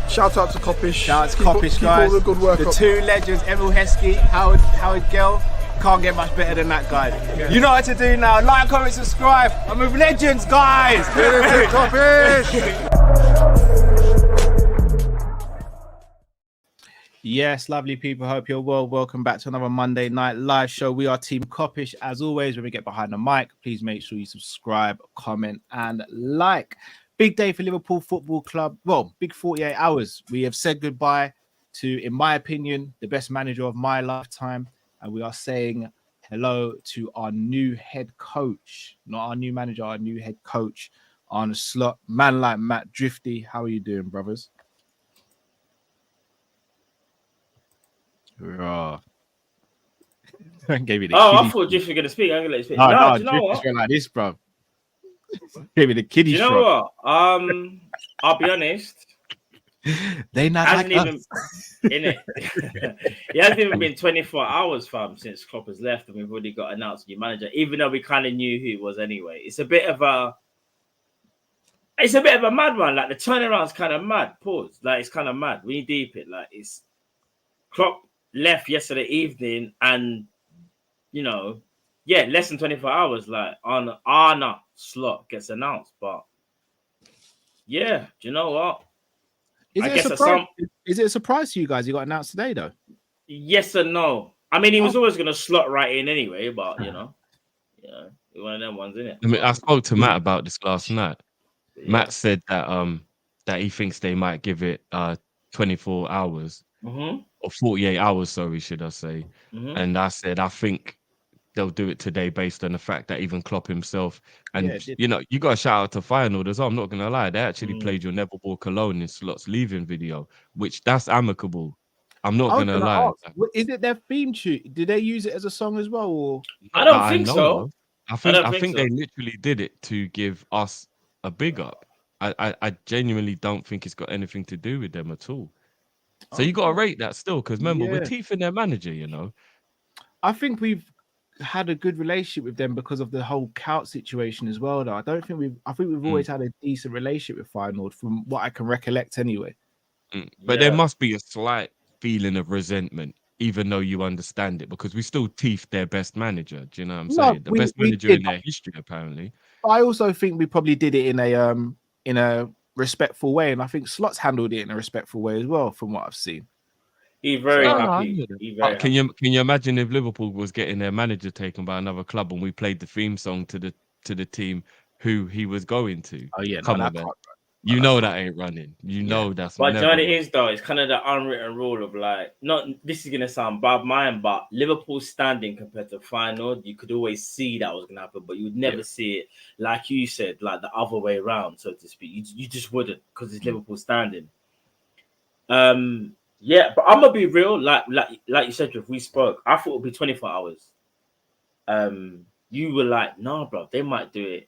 Shout out to Kopish. Shout out to Kopish, guys. All the good work the up. two legends, Emil Heskey, Howard Gill. Can't get much better than that, guys. Yeah. You know what to do now. Like, comment, subscribe. I'm with legends, guys. Kopish. Yes, lovely people. Hope you're well. Welcome back to another Monday night live show. We are Team Kop-Ish. As always, when we get behind the mic, please make sure you subscribe, comment, and like. Big day for Liverpool Football Club. Well, big 48 hours. We have said goodbye to, in my opinion, the best manager of my lifetime. And we are saying hello to our new head coach. Not our new manager, our new head coach, Arne Slot. Man like Matt Drifty. How are you doing, brothers? Raw. Gave me the I thought Drifty was going to speak. I'm going to let you speak. No, do you know what? Drifty's like this, bro. Gave me the kiddie Do you know what? I'll be honest. They not hasn't like even us. in it. It hasn't even been 24 hours, fam, since Klopp has left, and we've already got announced new manager. Even though we kind of knew who it was anyway, it's a bit of a mad one. Like the turnaround's kind of mad. Pause. Like it's kind of mad. When you deep it, like it's Klopp left yesterday evening, and less than 24 hours. Like Arne Slot gets announced, but yeah, do you know what? Is it a surprise to you guys? He got announced today, though. Yes and no. I mean, he was always going to slot right in anyway, but one of them ones, isn't it? I mean, I spoke to Matt about this last night. Yeah. Matt said that that he thinks they might give it 24 hours or 48 hours. Sorry, should I say? And I said I think they'll do it today based on the fact that even Klopp himself and you got to shout out to Feyenoord as well. I'm not gonna lie, they actually played your Never Walk Alone in Slot's leaving video, which that's amicable. I'm not gonna lie. Is it their theme tune? Did they use it as a song as well? Or I don't think so. I think they literally did it to give us a big up. I genuinely don't think it's got anything to do with them at all. So you got to rate that still, because remember we're teething their manager. I think we've had a good relationship with them because of the whole Cout situation as well, though. I think we've always had a decent relationship with Feyenoord from what I can recollect anyway. But there must be a slight feeling of resentment, even though you understand it, because we still teethed their best manager. Do you know what I'm saying? The best manager in their history, apparently. I also think we probably did it in a respectful way, and I think Slot's handled it in a respectful way as well, from what I've seen. He's very happy. Can you imagine if Liverpool was getting their manager taken by another club and we played the theme song to the team who he was going to? Oh yeah, come on, man. You know that ain't running. You know that's. But you know what it is though? It's kind of the unwritten rule of like, not this is gonna sound bad mind, but Liverpool's standing compared to Feyenoord, you could always see that was gonna happen, but you would never see it like you said, like the other way around, so to speak. You just wouldn't, because it's Liverpool standing. Yeah, but I'm gonna be real. Like you said, if we spoke, I thought it would be 24 hours. You were like, no, bro, they might do it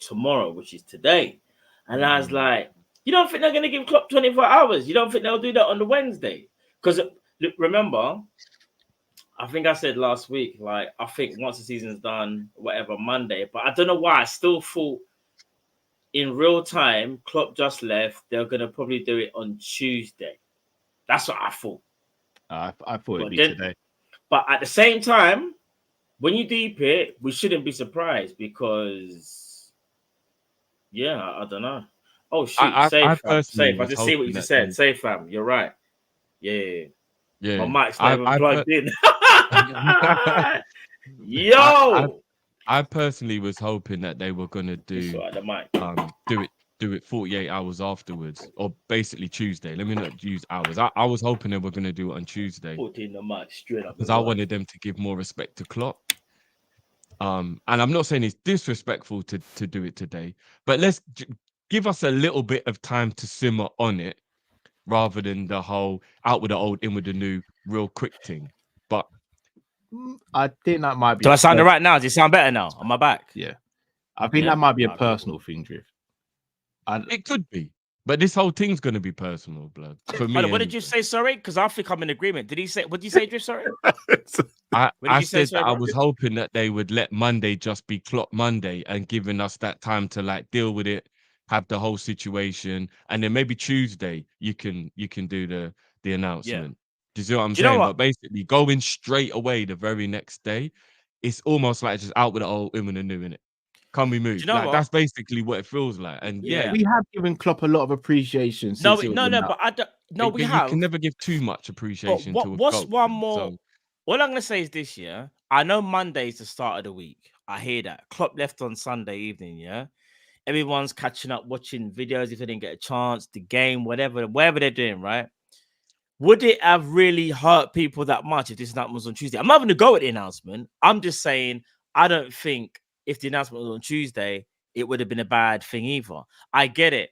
tomorrow, which is today. And I was like, you don't think they're gonna give Klopp 24 hours? You don't think they'll do that on the Wednesday? Because remember, I think I said last week, like I think once the season's done, whatever, Monday. But I don't know why I still thought in real time, Klopp just left. They're gonna probably do it on Tuesday. That's what I thought. I thought it'd be today. But at the same time, when you deep it, we shouldn't be surprised because, I don't know. Oh, shoot. Safe. I just see what you just said. Safe, fam. You're right. Yeah. My mic's not even plugged in. Yo! I personally was hoping that they were going to do it 48 hours afterwards, or basically Tuesday. Let me not use hours. I was hoping they were going to do it on Tuesday. Put in the mic straight up. Because I wanted them to give more respect to Klopp. And I'm not saying it's disrespectful to do it today, but let's give us a little bit of time to simmer on it, rather than the whole out with the old, in with the new, real quick thing. But I think that might be. Do I sound right now? Does it sound better now? On my back? Yeah. I think that might be a personal thing, Drift. It could be. But this whole thing's gonna be personal, blood. For me. What did you say? Sorry, because I think I'm in agreement. Did he say? What did you say, Drift? Sorry. I said that I was hoping that they would let Monday just be Klopp Monday and giving us that time to like deal with it, have the whole situation, and then maybe Tuesday you can do the announcement. Do you see what I'm saying? But basically, going straight away the very next day, it's almost like just out with the old, in with the new, innit? Can we move? Like that's basically what it feels like. And yeah, we have given Klopp a lot of appreciation. No, but I don't. No, we have. You can never give too much appreciation. What's one more? All I'm gonna say is this: year, I know Monday's the start of the week. I hear that. Klopp left on Sunday evening. Yeah, everyone's catching up, watching videos if they didn't get a chance, the game, whatever they're doing, right? Would it have really hurt people that much if this announcement was on Tuesday? I'm not going to go at the announcement. I'm just saying I don't think if the announcement was on Tuesday, it would have been a bad thing either. I get it.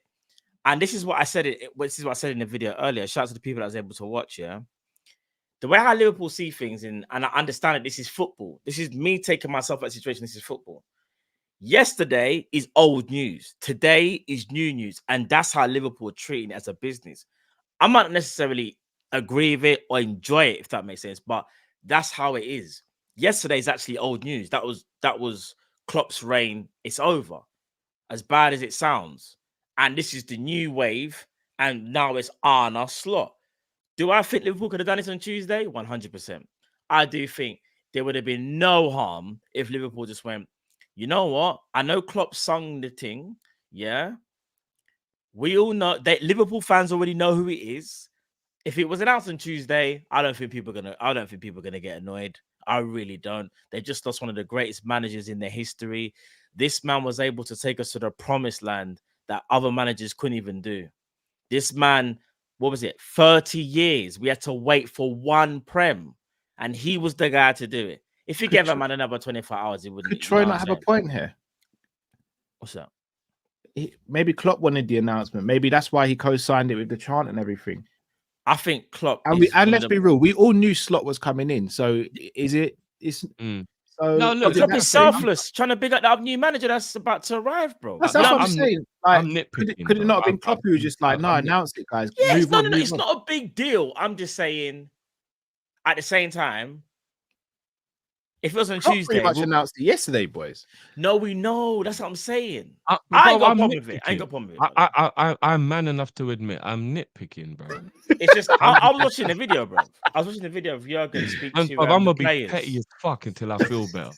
And this is what I said. This is what I said in the video earlier. Shout out to the people that was able to watch, yeah? The way how Liverpool see things, and I understand that this is football. This is me taking myself out of the situation. This is football. Yesterday is old news. Today is new news. And that's how Liverpool are treating it as a business. I might not necessarily agree with it or enjoy it, if that makes sense, but that's how it is. Yesterday is actually old news. That was Klopp's reign. It's over. As bad as it sounds. And this is the new wave. And now it's Arne slot. Do I think Liverpool could have done this on Tuesday? 100%. I do think there would have been no harm if Liverpool just went, you know what? I know Klopp sung the thing. Yeah. We all know that Liverpool fans already know who he is. If it was announced on Tuesday, I don't think people are gonna get annoyed. I really don't. They just lost one of the greatest managers in their history. This man was able to take us to the promised land that other managers couldn't even do. This man, what was it? 30 years. We had to wait for one prem, and he was the guy to do it. If you gave a man another 24 hours, it wouldn't. Could Troy not have a point here? What's that? Maybe Klopp wanted the announcement. Maybe that's why he co-signed it with the chant and everything. I think Klopp and let's be real, we all knew Slot was coming in. So so no, look, Klopp is selfless, trying to big up that new manager that's about to arrive, bro. That's what I'm saying. Like, could it not have been Klopp who was just like, no, announce it, guys. Yeah, it's not a big deal. I'm just saying at the same time, if it was on Tuesday, pretty much announced it yesterday, boys. No, we know. That's what I'm saying. I ain't got a problem with it. I ain't got a problem with it. I'm man enough to admit I'm nitpicking, bro. It's just I was watching the video, bro. I was watching the video of Jurgen speak to I'm gonna be petty as fuck until I feel better.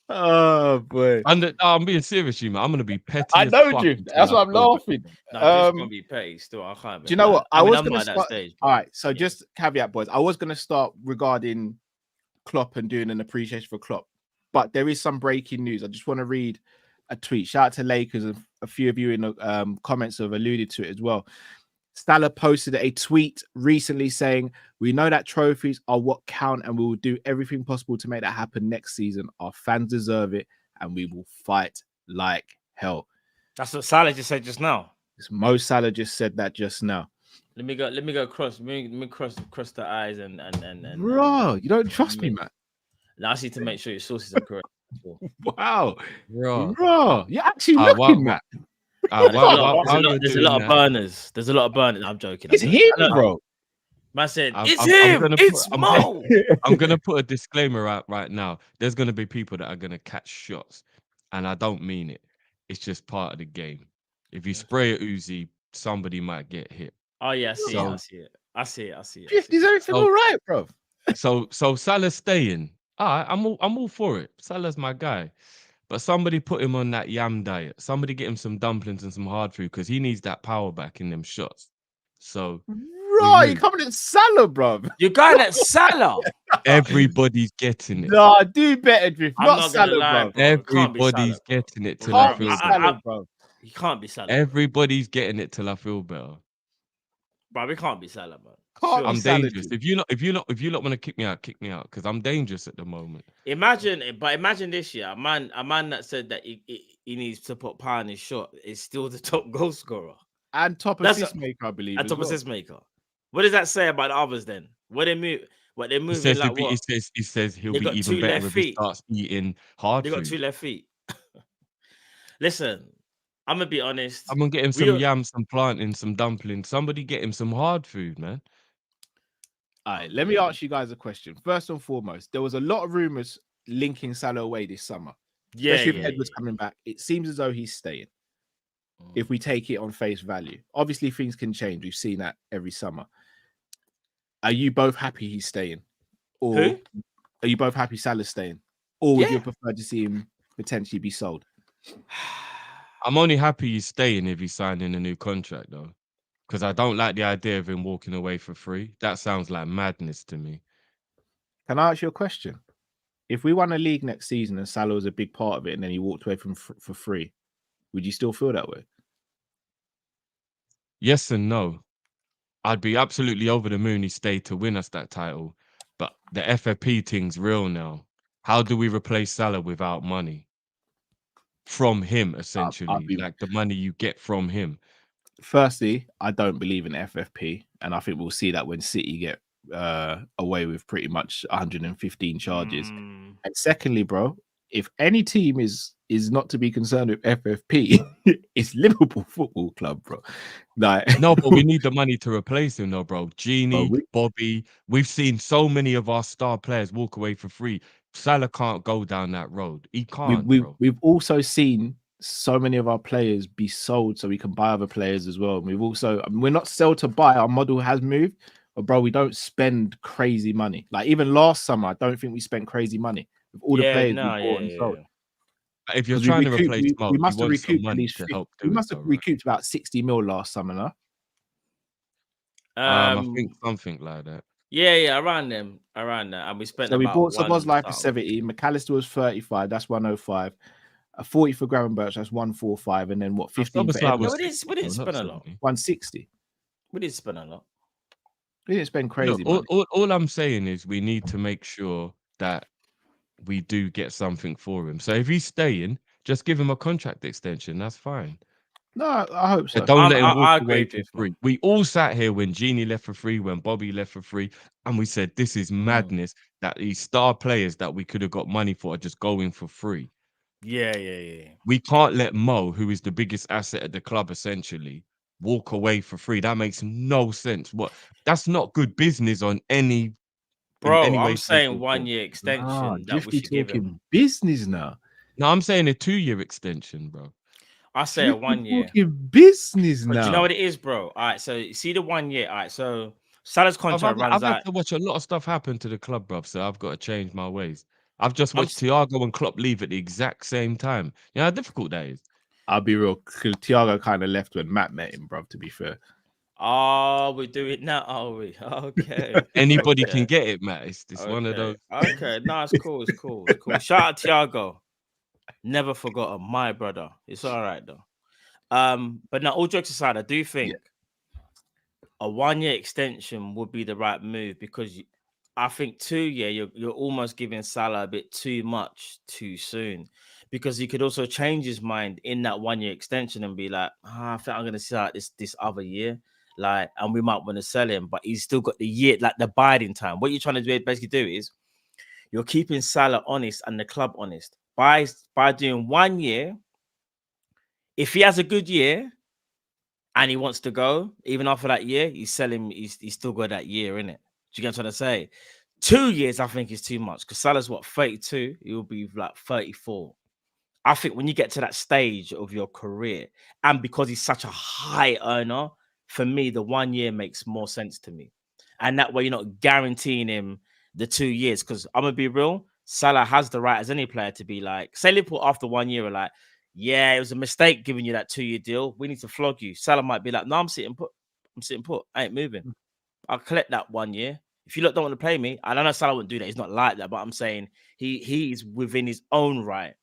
Oh boy! I'm being serious, you man. I'm gonna be petty. I know, dude. That's why I'm laughing. No, it's gonna be petty still. I can't. Do you know what? I was gonna start. All right, so just caveat, boys. I was gonna start regarding Klopp and doing an appreciation for Klopp, but there is some breaking news. I just want to read a tweet. Shout out to Lakers, and a few of you in the comments have alluded to it as well. Salah posted a tweet recently saying, "We know that trophies are what count and we will do everything possible to make that happen next season. Our fans deserve it and we will fight like hell." That's what Salah just said just now. Mo Salah just said that just now. Let me go cross the eyes and Bro, you don't trust me, man. Now I need to make sure your sources are correct. Wow. Bro, you're actually looking, man. There's a lot of burners. There's a lot of burners. I'm joking. It's him, bro. Man said, it's him. It's Mo. I'm going to put a disclaimer out right now. There's going to be people that are going to catch shots. And I don't mean it. It's just part of the game. If you spray a Uzi, somebody might get hit. Oh, yeah, I see it. Is everything all right, bro? So Salah's staying. I'm all for it. Salah's my guy. But somebody put him on that yam diet. Somebody get him some dumplings and some hard food because he needs that power back in them shots. So, bro, you coming at Salah, bro? You're going at Salah. Everybody's getting it. No, do better, Drift. Not Salah, bro. Everybody's getting it till I feel better. Bro. You can't be Salah. Everybody's getting it till I feel better. Bro, we can't be Salah, bro. I'm dangerous. If you not want to kick me out because I'm dangerous at the moment. Imagine this year, a man that said that he needs to put power in his shot is still the top goal scorer and top assist maker, I believe. And top assist maker. What does that say about the others then? They're moving like what? He says he'll be even better if he starts eating hard food. They got 2 left feet. Listen, I'm gonna be honest. I'm gonna get him some yams, some plantain, some dumplings. Somebody get him some hard food, man. All right, let me ask you guys a question. First and foremost, there was a lot of rumors linking Salah away this summer, especially if Edwards coming back. It seems as though he's staying. If we take it on face value, obviously things can change. We've seen that every summer. Are you both happy he's staying, or are you both happy Salah's staying, or would you prefer to see him potentially be sold? I'm only happy he's staying if he's signing a new contract, though, because I don't like the idea of him walking away for free. That sounds like madness to me. Can I ask you a question? If we won a league next season and Salah was a big part of it, and then he walked away for free, would you still feel that way? Yes and no. I'd be absolutely over the moon he stayed to win us that title, but the FFP thing's real now. How do we replace Salah without money from him, essentially? Like the money you get from him. Firstly, I don't believe in FFP, and I think we'll see that when City get away with pretty much 115 charges. And secondly, bro, if any team is not to be concerned with FFP, it's Liverpool Football Club, bro. Like, no, but we need the money to replace him, though, bro. Genie, Bobby, we've seen so many of our star players walk away for free. Salah can't go down that road. He can't, bro. We've also seen so many of our players be sold so we can buy other players as well. We've also, we're not sell to buy. Our model has moved, but bro, we don't spend crazy money. Like even last summer, I don't think we spent crazy money with all the players we bought and sold. If you're trying to replace Mo, we must have recouped money to help. We must have recouped about 60 mil last summer, no? I think something like that. Yeah, around that, and we spent. So we bought Szoboszlai for 70. McAllister was 35. That's 105. A 40 for Gravenberch, that's 145, and then what? 15 for Edwards. We didn't spend a lot. 160. We didn't spend a lot. We didn't spend crazy. Look, all I'm saying is we need to make sure that we do get something for him. So if he's staying, just give him a contract extension. That's fine. No, I hope so. But don't let him walk away for free. We all sat here when Genie left for free, when Bobby left for free, and we said this is madness that these star players that we could have got money for are just going for free. Yeah. We can't let Mo, who is the biggest asset at the club, essentially, walk away for free. That makes no sense. That's not good business on any. Bro, I'm saying 1 year extension. That we should give him business now. No, I'm saying a 2-year extension, bro. I say a 1 year. Business now. Do you know what it is, bro? All right, so you see the 1 year. All right, so Salah's contract runs out. I've had to watch a lot of stuff happen to the club, bro. So I've got to change my ways. I've just watched Thiago and Klopp leave at the exact same time. You know how difficult that is. I'll be real. Thiago kind of left when Matt met him, bro. To be fair. Oh, we do it now, are we? Okay. Anybody can get it, Matt. It's one of those. Okay, no, it's cool. It's cool. Shout out Thiago. Never forgotten, my brother. It's all right though. But now, all jokes aside, I do think a 1 year extension would be the right move because I think 2 year you're almost giving Salah a bit too much too soon because he could also change his mind in that 1 year extension and be like, I think I'm gonna see out this other year, like, and we might want to sell him, but he's still got the year, like the biding time. What you're trying to basically do is you're keeping Salah honest and the club honest by doing 1 year. If he has a good year and he wants to go, even after that year, he's still got that year in it. Do you get what I'm trying to say? 2 years, I think, is too much because Salah's 32, he will be like 34. I think when you get to that stage of your career, and because he's such a high earner, for me, the 1 year makes more sense to me. And that way, you're not guaranteeing him the 2 years because I'm going to be real. Salah has the right as any player to be like, say Liverpool after 1 year are like, yeah, it was a mistake giving you that 2 year deal. We need to flog you. Salah might be like, no, I'm sitting put. I ain't moving. I'll collect that 1 year. If you lot don't want to play me, I don't know Salah wouldn't do that. He's not like that, but I'm saying he's within his own right.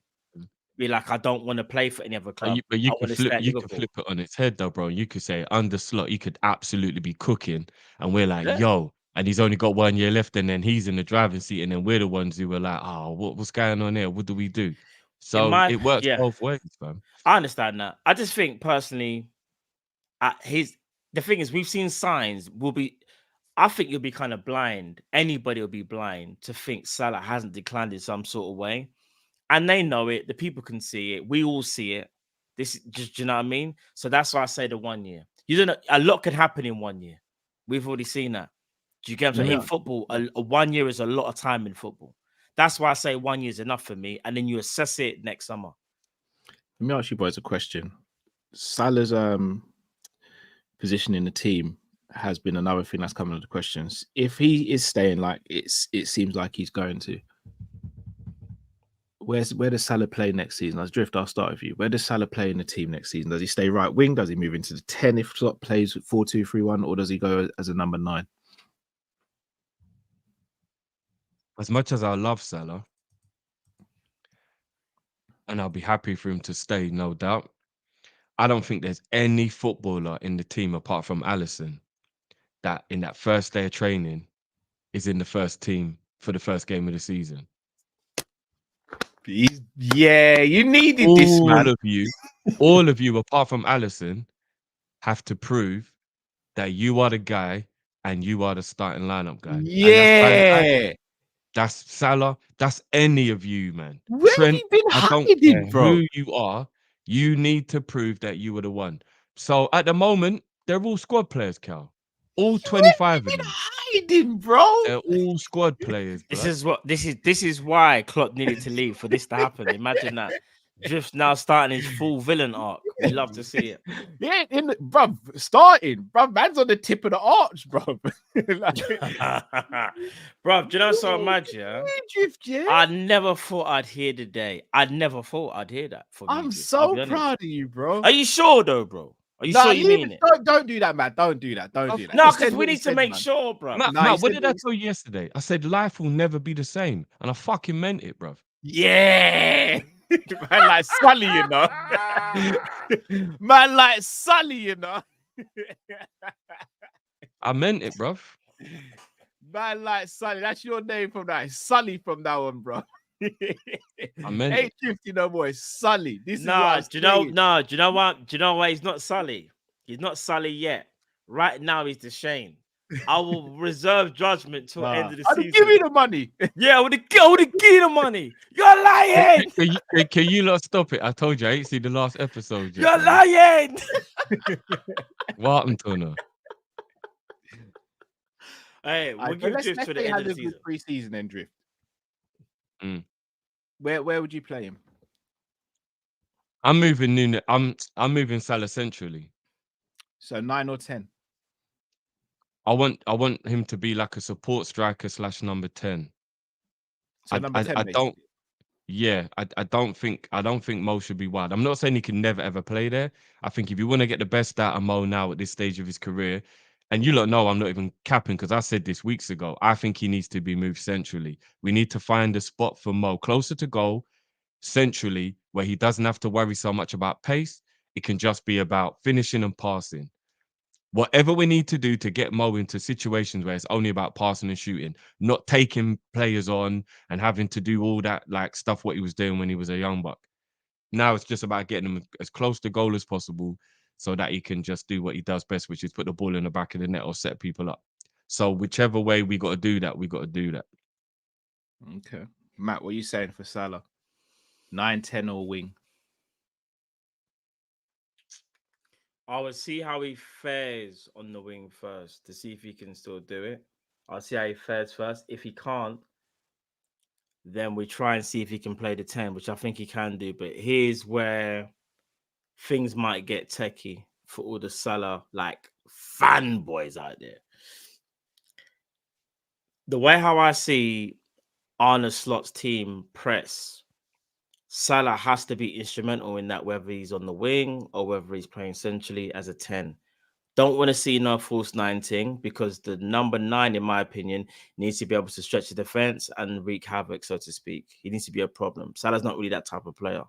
Be like, I don't want to play for any other club. But you could flip it on its head though, bro. You could say under slot, you could absolutely be cooking, and we're like, yo, and he's only got 1 year left, and then he's in the driving seat, and then we're the ones who were like, oh, what's going on here? What do we do? So it works both ways, fam. I understand that. I just think personally, the thing is, we've seen signs. I think you'll be kind of blind. Anybody will be blind to think Salah hasn't declined in some sort of way. And they know it. The people can see it. We all see it. This just, do you know what I mean? So that's why I say the 1 year. You don't know, a lot could happen in 1 year. We've already seen that. Do you get what I'm saying? In football, a 1 year is a lot of time in football. That's why I say 1 year is enough for me, and then you assess it next summer. Let me ask you boys a question. Salah's position in the team has been another thing that's coming under questions. If he is staying like it seems like he's going to, where does Salah play next season? As Drift, I'll start with you. Where does Salah play in the team next season? Does he stay right wing? Does he move into the 10 if Klopp plays 4-2-3-1, or does he go as a number 9? As much as I love Salah, and I'll be happy for him to stay, no doubt, I don't think there's any footballer in the team apart from Alisson that in that first day of training is in the first team for the first game of the season. Yeah, you needed this, man. All of you, apart from Alisson, have to prove that you are the guy and you are the starting lineup guy. Yeah. That's Salah. That's any of you, man. Where Trent, have you been I don't hiding, care bro? who you are. You need to prove that you were the one. So at the moment, they're all squad players, Cal. All 25 of them. Hiding, bro. They're all squad players. This is why Klopp needed to leave for this to happen. Imagine that. Drift's now starting his full villain arc. We love to see it. Yeah, starting, man's on the tip of the arch, bro. Bro, do you know so much, yeah? Drift, yeah? I never thought I'd hear the day. I never thought I'd hear that from you. I'm so proud of you, bro. Are you sure though, bro? Are you sure you mean it? Don't do that, man. Don't do that. Don't do that. No, because we need to make sure, bro. Matt, what did I tell you yesterday? I said life will never be the same. And I fucking meant it, bro. Yeah. Man like Sully, you know. Man like Sully, you know. I meant it, bro. Man like Sully. That's your name from that. Sully from now on, bro. I meant it. 850 no more. Sully. Do you know what? Do you know why he's not Sully? He's not Sully yet. Right now, he's the Shane. I will reserve judgment till the end of the season. Give me the money. Yeah, I would give you the money. You're lying. Can you not stop it? I told you I ain't seen the last episode yet. You're lying. What happened to her? Hey, we'll give Drift to the end of the season. Pre-season then, Drift. Where would you play him? I'm moving Nunez. I'm moving Salah centrally. So 9 or 10. I want him to be like a support striker / number 10. So number 10. I don't think Mo should be wide. I'm not saying he can never ever play there. I think if you want to get the best out of Mo now at this stage of his career, and you lot know I'm not even capping because I said this weeks ago, I think he needs to be moved centrally. We need to find a spot for Mo closer to goal, centrally, where he doesn't have to worry so much about pace. It can just be about finishing and passing. Whatever we need to do to get Mo into situations where it's only about passing and shooting, not taking players on and having to do all that like stuff what he was doing when he was a young buck. Now it's just about getting him as close to goal as possible so that he can just do what he does best, which is put the ball in the back of the net or set people up. So whichever way we got to do that, we got to do that. Okay. Matt, what are you saying for Salah? 9, 10 or wing? I will see how he fares on the wing first to see if he can still do it. I'll see how he fares first. If he can't, then we try and see if he can play the 10, which I think he can do. But here's where things might get techie for all the Salah like fanboys out there. The way how I see Arne Slot's team press, Salah has to be instrumental in that, whether he's on the wing or whether he's playing centrally as a 10. Don't want to see no false 9 thing because the number 9, in my opinion, needs to be able to stretch the defense and wreak havoc, so to speak. He needs to be a problem. Salah's not really that type of player.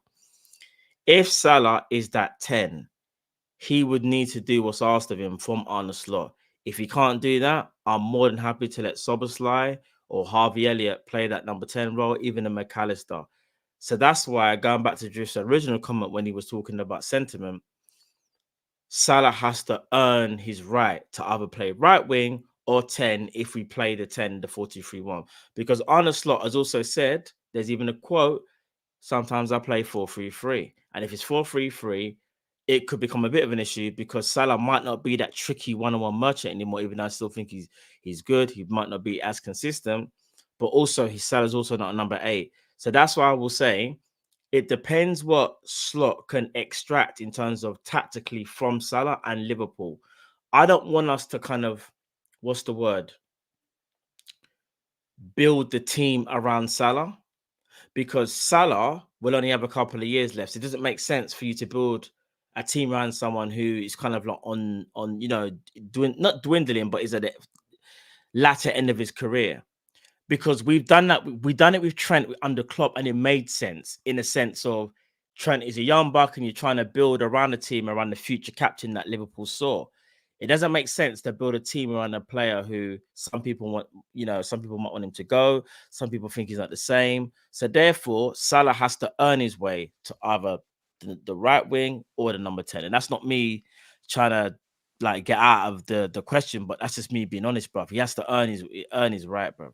If Salah is that 10, he would need to do what's asked of him from Arne Slot. If he can't do that, I'm more than happy to let Szoboszlai or Harvey Elliott play that number 10 role, even a McAllister. So that's why, going back to Drift's original comment when he was talking about sentiment, Salah has to earn his right to either play right wing or 10 if we play the 10, the 4-2-3-1. Because Arne Slot has also said, there's even a quote, Sometimes I play 4-3-3. And if it's 4-3-3, it could become a bit of an issue because Salah might not be that tricky one-on-one merchant anymore, even though I still think he's good. He might not be as consistent, but also Salah's also not a number 8. So that's why I will say it depends what Slot can extract in terms of tactically from Salah and Liverpool. I don't want us to kind of, what's the word? Build the team around Salah, because Salah will only have a couple of years left. So it doesn't make sense for you to build a team around someone who is kind of like on not dwindling, but is at the latter end of his career. Because we've done it with Trent under Klopp, and it made sense in a sense of Trent is a young buck, and you're trying to build around the team around the future captain that Liverpool saw. It doesn't make sense to build a team around a player who some people want, some people might want him to go. Some people think he's not the same. So therefore, Salah has to earn his way to either the right wing or the number 10. And that's not me trying to like get out of the question, but that's just me being honest, bro. He has to earn his right, bro.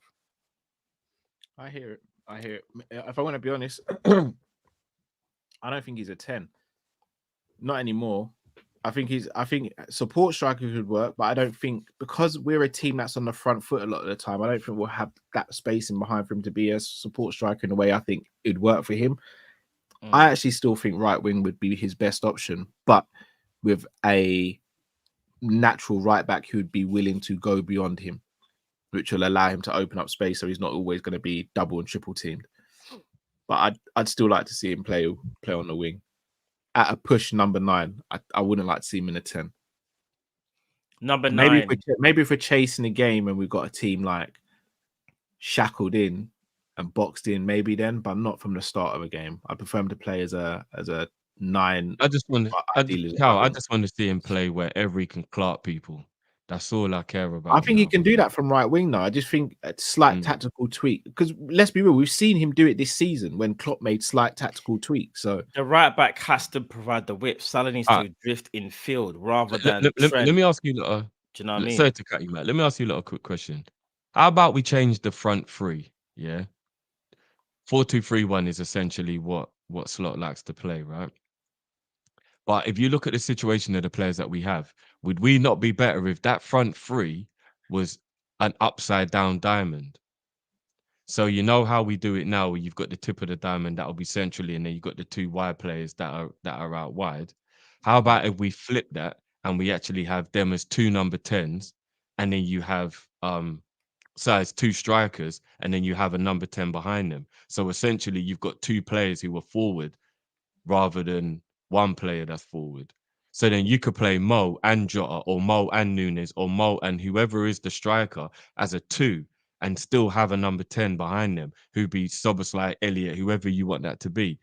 I hear it. If I want to be honest, I don't think he's a 10. Not anymore. I think support striker could work, but I don't think, because we're a team that's on the front foot a lot of the time, I don't think we'll have that space in behind for him to be a support striker in the way I think it'd work for him. I actually still think right wing would be his best option, but with a natural right back who'd be willing to go beyond him, which will allow him to open up space so he's not always going to be double and triple teamed. But I'd still like to see him play on the wing. At a push number 9, I wouldn't like to see him in a 10. Number 9. Maybe if we're chasing a game and we've got a team like shackled in and boxed in, maybe then, but not from the start of a game. I prefer him to play as a 9. I just want to see him play wherever he can clock people. That's all I care about. I think he can do that from right wing now. I just think a slight tactical tweak, because let's be real, we've seen him do it this season when Klopp made slight tactical tweaks. So the right back has to provide the whip. Salah needs to drift in field rather than. Let me ask you, do you know what I mean? Sorry to cut you, Matt. Let me ask you a little quick question. How about we change the front 3? Yeah, 4-2-3-1 is essentially what Slot likes to play, right? But if you look at the situation of the players that we have, would we not be better if that front 3 was an upside down diamond? So you know how we do it now, where you've got the tip of the diamond that will be centrally, and then you've got the 2 wide players that are out wide. How about if we flip that and we actually have them as 2 number 10s, and then you have as 2 strikers, and then you have a number 10 behind them. So essentially you've got 2 players who are forward rather than 1 player that's forward. So then you could play Mo and Jota, or Mo and Nunez, or Mo and whoever is the striker as a 2, and still have a number 10 behind them, who'd be Szoboszlai, Elliott, whoever you want that to be.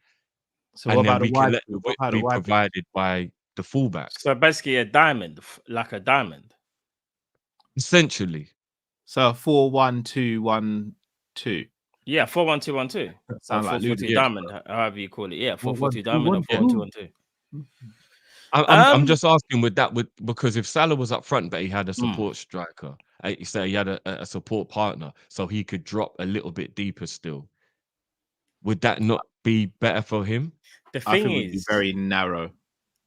So and then we can let the whip be provided by the fullbacks. So basically a diamond, like a diamond. Essentially. So 4-1-2-1-2. Yeah, 4-1-2-1-2. Sound like 4-4-2 diamond, however you call it. Yeah, 4-4-2 diamond or 4-1-2-1-2. I'm just asking because if Salah was up front, but he had a support striker, so he had a support partner, so he could drop a little bit deeper still. Would that not be better for him? The thing it would be very narrow.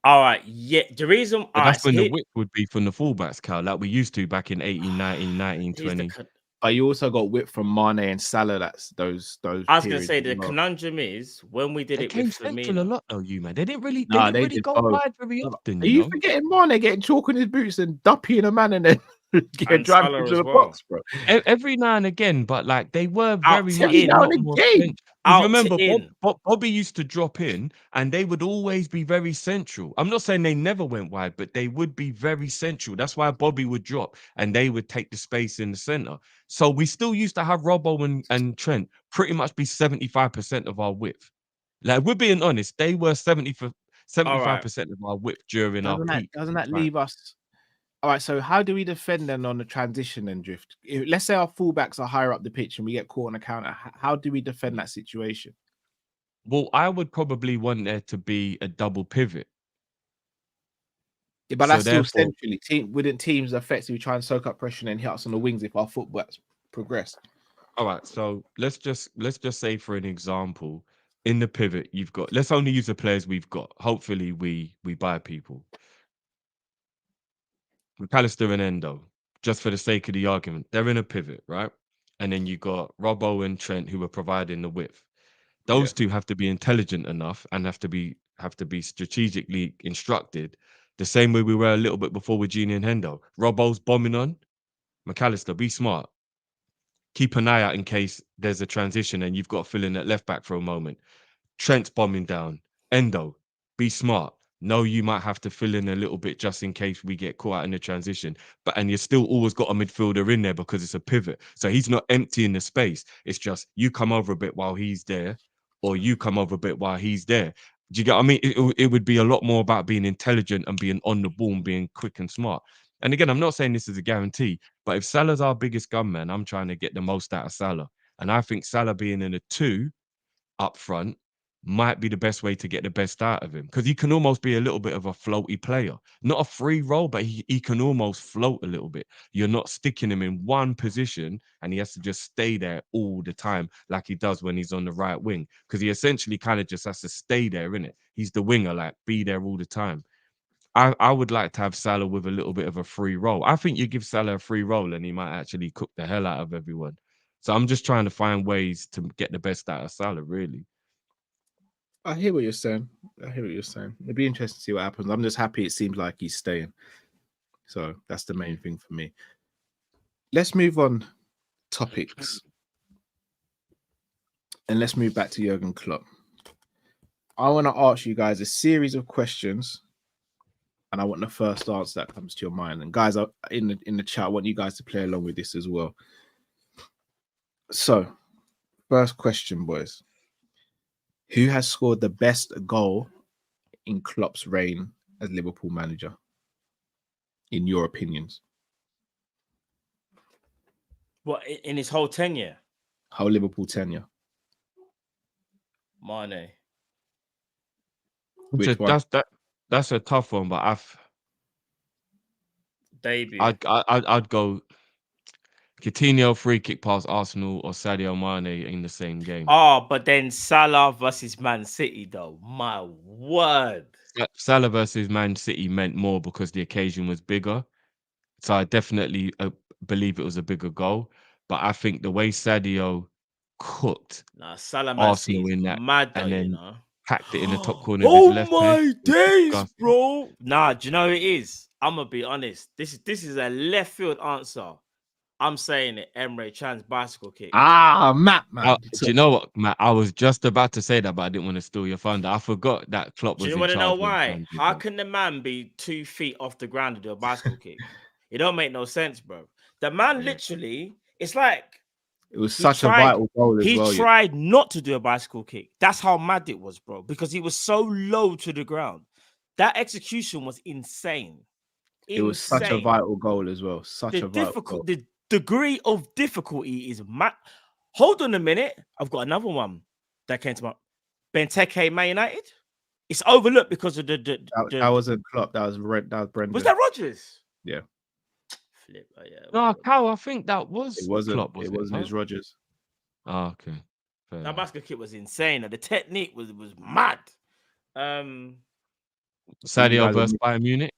All right, yeah. The reason that's when the width would be from the fullbacks, Cal, like we used to back in 18, 19, 19, 20. But you also got width from Mane and Salah. That's those. I was going to say the conundrum is when we did it with Firmino. A lot though, man. They didn't really go both. wide very often. Are you forgetting Mane getting chalk on his boots and duppying a man and then getting dragged into the box, bro? Every now and again, but like they were very much more game. Remember, Bobby used to drop in, and they would always be very central. I'm not saying they never went wide, but they would be very central. That's why Bobby would drop, and they would take the space in the center. So we still used to have Robbo and Trent pretty much be 75% of our width. Like, we're being honest, they were 75% of our width during our peak. Doesn't that leave us? All right, so how do we defend then on the transition and drift? Let's say our fullbacks are higher up the pitch and we get caught on a counter. How do we defend that situation? Well, I would probably want there to be a double pivot. Yeah, but that's still centrally. Wouldn't teams effectively try and soak up pressure and hit us on the wings if our fullbacks progress? All right, so let's just say, for an example, in the pivot, you've got. Let's only use the players we've got. Hopefully, we buy people. McAllister and Endo, just for the sake of the argument, they're in a pivot, right? And then you got Robbo and Trent who are providing the width. Those two have to be intelligent enough and have to be strategically instructed, the same way we were a little bit before with Gini and Hendo. Robbo's bombing on. McAllister, be smart. Keep an eye out in case there's a transition and you've got to fill in at left back for a moment. Trent's bombing down. Endo, be smart. No, you might have to fill in a little bit just in case we get caught out in the transition. And you're still always got a midfielder in there because it's a pivot. So he's not emptying the space. It's just you come over a bit while he's there, or you come over a bit while he's there. Do you get what I mean? It would be a lot more about being intelligent and being on the ball and being quick and smart. And again, I'm not saying this is a guarantee, but if Salah's our biggest gunman, I'm trying to get the most out of Salah. And I think Salah being in a 2 up front might be the best way to get the best out of him, because he can almost be a little bit of a floaty player, not a free role, but he can almost float a little bit. You're not sticking him in one position and he has to just stay there all the time like he does when he's on the right wing, because he essentially kind of just has to stay there, innit? He's the winger, like be there all the time. I would like to have Salah with a little bit of a free role. I think you give Salah a free role and he might actually cook the hell out of everyone. So I'm just trying to find ways to get the best out of Salah, really. I hear what you're saying. It'd be interesting to see what happens. I'm just happy it seems like he's staying. So that's the main thing for me. Let's move on topics. And let's move back to Jurgen Klopp. I want to ask you guys a series of questions. And I want the first answer that comes to your mind. And guys, in the chat, I want you guys to play along with this as well. So, first question, boys. Who has scored the best goal in Klopp's reign as Liverpool manager? In your opinions? What, in his whole tenure? Whole Liverpool tenure. Mane. Which one? That's a tough one, but Debut. I'd go Coutinho free kick past Arsenal or Sadio Mane in the same game. Oh, but then Salah versus Man City, though. My word. Salah versus Man City meant more because the occasion was bigger. So I definitely believe it was a bigger goal. But I think the way Sadio cooked Salah Arsenal in that, mad though, and then you know. packed it in the top corner of his left my hand. days, bro. Do you know who it is? I'm gonna be honest. This is a left field answer. I'm saying it. Emre Can's bicycle kick. Matt, man. Do you know what, Matt? I was just about to say that, but I didn't want to steal your thunder. I forgot that Klopp was. Do you want to know why? How can the man be 2 feet off the ground to do a bicycle kick? It don't make no sense, bro. The man literally, it's like it was such a vital goal as well. He tried not to do a bicycle kick. That's how mad it was, bro, because he was so low to the ground. That execution was insane. It was such a vital goal as well. The degree of difficulty is mad. Hold on a minute. I've got another one that came to my Benteke Man United. It's overlooked because of that wasn't Klopp. That was Brendan. Was that Rodgers? Yeah. Flip. Oh, yeah. No, Cal, I think that was. It wasn't Klopp, it wasn't his Rodgers. Oh, okay. Fair that basket kick was insane. The technique was mad. Sadio versus Bayern Munich.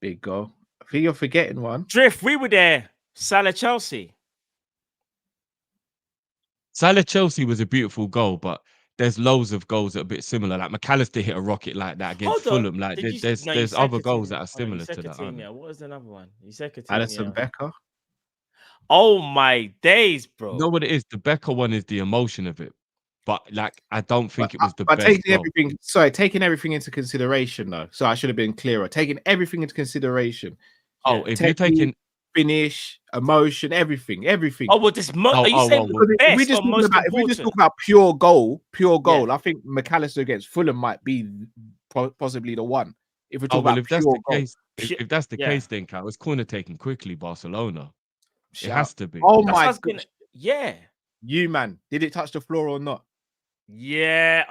Big goal. I think you're forgetting one. Drift, we were there. Salah Chelsea. Salah Chelsea was a beautiful goal, but there's loads of goals that are a bit similar. Like McAllister hit a rocket like that against Fulham. Like there's other goals that are similar to that. What was another one? You said Coutinho. Alisson Becker. Oh my days, bro. You know what it is? The Becker one is the emotion of it. But like I don't think it was the best. Taking everything into consideration, though. So I should have been clearer. Taking everything into consideration. Oh, if you're taking finish, emotion, everything. Oh, well, this if we just talk about pure goal, yeah. I think McAllister against Fulham might be possibly the one. If we're talking about if that's the case, then Cal, it's corner taken quickly, Barcelona. It has to be. Oh my god. Yeah. You man, did it touch the floor or not? Yeah,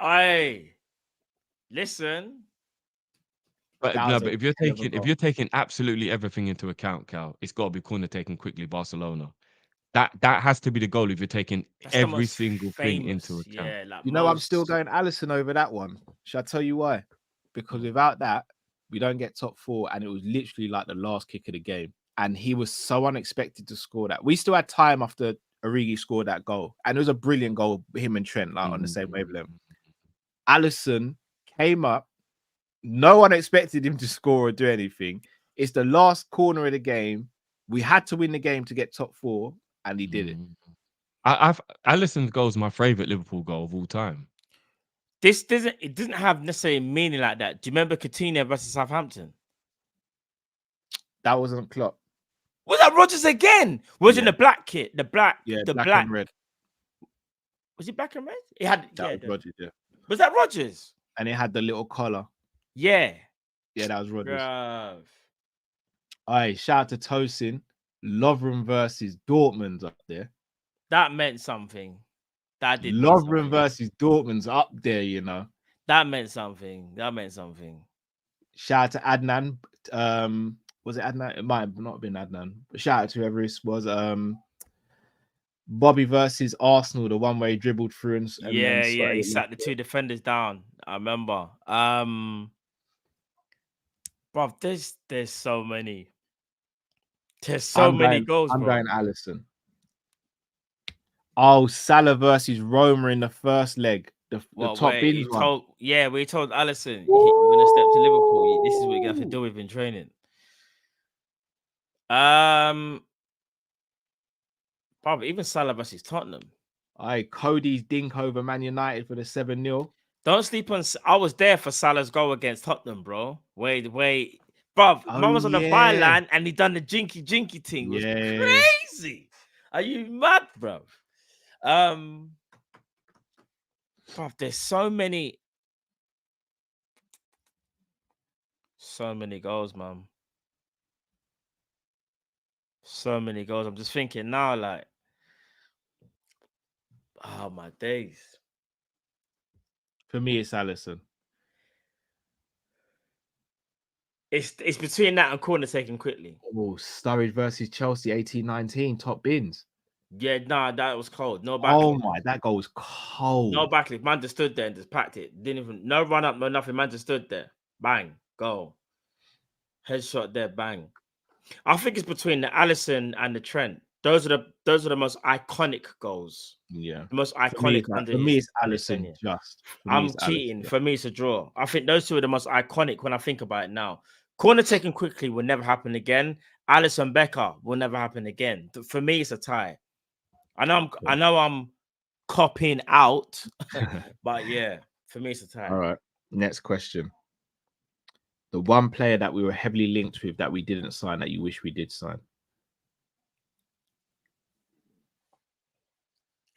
listen. But if you're taking absolutely everything into account, Cal, it's got to be corner taken quickly, Barcelona. That has to be the goal if you're taking That's the every most single thing into famous. account. Yeah, like You know, I'm most- still going Allison over that one. Shall I tell you why? Because without that, we don't get top 4, and it was literally like the last kick of the game. And he was so unexpected to score that. We still had time after Origi scored that goal, and it was a brilliant goal. Him and Trent like on the same wavelength. Allison came up. No one expected him to score or do anything. It's the last corner of the game. We had to win the game to get top 4, and he did it. Alisson's goal is my favorite Liverpool goal of all time. This doesn't have necessarily meaning like that. Do you remember Coutinho versus Southampton? That wasn't Klopp. Was that Rodgers again? Was it the black kit? The black, the black and red. Was it black and red? It had That was Rodgers, yeah. Was that Rodgers? And it had the little collar. Yeah. Yeah, that was Rodgers. Bruv. Aye, shout out to Tosin. Lovren versus Dortmund's up there. That meant something. That did. Lovren versus Dortmund's up there, you know. That meant something. That meant something. Shout out to Adnan. Was it Adnan? It might have not been Adnan. But shout out to whoever it was. Bobby versus Arsenal, the one where he dribbled through and yeah, he sat the 2 defenders down. I remember. Bro, there's so many. There's so many goals. I'm bro. going Allison. Oh, Salah versus Roma in the first leg. The top bins one. We told Allison, you're gonna step to Liverpool. This is what you're gonna have to deal with in training. Probably even Salah versus Tottenham. Aye, Cody's dink over Man United for the 7-0. Don't sleep on. I was there for Salah's goal against Tottenham, bro. Wait, bro. Man was on the byline and he done the jinky thing. It was crazy. Are you mad, bro? Bro, there's so many goals, man. So many goals. I'm just thinking now, like, oh my days. For me, it's Allison. It's between that and corner taken quickly. Oh, Sturridge versus Chelsea 18-19, top bins. Yeah, nah, that was cold. No back. Oh my, that goal was cold. No backlip. Man just stood there and just packed it. Didn't even no run up, no nothing. Man just stood there. Bang, goal. Headshot there, bang. I think it's between the Allison and the Trent. Those are the most iconic goals. Yeah, the most iconic. For me, it's Allison. I'm cheating. For me, it's a draw. I think those 2 are the most iconic when I think about it now. Corner taken quickly will never happen again. Alisson Becker will never happen again. For me, it's a tie. I know I'm copying out, but yeah, for me, it's a tie. All right. Next question. The one player that we were heavily linked with that we didn't sign that you wish we did sign.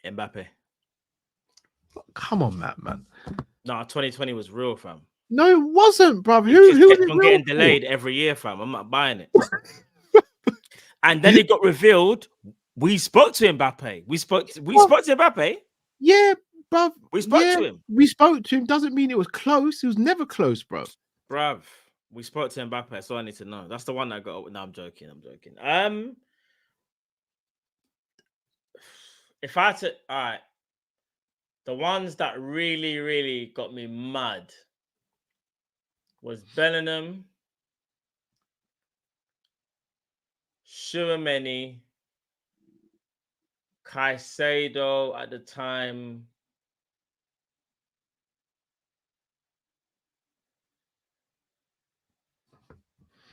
Mbappe. Come on, man. No, 2020 was real, fam. No, it wasn't, bro. Who kept on getting delayed every year, fam. I'm not buying it. And then it got revealed. We spoke to Mbappe. We spoke to Mbappe. Yeah, bro. We spoke to him. We spoke to him. Doesn't mean it was close. It was never close, bro. Bruv, we spoke to Mbappe, so I need to know. That's the one that got. No, I'm joking. If I had to, all right, the ones that really, really got me mad was Bellingham, Tchouaméni, Caicedo at the time.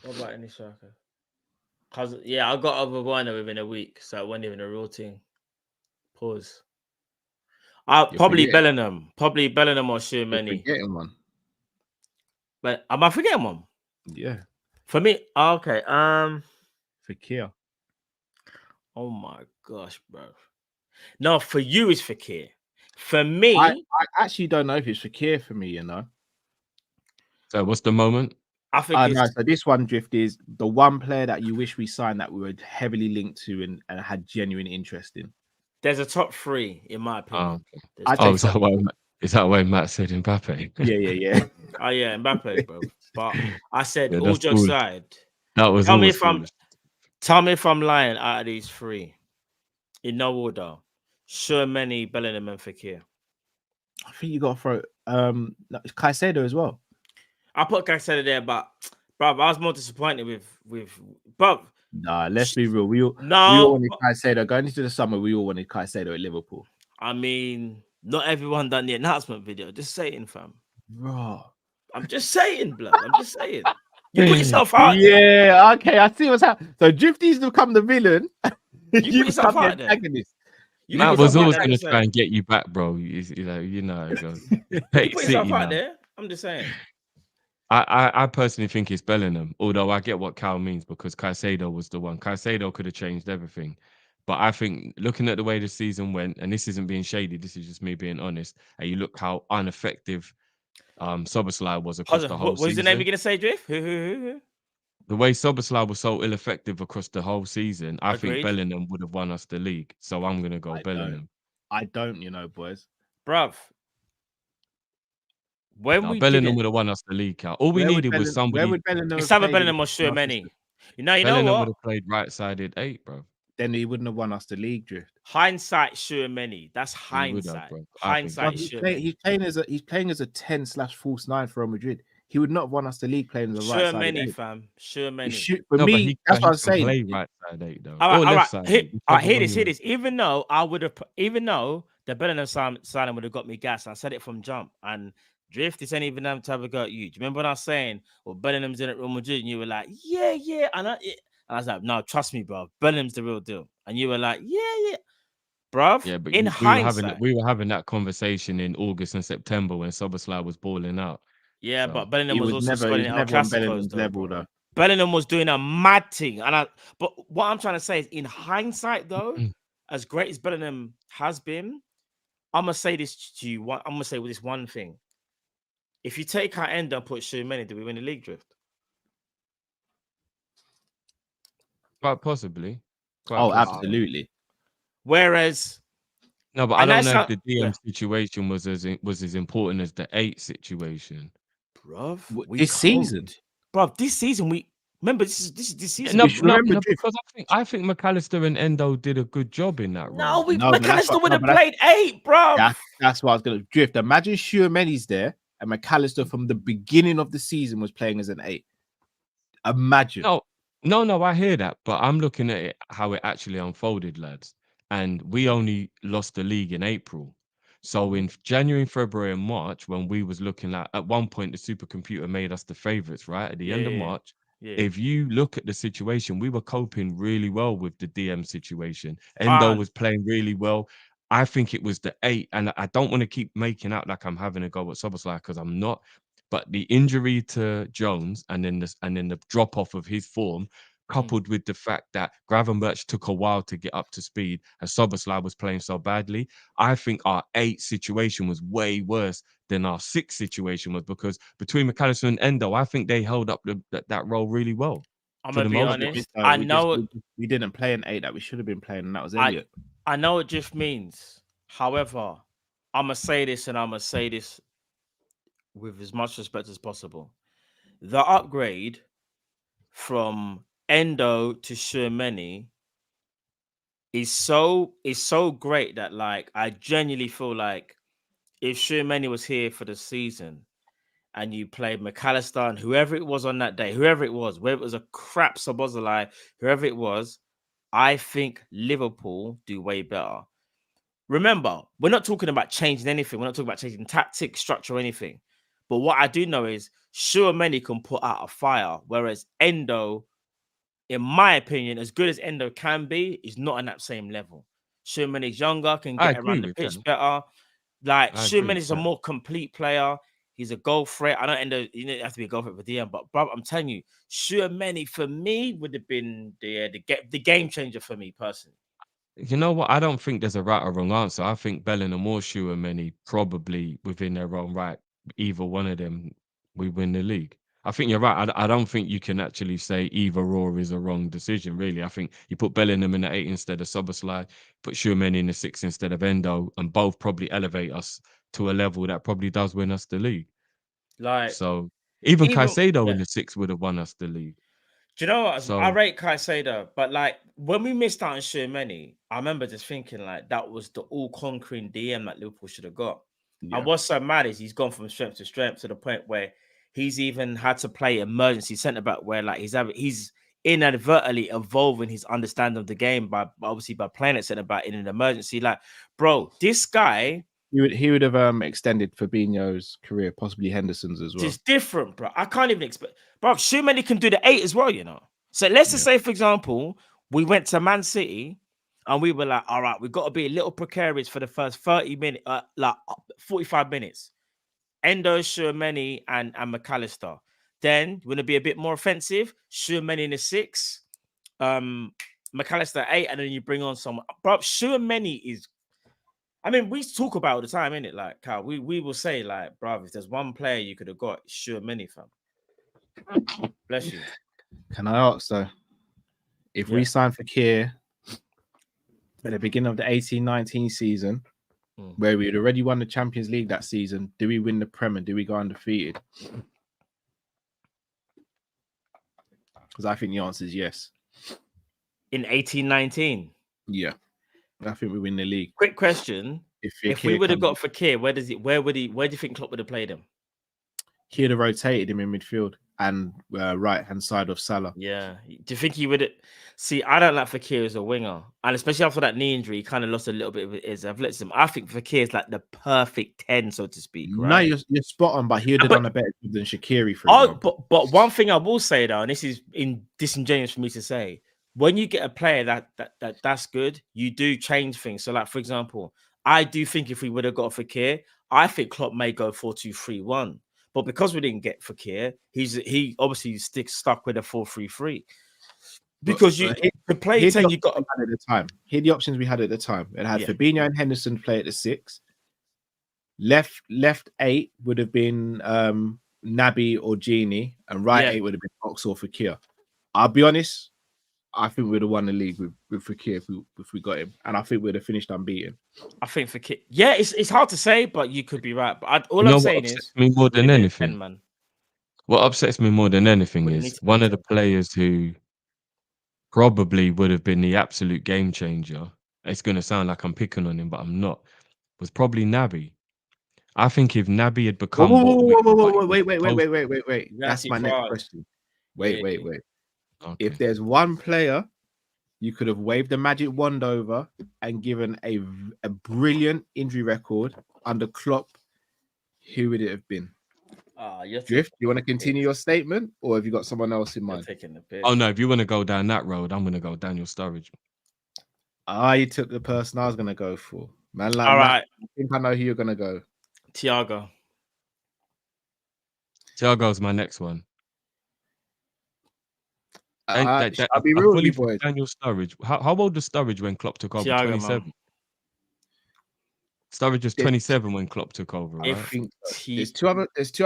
What about any striker? Cause yeah, I got over one within a week, so it wasn't even a real thing. Pause. Probably Bellingham. Probably Bellingham or Tchouaméni. Forgetting one. But am I forgetting one? Yeah. For me, okay. Fekir. Oh my gosh, bro. No, for you it's Fekir. For me, I actually don't know if it's Fekir for me, you know. So what's the moment? I think no, so this one drift is the one player that you wish we signed that we were heavily linked to and had genuine interest in. There's a top 3 in my opinion. Is that why Matt said Mbappe? Yeah. Oh yeah, Mbappe, bro. But I said all jokes aside. That was tell me if I'm lying out of these 3. In no order. Shermany, Bellingham, and Fekir. I think you got to throw Caicedo as well. I put Caicedo there, but bro, I was more disappointed with bro. Nah, let's be real. We all wanted Caicedo going into the summer. We all wanted Caicedo at Liverpool. I mean, not everyone done the announcement video. Just saying, fam. Bro, I'm just saying, blood. I'm just saying. You put yourself out. Yeah, okay. I see what's happening. So Drifty's become the villain. You put yourself become out the there. antagonist. Matt was always going to try and get you back, bro. You know. You put yourself out there. I'm just saying. I personally think it's Bellingham, although I get what Cal means because Caicedo was the one. Caicedo could have changed everything. But I think looking at the way the season went, and this isn't being shady, this is just me being honest, and you look how ineffective Szoboszlai was across the whole season. What's the name you're going to say, Drift? Who? The way Szoboszlai was so ill-effective across the whole season, I Agreed. think Bellingham would have won us the league. So I'm going to go Bellingham. I don't, boys. Bruv. Bellingham would have won us the league, Cal. All we needed was somebody. Where would Bellingham it's either Bellingham or Shermany. You know Bellingham what? would have played right-sided 8, bro. Then he wouldn't have won us the league, Drift. Hindsight, Shermany. That's hindsight. Hindsight, he's playing as a 10/false 9 for Real Madrid. He would not have won us the league playing as a right side. Shermany, fam. Shermany. For me, that's what I'm saying. Play right side 8 though. All right. Hear this. Even though the Bellingham signing would have got me gas, I said it from jump. And Drift, this ain't even time to have a go at you. Do you remember when I was saying, well, Bellingham's in at Real Madrid, and you were like, yeah, and I was like, no, trust me, bro. Bellingham's the real deal. And you were like, yeah. Bruv, yeah, but in hindsight, we were having that conversation in August and September when Szoboszlai was balling out. Yeah, so. But Bellingham was also scoring El Clásicos level. Bellingham was doing a mad thing, but what I'm trying to say is, in hindsight, though, as great as Bellingham has been, I'm gonna say this to you. I'm gonna say this one thing: if you take our end and put Shermany, do we win the league, Drift? Quite possibly. Absolutely. Whereas, no, but I don't know if the DM situation was as important as the 8 situation, bruv. This season, we remember this season. No, because I think McAllister and Endo did a good job in that role. McAllister would have played 8, bruv. That's what I was gonna Drift. Imagine Shermany's there and McAllister from the beginning of the season was playing as an 8. Imagine. No, I hear that, but I'm looking at it how it actually unfolded, lads. And we only lost the league in April. So in January, February, and March, when we was looking at one point, the supercomputer made us the favorites, right? At the end of March. Yeah. If you look at the situation, we were coping really well with the DM situation. Endo was playing really well. I think it was the 8, and I don't want to keep making out like I'm having a go at Szoboszlai because I'm not. But the injury to Jones and then the drop off of his form, coupled with the fact that Gravenberch took a while to get up to speed and Szoboszlai was playing so badly, I think our 8 situation was way worse than our 6 situation was, because between McAllister and Endo, I think they held up that role really well. I'm gonna be honest. I know we didn't play an 8 that we should have been playing, and that was Elliot. I know what Drift means. However, I'm gonna say this, and I'm gonna say this with as much respect as possible. The upgrade from Endo to Shermany is so great that, like, I genuinely feel like if Shermany was here for the season and you played McAllister and whoever it was on that day, whether it was a crap Szoboszlai, whoever it was, I think Liverpool do way better. Remember, we're not talking about changing anything. We're not talking about changing tactics, structure, or anything. But what I do know is Shermany can put out a fire, whereas Endo, in my opinion, as good as Endo can be, is not on that same level. Shermany's younger, can get around the pitch better. Like, Shermany is a more complete player. He's a goal threat. I know Endo, you don't have to be a goal threat for DM, but bro, I'm telling you, Shermany for me would have been the game changer for me personally. You know what? I don't think there's a right or wrong answer. I think Bellingham or Shermany probably within their own right, either one of them, we win the league. I think you're right. I don't think you can actually say either or is a wrong decision, really. I think you put Bellingham in the 8 instead of Szoboszlai, put Shermany in the 6 instead of Endo, and both probably elevate us to a level that probably does win us the league. Like, so even Caicedo in the 6 would have won us the league. Do you know what? So I rate Caicedo, but like when we missed out on Tchouaméni, I rate Caicedo, but like when we missed out on Tchouaméni, I remember just thinking like that was the all-conquering DM that Liverpool should have got. Yeah. And what's so mad is he's gone from strength to strength to the point where he's even had to play emergency centre back, where like he's inadvertently evolving his understanding of the game by playing at centre back in an emergency. Like, bro, this guy. He would have extended Fabinho's career, possibly Henderson's as well. It's different, bro. I can't even expect. Bro, Tchouaméni can do the 8 as well, you know. So let's just say, for example, we went to Man City and we were like, all right, we've got to be a little precarious for the first 30 minutes, like 45 minutes. Endo, Tchouaméni, and McAllister. Then you want to be a bit more offensive. Tchouaméni in the 6, McAllister 8, and then you bring on someone. Bro, Tchouaméni is. I mean, we talk about it all the time, innit? Like, Carl, we will say, like, bruv, if there's one player you could have got, sure, many, fam. Bless you. Can I ask, though, if we signed for Kier at the beginning of the 18-19 season, where we had already won the Champions League that season, do we win the Prem and do we go undefeated? Because I think the answer is yes. In 18-19? Yeah. I think we win the league. Quick question. If we would have got Fekir, where do you think Klopp would have played him? He'd have rotated him in midfield and right-hand side of Salah. Yeah. Do you think he would have... See, I don't like Fekir as a winger. And especially after that knee injury, he kind of lost a little bit of his athleticism. I think Fekir is like the perfect 10, so to speak. Right? No, you're spot on, but he would have done a better job than Shaqiri, for example. But one thing I will say, though, and this is disingenuous for me to say, when you get a player that's good, you do change things. So, like, for example, I do think if we would have got Fekir, I think Klopp may go 4-2-3-1. But because we didn't get Fekir, he obviously stuck with a 4-3-3. Because you could play 10, you got at the time. Here the options we had at the time. It had Fabinho and Henderson play at the 6. Left 8 would have been Naby or Genie, and right 8 would have been Ox or Fekir. I'll be honest. I think we'd have won the league with Fekir if we got him, and I think we'd have finished unbeaten. I think Fekir, it's hard to say, but you could be right. But all I'm saying is, me more than anything, 10, man. What upsets me more than anything is one of the players who probably would have been the absolute game changer. It's going to sound like I'm picking on him, but I'm not. Was probably Naby. I think if Naby had become wait. That's my next question. Wait. Okay. If there's one player you could have waved the magic wand over and given a brilliant injury record under Klopp, who would it have been? Drift, you want to continue your statement, or have you got someone else in mind? Oh no, if you want to go down that road, I'm going to go Daniel Sturridge. You took the person I was going to go for. Man, like, all right. I think I know who you're going to go. Thiago's my next one. I'll be real with you, boys. Daniel Sturridge. How old was Sturridge when Klopp took over? Thiago, 27. Man. Sturridge was 27 when Klopp took over, right? I think there's two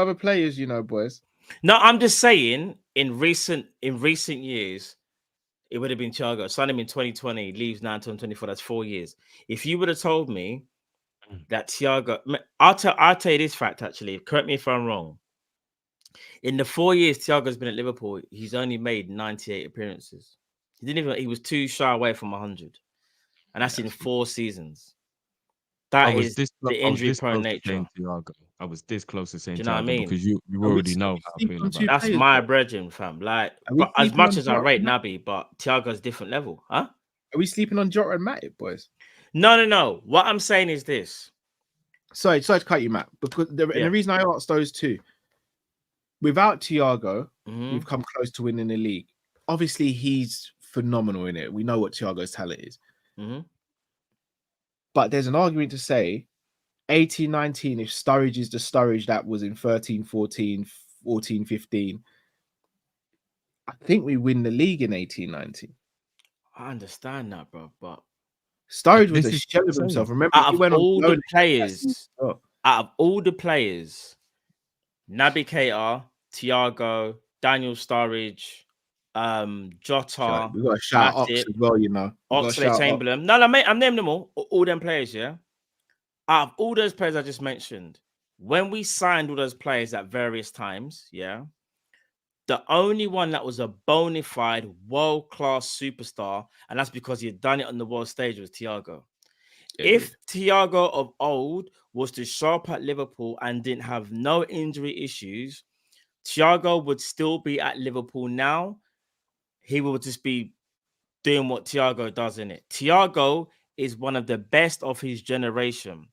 other players, you know, boys. No, I'm just saying in recent years, it would have been Thiago. Signed him in 2020, leaves now until 2024. That's 4 years. If you would have told me that Thiago, I'll tell you this fact actually. Correct me if I'm wrong. In the 4 years Thiago's been at Liverpool, he's only made 98 appearances. He was too shy away from 100, and that's in 4 seasons. That is the injury-prone nature. I was this close to saying, do you know what I mean? Because you already know how I feel about it. That's my brethren, fam. Like, but as much as I rate Naby, but Thiago's a different level, huh? Are we sleeping on Jota and Matip, boys? No. What I'm saying is this. Sorry to cut you, Matt. Because the reason I asked those two, without Thiago, we've come close to winning the league. Obviously, he's phenomenal in it. We know what Thiago's talent is. But there's an argument to say 18-19, if Sturridge is the Sturridge that was in 13-14, 14-15, I think we win the league in 18-19. I understand that, bro, but Sturridge was a shell of himself. Remember, out of all the players, Naby Keita, Thiago, Daniel Sturridge, Jota, we got to shout Ox as well, you know. Oxlade-Chamberlain. No, mate, I'm naming them all them players, yeah. Out of all those players I just mentioned, when we signed all those players at various times, yeah, The only one that was a bona fide world-class superstar, and that's because he had done it on the world stage, was Thiago. If Thiago of old was to show up at Liverpool and didn't have no injury issues, Thiago would still be at Liverpool now. He will just be doing what Thiago does in it. Thiago is one of the best of his generation.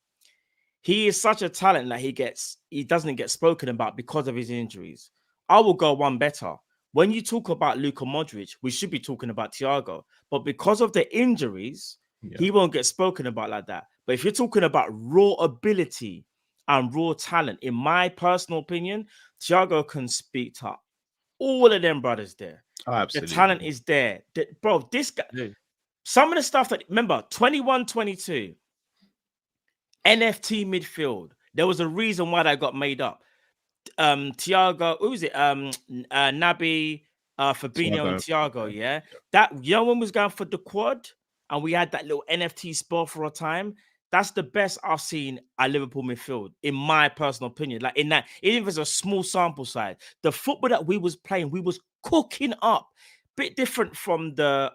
He is such a talent that he doesn't get spoken about because of his injuries. I will go one better. When you talk about Luka Modric, we should be talking about Thiago, but because of the injuries, he won't get spoken about like that. But if you're talking about raw ability and raw talent, in my personal opinion, Thiago can speak to all of them brothers there. Oh, absolutely. The talent is there. Bro, this guy, some of the stuff that, remember, 21-22, NFT midfield. There was a reason why that got made up. Thiago, who was it? Naby, Fabinho, and Thiago. Yeah, that young one was going for the quad, and we had that little NFT spot for a time. That's the best I've seen at Liverpool midfield, in my personal opinion. Like in that, even if it's a small sample size, the football that we was playing, we was cooking up. Bit different from the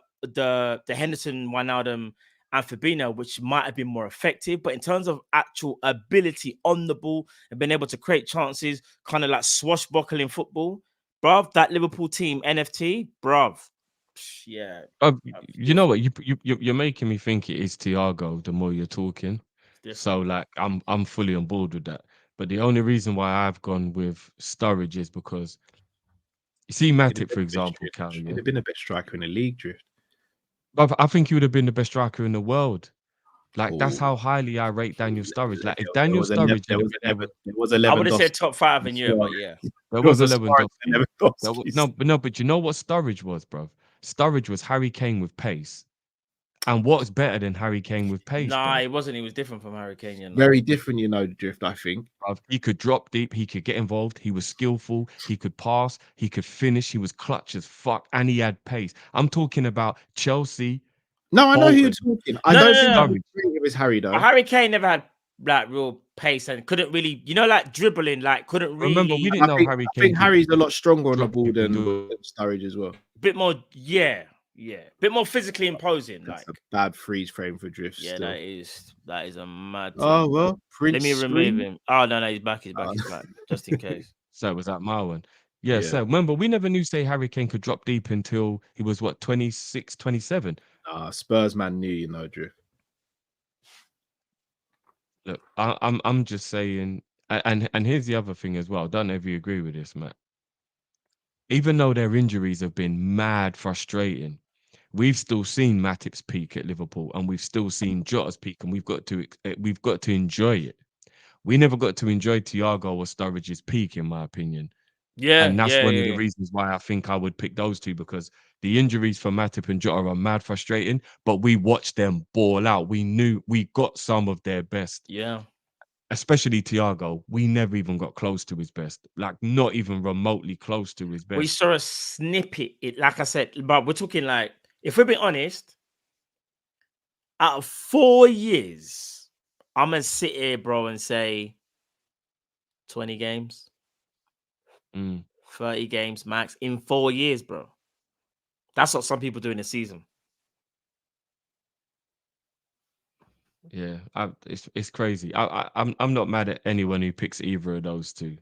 Henderson, Wijnaldum, and Fabinho, which might have been more effective. But in terms of actual ability on the ball and being able to create chances, kind of like swashbuckling football, bruv, that Liverpool team, NFT, bruv. Yeah. You know what? You're making me think it is Thiago the more you're talking. So like I'm fully on board with that. But the only reason why I've gone with Sturridge is because you see Matip, for example, Cal. He'd have been the best striker in the league, Drift. I think he would have been the best striker in the world. Like that's how highly I rate Daniel Sturridge. Like if Daniel Sturridge, there was 11. I would have said top 5 in Europe, but yeah, there was 11. No, but you know what Sturridge was, bro? Sturridge was Harry Kane with pace. And what's better than Harry Kane with pace? Nah, bro? he wasn't. He was different from Harry Kane. You know? Very different, you know, Drift, I think. He could drop deep. He could get involved. He was skillful. He could pass. He could finish. He was clutch as fuck. And he had pace. I'm talking about Chelsea. No, I know who you're talking. I don't think I'm agree with Harry, though. Harry Kane never had like real pace and couldn't really, you know, like dribbling, like couldn't really. Remember, we didn't know Harry Kane. I think Harry's a lot stronger on the ball than Sturridge as well. Bit more, yeah. Bit more physically imposing. That's like a bad freeze frame for Drift. Yeah, still. that is a mad. Oh well, let me remove him. Oh no, he's back. He's back. Just in case. So was that my one? Yeah. So remember, we never knew say Harry Kane could drop deep until he was what 26, 27. Spurs man knew, you know, Drift. Look, I'm just saying, and here's the other thing as well. I don't know if you agree with this, Matt. Even though their injuries have been mad frustrating, we've still seen Matip's peak at Liverpool, and we've still seen Jota's peak, and we've got to enjoy it. We never got to enjoy Thiago or Sturridge's peak, in my opinion. Yeah, and that's one of the reasons why I think I would pick those two, because the injuries for Matip and Jota are mad frustrating, but we watched them ball out. We knew we got some of their best. Yeah. Especially Thiago, we never even got close to his best, like not even remotely close to his best. We saw a snippet, like I said, but we're talking like, if we're being honest, out of 4 years, I'm going to sit here, bro, and say 20 games, 30 games max in 4 years, bro. That's what some people do in a season. Yeah, it's crazy. I'm not mad at anyone who picks either of those two.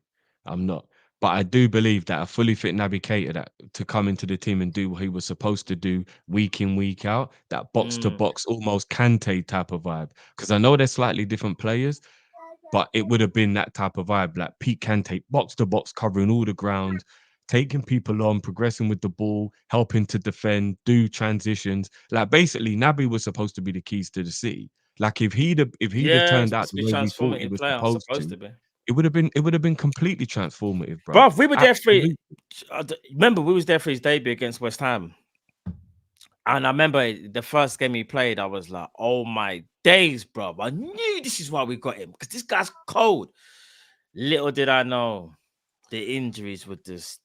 I'm not, but I do believe that a fully fit Naby Keita that to come into the team and do what he was supposed to do week in, week out, that box to box, almost Kante type of vibe. Because I know they're slightly different players, but it would have been that type of vibe, like Pete Kante, box to box, covering all the ground, taking people on, progressing with the ball, helping to defend, do transitions. Like basically, Naby was supposed to be the keys to the city. Like if he'd have turned out the way we thought he was supposed to be, it would have been completely transformative, bro. Bro, we were there for. Remember, we was there for his debut against West Ham, and I remember the first game he played. I was like, "Oh my days, bro! I knew this is why we got him, because this guy's cold." Little did I know, the injuries would just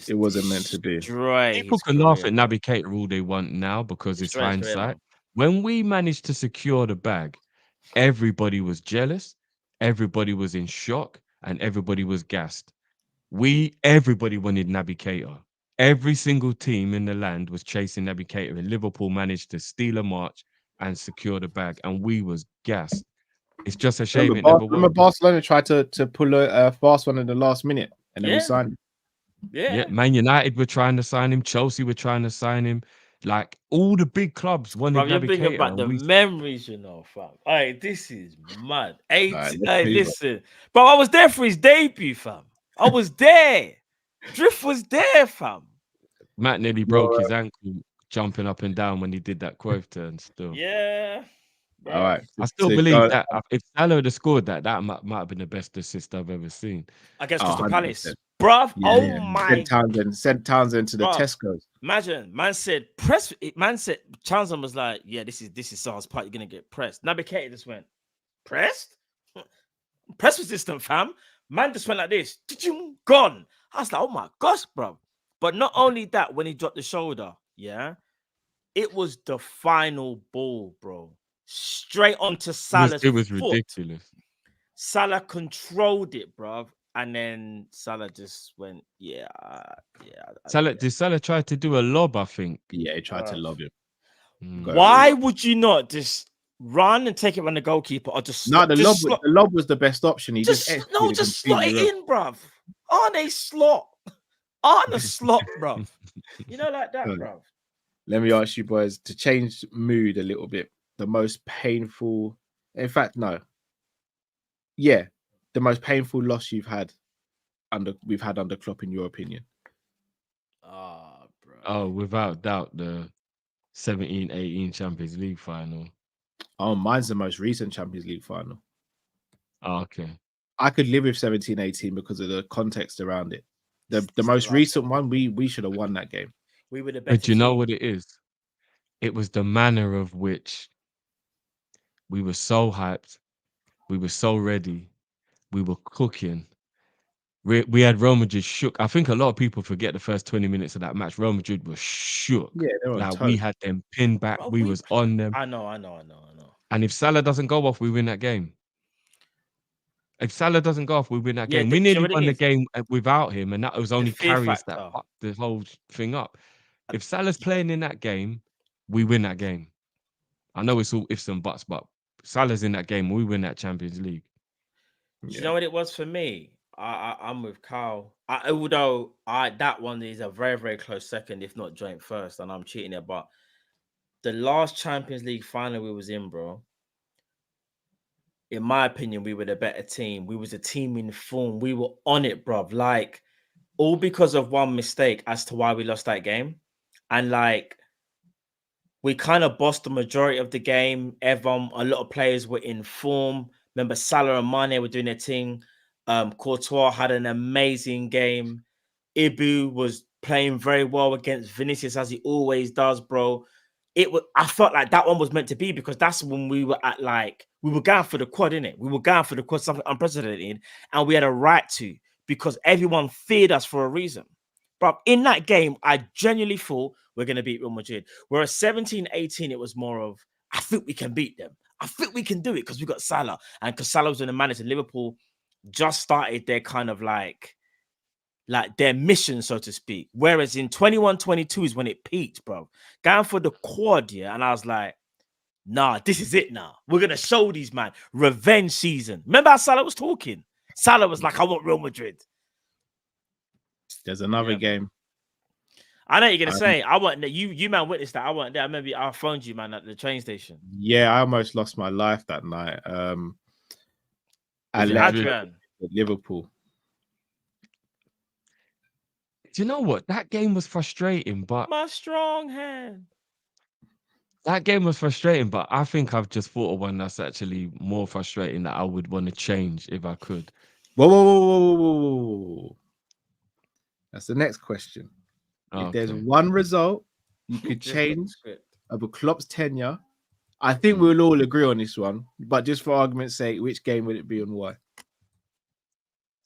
it wasn't meant to be. People can laugh at Naby Keita all they want now because it's hindsight. When we managed to secure the bag, everybody was jealous, everybody was in shock, and everybody was gassed. everybody wanted Naby Keita. Every single team in the land was chasing Naby Keita, and Liverpool managed to steal a march and secure the bag, and we was gassed. It's just a shame it never worked. Remember Barcelona tried to pull a fast one in the last minute, and then we signed him. Yeah, Man United were trying to sign him. Chelsea were trying to sign him. Like all the big clubs wanted Bro, you're Naby thinking Keita, about the memories, you know, fam. Hey, this is mad. Hey, listen. Bro, I was there for his debut, fam. I was there. Drift was there, fam. Matt nearly broke his ankle jumping up and down when he did that Cruyff turn still. Yeah. Bro. All right. I still believe that if Salah had scored that might have been the best assist I've ever seen. Against Crystal Palace. Bruv, my. Sent Townsend to the Tesco's. Imagine, man said, Townsend was like, yeah, this is Salah's part. You're going to get pressed. Naby Keita just went, pressed? Press resistant, fam. Man just went like this. Gone. I was like, oh my gosh, bro. But not only that, when he dropped the shoulder, yeah, it was the final ball, bro. Straight onto Salah's It was foot. ridiculous. Salah controlled it, bro. And then Salah just went, yeah. Did Salah try to do a lob, I think? Yeah, he tried to lob him. Why would you not just run and take it from the goalkeeper or just the lob was the best option. He just slot it in, bruv. Arne slot, bruv. You know, like that, bruv. Let me ask you boys to change mood a little bit. The most painful, in fact, no. Yeah, the most painful loss we've had under Klopp, in your opinion? Bro. Oh, without doubt, the 17-18 Champions League final. Oh, mine's the most recent Champions League final. Oh, okay. I could live with 17-18 because of the context around it. The most recent one, we should have won that game. We would have. But you know what it is? It was the manner of which we were so hyped, we were so ready, we were cooking. We had Real Madrid shook. I think a lot of people forget the first 20 minutes of that match. Real Madrid was shook. Yeah, they were like we had them pinned back. Bro, we was on them. I know. And if Salah doesn't go off, we win that game. If Salah doesn't go off, we win that game. We nearly won the game without him, and that was only carries that fucked the whole thing up. If Salah's playing in that game, we win that game. I know it's all ifs and buts, but Salah's in that game, we win that Champions League. Do you know what it was for me? I'm with Carl. Although that one is a very, very close second, if not joint first, and I'm cheating it. But the last Champions League final we was in, bro, in my opinion, we were the better team. We was a team in form. We were on it, bro. Like, all because of one mistake as to why we lost that game. And like, we kind of bossed the majority of the game. A lot of players were in form. Remember, Salah and Mane were doing their thing. Courtois had an amazing game. Ibu was playing very well against Vinicius, as he always does, bro. I felt like that one was meant to be, because that's when we were at, like, we were going for the quad, innit? We were going for the quad, something unprecedented, and we had a right to, because everyone feared us for a reason. But in that game, I genuinely thought we're going to beat Real Madrid. Whereas 17-18, it was more of, I think we can beat them. I think we can do it because we got Salah. And because Salah was in the manager, Liverpool just started their kind of like their mission, so to speak. Whereas in 21-22 is when it peaked, bro. Going for the quad, yeah. And I was like, nah, this is it now. We're going to show these, man. Revenge season. Remember how Salah was talking? Salah was like, I want Real Madrid. There's another game. I know what you're going to say. I wasn't there. You man witnessed that. I wasn't there. I remember I phoned you, man, at the train station. Yeah, I almost lost my life that night. At Liverpool. Do you know what? That game was frustrating, but my strong hand. That game was frustrating, but I think I've just thought of one that's actually more frustrating that I would want to change if I could. Whoa. That's the next question. If there's one result you could change of Klopp's tenure, I think we'll all agree on this one. But just for argument's sake, which game would it be and why?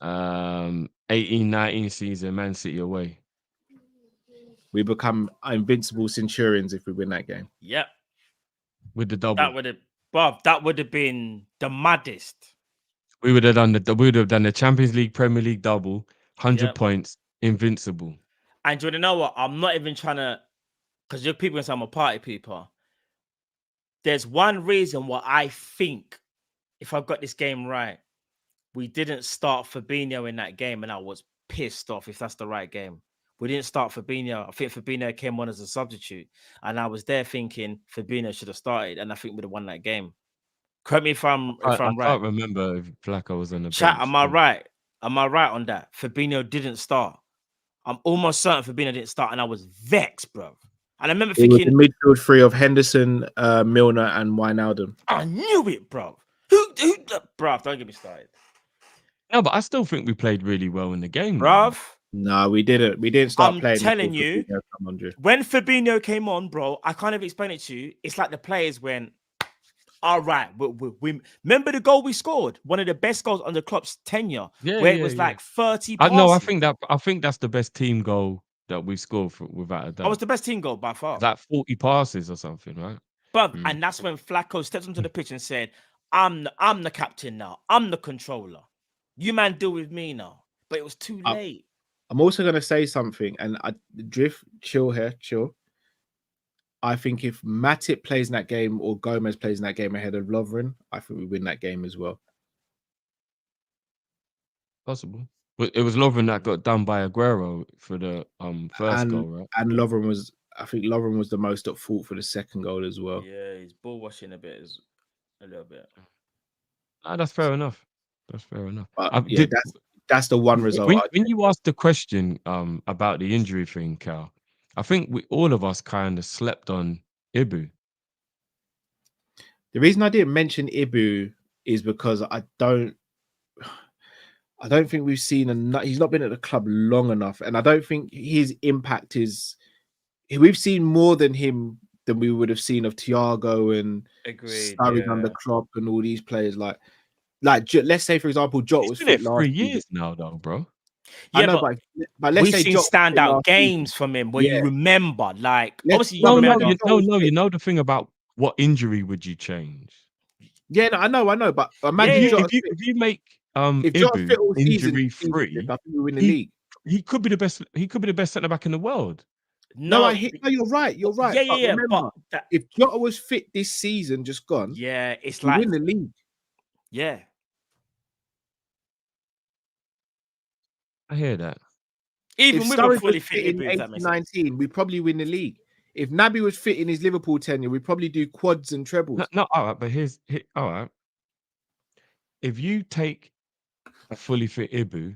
18-19 season, Man City away. We become invincible Centurions if we win that game. Yep. With the double. That would have been the maddest. We would have done the Champions League, Premier League double, 100 points, invincible. And do you know what? I'm not even trying to, because you're people say I'm a party people. There's one reason why I think, if I've got this game right, we didn't start Fabinho in that game, and I was pissed off if that's the right game. We didn't start Fabinho. I think Fabinho came on as a substitute, and I was there thinking Fabinho should have started, and I think we'd have won that game. Correct me if I'm I right. can't remember if Flacco was on the Chat, bench. am I right? Am I right on that? Fabinho didn't start. I'm almost certain Fabinho didn't start, and I was vexed, bro. And I remember thinking, the midfield three of Henderson, Milner, and Wijnaldum. I knew it, bro. Who, bro? Don't get me started. No, but I still think we played really well in the game, Bruv. No, we didn't. We didn't start playing. I'm telling you, when Fabinho came on, bro, I can't even explain it to you. It's like the players went, all right, we remember the goal we scored, one of the best goals under Klopp's tenure, where it was like 30 passes. No, I think that's the best team goal that we scored without a doubt. That was the best team goal by far. That 40 passes or something, right? But and that's when Flacco steps onto the pitch and said, I'm the captain now. I'm the controller. You man deal with me now. But it was too late. I'm also going to say something, and chill. I think if Matip plays in that game or Gomez plays in that game ahead of Lovren, I think we win that game as well. Possible. But it was Lovren that got done by Aguero for the first goal, right? And I think Lovren was the most at fault for the second goal as well. Yeah, he's ball washing a little bit. That's fair enough. That's fair enough. But that's the one result. When you asked the question about the injury thing, Cal, I think all of us kind of slept on Ibu. The reason I didn't mention Ibu is because I don't think we've seen enough. He's not been at the club long enough, and I don't think his impact is. We've seen more than him than we would have seen of Thiago and Sturridge under Klopp and all these players. Like let's say for example, Jota was fit last 3 years now, though, bro. Yeah, I know, but let's we've say seen Jota standout games from him where you remember, like obviously you remember. You know the thing about what injury would you change? Yeah, no, I know, but imagine if you make if Jota fit all injury free, I think we win the league. He could be the best. He could be the best centre back in the world. No, you're right. You're right. Yeah. Remember, if Jota was fit this season, just gone. Yeah, it's we like win the league. Yeah, I hear that. Even with a fully fit in 2019, we probably win the league. If Naby was fit in his Liverpool tenure, we'd probably do quads and trebles. No, all right, but all right. If you take a fully fit Ibu,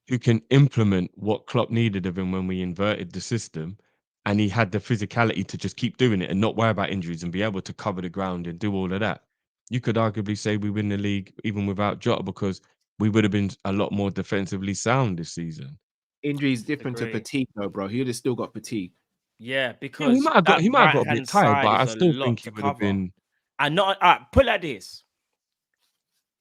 who can implement what Klopp needed of him when we inverted the system, and he had the physicality to just keep doing it and not worry about injuries and be able to cover the ground and do all of that, you could arguably say we win the league even without Jota, because we would have been a lot more defensively sound this season. Injury is different to fatigue, though, bro. He would have still got fatigue. Yeah, because he might have got a bit tired, but I still think he would have been. And not put it like this: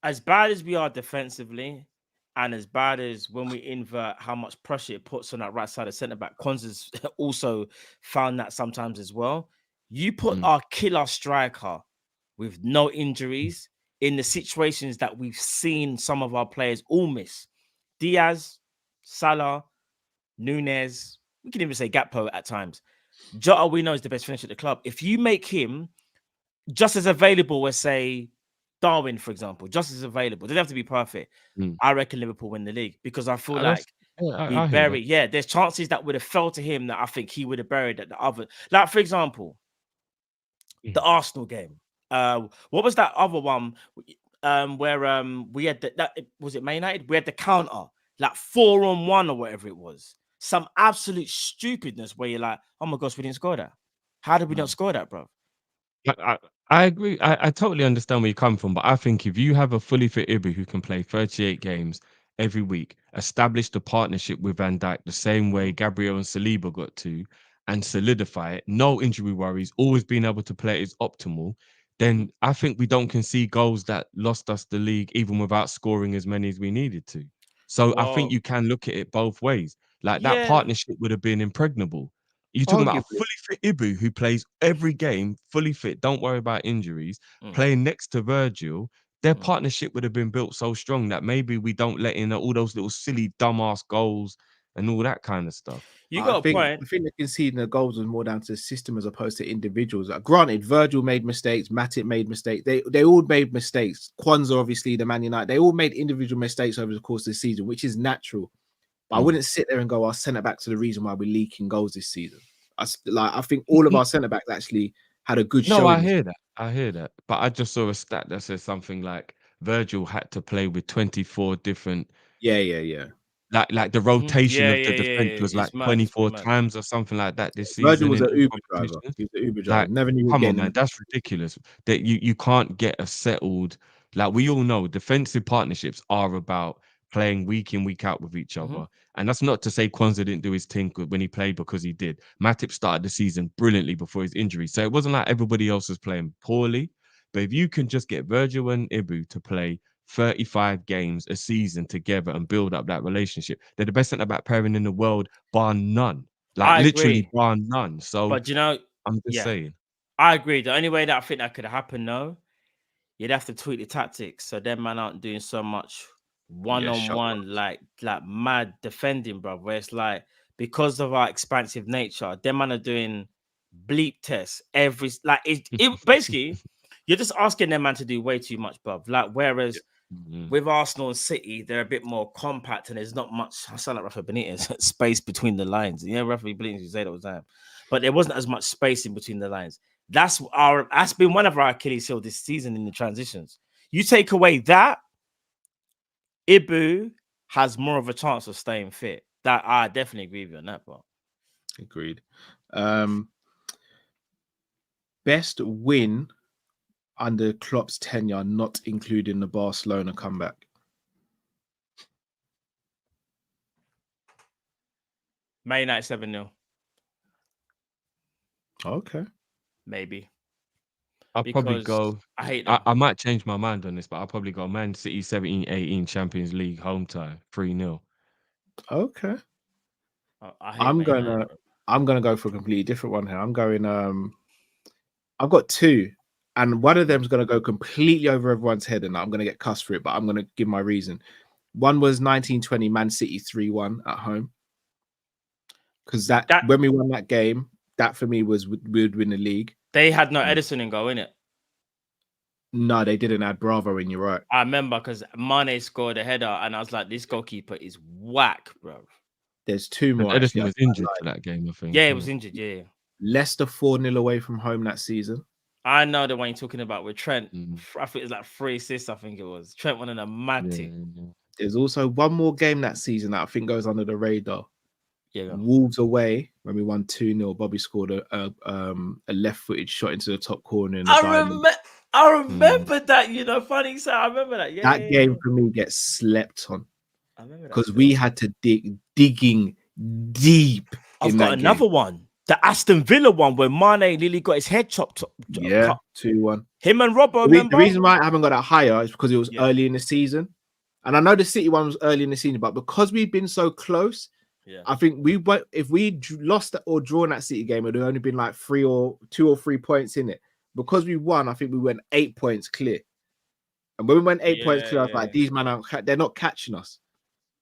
as bad as we are defensively, and as bad as when we invert, how much pressure it puts on that right side of centre back. Konza's also found that sometimes as well. You put our killer striker with no injuries in the situations that we've seen some of our players all miss. Diaz, Salah, Nunez, we can even say Gakpo at times. Jota, we know, is the best finisher at the club. If you make him just as available as, say, Darwin, for example, just as available, doesn't have to be perfect. I reckon Liverpool win the league, because I feel like there's chances that would have fell to him that I think he would have buried at the other. Like, for example, the Arsenal game. What was that other one where we had that was it Man United? We had the counter, like 4-on-1 or whatever it was. Some absolute stupidness where you're like, oh my gosh, we didn't score that. How did we not score that, bro? I agree. I totally understand where you come from, but I think if you have a fully fit Ibu who can play 38 games every week, establish the partnership with Van Dijk the same way Gabriel and Saliba got to, and solidify it, no injury worries, always being able to play is optimal, then I think we don't concede goals that lost us the league even without scoring as many as we needed to. So I think you can look at it both ways. Like that partnership would have been impregnable. You're talking about a fully fit Ibu who plays every game, fully fit, don't worry about injuries, playing next to Virgil, their partnership would have been built so strong that maybe we don't let in all those little silly dumbass goals and all that kind of stuff. You got a point. I think the conceding the goals was more down to the system as opposed to individuals. Granted, Virgil made mistakes, Matip made mistakes. They all made mistakes. Kwanzaa, obviously, the Man United, they all made individual mistakes over the course of the season, which is natural. But I wouldn't sit there and go, our centre backs are the reason why we're leaking goals this season. I think all of our centre backs actually had a good showing. No, I hear that. But I just saw a stat that says something like Virgil had to play with 24 different. Yeah. Like the rotation of the Yeah, defense was like it's mad, 24 it's mad. times or something like that this Virgil season. was in an all Uber driver. competitions. He was an Uber driver. Like, Never knew. come on, man, that's ridiculous. That you can't get a settled. Like we all know, defensive partnerships are about playing week in, week out with each other. And that's not to say Kwanzaa didn't do his thing when he played, because he did. Matip started the season brilliantly before his injury, so it wasn't like everybody else was playing poorly. But if you can just get Virgil and Ibu to play 35 games a season together and build up that relationship, they're the best centre-back pairing in the world, bar none. Like I literally agree. bar none. So, But you know, I'm just saying. I agree. The only way that I think that could happen, though, you'd have to tweak the tactics so them man aren't doing so much one-on-one, like mad defending, bro. Where it's like, because of our expansive nature, them man are doing bleep tests every, like it basically. You're just asking them man to do way too much, bro. Like, whereas with Arsenal and City, they're a bit more compact and there's not much. I sound like Rafa Benitez, space between the lines. You know, Rafa Benitez, you say that all the time, but there wasn't as much space in between the lines. That's been one of our Achilles heel this season in the transitions. You take away that, Ibu has more of a chance of staying fit. That I definitely agree with you on that part. Agreed. Best win under Klopp's tenure, not including the Barcelona comeback. Man United 7-0. Okay. Maybe. I'll probably go. I hate that. I might change my mind on this, but I'll probably go Man City 17-18 Champions League home tie 3-0. Okay. I'm gonna go for a completely different one here. I'm going. I've got two, and one of them's gonna go completely over everyone's head, and I'm gonna get cussed for it. But I'm gonna give my reason. One was 1920 Man City 3-1 at home, because that when we won that game, that for me was we would win the league. They had no Edison in goal, innit? No, they didn't add Bravo in. You're right. I remember because Mane scored a header, and I was like, "This goalkeeper is whack, bro." There's two more. Edison was injured for that game, I think. Yeah, he was injured. Yeah. Leicester 4-0 away from home that season. I know the one you're talking about with Trent. I think it was like 3 assists. I think it was Trent won in a mad team. There's also one more game that season that I think goes under the radar. Yeah, Wolves away when we won 2-0. Bobby scored a left-footed shot into the top corner. I remember that. You know, funny. So I remember that. Yeah, that game for me gets slept on. I remember that because we had to digging deep. I've got another one. The Aston Villa one where Mane nearly got his head chopped. Yeah, 2-1. Him and Robbo. The reason why I haven't got that higher is because it was early in the season. And I know the City one was early in the season, but because we've been so close, I think if we lost or drawn that City game, it would have only been like 2 or 3 points in it. Because we won, I think we went 8 points clear. And when we went 8 points clear, I was like, these men they're not catching us.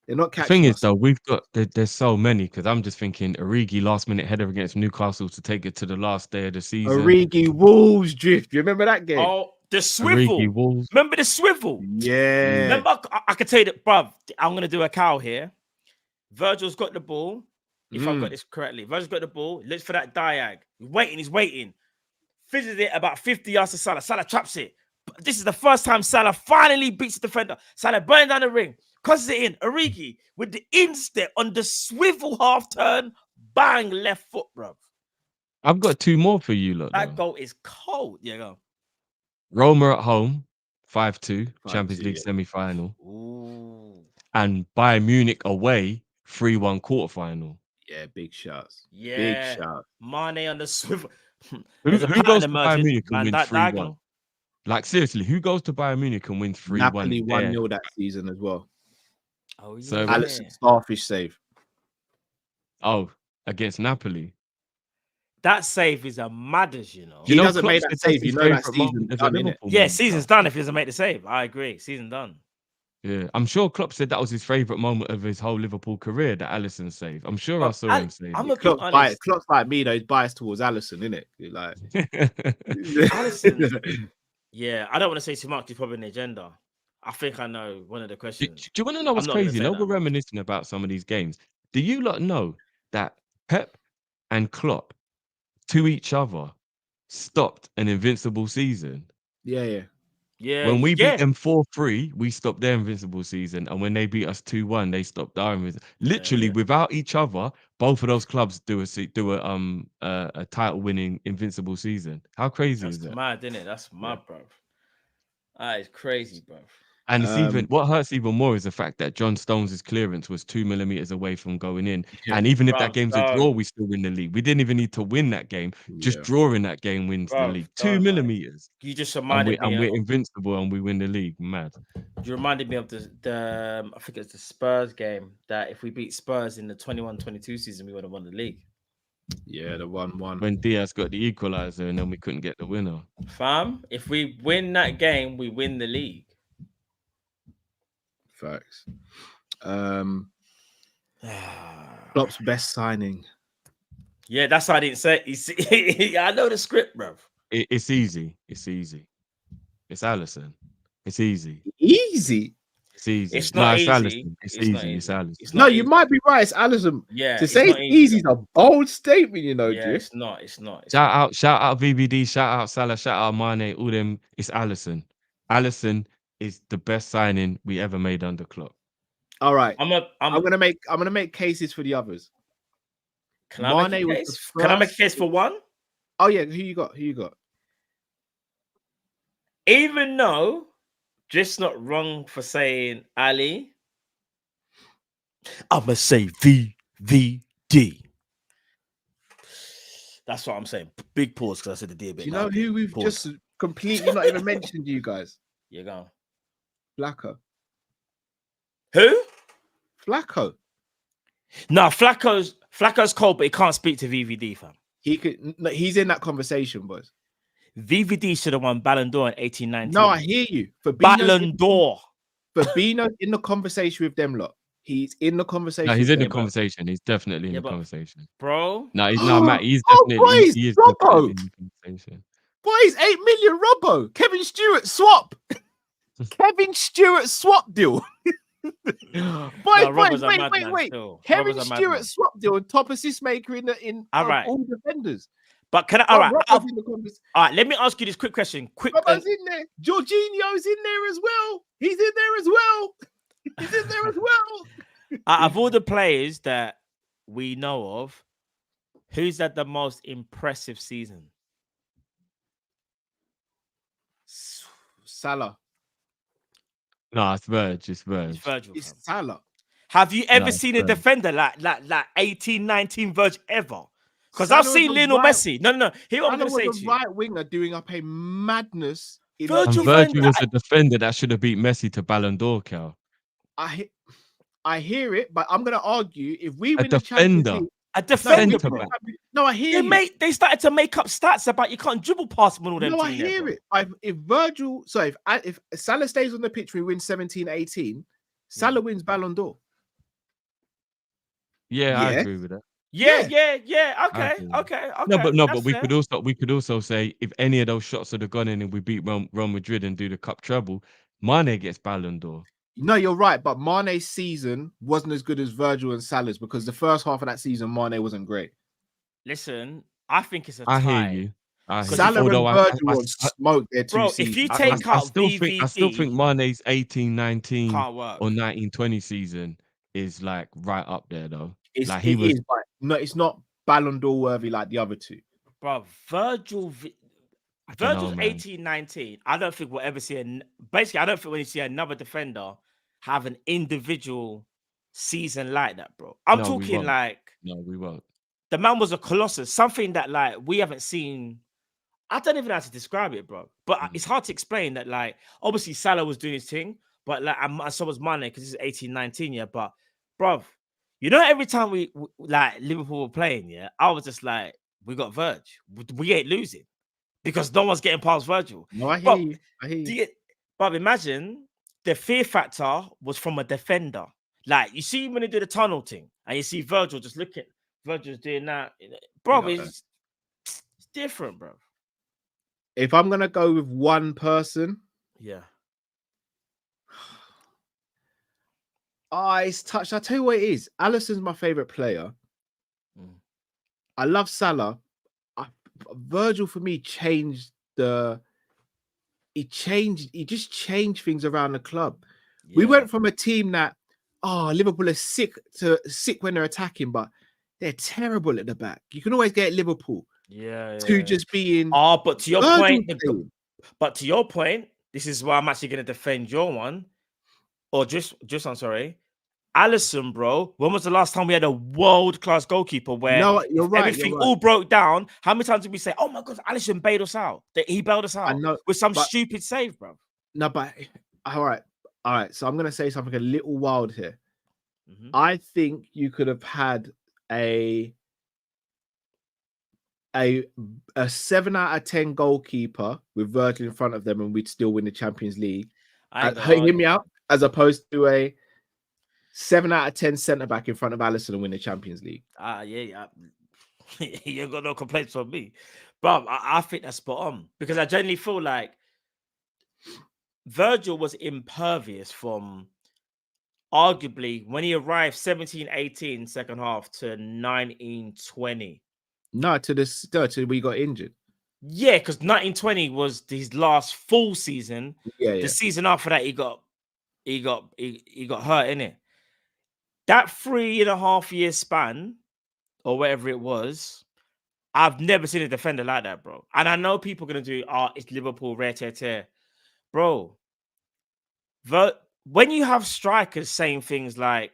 They're not catching us. The thing is, though, we've got there's so many, because I'm just thinking Origi last minute header against Newcastle to take it to the last day of the season. Origi Wolves drift. You remember that game? Oh, the swivel. Remember the swivel? Yeah. Remember, I can tell you that, bruv. I'm gonna do a cow here. Virgil's got the ball. If I've got this correctly, Virgil's got the ball. Looks for that diag. He's waiting. Fizzes it about 50 yards to Salah. Salah traps it. This is the first time Salah finally beats the defender. Salah burning down the ring. Crosses it in. Origi with the instep on the swivel half turn. Bang, left foot, bro. I've got 2 more for you, look. That goal is cold. Yeah, go. Roma at home, 5-2, Champions League semi-final. And Bayern Munich away, 3-1 quarter-final. Yeah, big shots. Yeah. Big shots. Mane on the swivel. Who goes to Bayern Munich and wins 3-1? Like, seriously, who goes to Bayern Munich and wins 3-1? Napoli 1-0 that season as well. Oh, yeah. So Alisson Starfish save. Oh, against Napoli. That save is a madders, you know. He doesn't make that save. You know that season done, innit? Yeah, season's done if he doesn't make the save. I agree. Season done. Yeah, I'm sure Klopp said that was his favourite moment of his whole Liverpool career, the Alisson save. I'm sure I saw him say I'm that. Klopp's like me, though. He's biased towards Alisson, innit? Like Alisson. Yeah, I don't want to say too much. It's probably an agenda. I think I know one of the questions. Do you want to know what's crazy? No, we're reminiscing about some of these games. Do you lot know that Pep and Klopp to each other stopped an invincible season? Yeah. When we beat them 4-3, we stopped their invincible season, and when they beat us 2-1, they stopped our invincible. Literally, without each other, both of those clubs do a title-winning invincible season. How crazy is that? That's mad, isn't it? That's mad, bro. That is crazy, bro. And it's even what hurts even more is the fact that John Stones' clearance was 2 millimeters away from going in. Yeah. And even if that game's a draw, we still win the league. We didn't even need to win that game. Just drawing that game wins the league. 2 millimeters. You just reminded me. And we're invincible and we win the league. Mad. You reminded me of the I think it's the Spurs game that if we beat Spurs in the 21-22 season, we would have won the league. Yeah, the 1-1. When Diaz got the equalizer and then we couldn't get the winner. Fam, if we win that game, we win the league. Facts. Klopp's best signing. Yeah, that's why I didn't say it. I know the script, bro. It's easy. It's easy. It's Alisson. It's easy. Easy. It's easy. It's not easy. Alisson. It's easy. It's Alisson. No, you might be right. It's Alisson. Yeah. To say it's easy is a bold statement, you know. Yeah, it's not. It's not. Shout out VVD. Shout out Salah. Shout out Mane. All them. It's Alisson. Alisson is the best signing we ever made under Klopp. All right. I'm gonna make cases for the others. Can I make a case for one? Oh yeah, who you got? Even though just not wrong for saying Ali, I'ma say VVD. That's what I'm saying. Big pause because I said the D a bit. You know who we've just completely not even mentioned, you guys? You go. Flacco. Who? Flacco. No, Flacco's cold, but he can't speak to VVD, fam. He's in that conversation, boys. VVD should have won Ballon d'Or in 18-19. No, I hear you. Ballon d'Or. Fabinho's in the conversation with them lot. He's in the conversation. No, he's in the conversation. He's definitely in the conversation. Bro. No, Matt, he's definitely, he is definitely in the conversation. Boys, 8 million Robbo. Kevin Stewart swap. Kevin Stewart swap deal. Wait. Kevin Stewart swap deal and top assist maker in all defenders. But can I? All right. Let me ask you this quick question. Robbo's in there. Jorginho's in there as well. He's in there as well. Of all the players that we know of, who's had the most impressive season? Salah. No, it's Virgil. It's Virgil. It's Salah. Have you ever seen a defender like 18-19 Virgil ever? Because I've seen Lionel Messi. No. Here what I'm going to say to you. Right winger doing up a madness. Virgil was a defender that should have beat Messi to Ballon d'Or, Cal. I hear it, but I'm going to argue if we win a defender. A defender. No, I hear you. They started to make up stats about you can't dribble past them and all them. No, I hear it. If Salah stays on the pitch, we win 17-18. Salah wins Ballon d'Or. Yeah, I agree with that. Yeah. Okay. No, but we could also say if any of those shots had gone in and we beat Real Madrid and do the cup treble, Mane gets Ballon d'Or. No, you're right, but Mane's season wasn't as good as Virgil and Salah's because the first half of that season, Mane wasn't great. Listen, I think it's a tie. I hear you. Salah and Virgil smoked their two seasons. If you take out VVD, I still think Mane's 18-19 or 19-20 season is like right up there though. It's not Ballon d'Or worthy like the other two. Bro, Virgil's 18-19. I don't think we'll ever see I don't think when you see another defender have an individual season like that, bro. I'm talking like no, we won't. The man was a colossus, something that like we haven't seen. I don't even know how to describe it, bro. But it's hard to explain that. Like, obviously Salah was doing his thing, but like so was Mane because it's 18-19, yeah. But bro, you know, every time we like Liverpool were playing, yeah, I was just like, we got Virg. We ain't losing because no one's getting past Virgil. No, I hear you. I hear you. But imagine the fear factor was from a defender. Like you see when they do the tunnel thing, and you see Virgil just looking. Virgil's doing that, bro. It's different, bro. If I'm gonna go with one person, yeah. It's touched. I'll tell you what it is. Alisson's my favorite player. I love Salah. Virgil for me changed he just changed things around the club. Yeah. We went from a team that Liverpool are sick when they're attacking, but they're terrible at the back. You can always get Liverpool. To just being but to your point, but to your point, this is why I'm actually going to defend your one. Or just I'm sorry. Alisson, bro, when was the last time we had a world-class goalkeeper where everything all broke down? How many times did we say, oh my God, Alisson bailed us out? He bailed us out with some stupid save, bro. No, but all right. So I'm going to say something a little wild here. I think you could have had a 7 out of 10 goalkeeper with Virgil in front of them and we'd still win the Champions League. Hear me out. As opposed to a 7 out of 10 centre back in front of Alisson and win the Champions League. Yeah. You ain't got no complaints from me. But I think that's spot on because I genuinely feel like Virgil was impervious from arguably when he arrived 17-18 second half to 19-20. No, till we got injured. Yeah, because 19-20 was his last full season. The season after that, he got hurt, innit? That 3.5 year span, or whatever it was, I've never seen a defender like that, bro. And I know people are gonna do, it's Liverpool, rare tear. Bro, when you have strikers saying things like,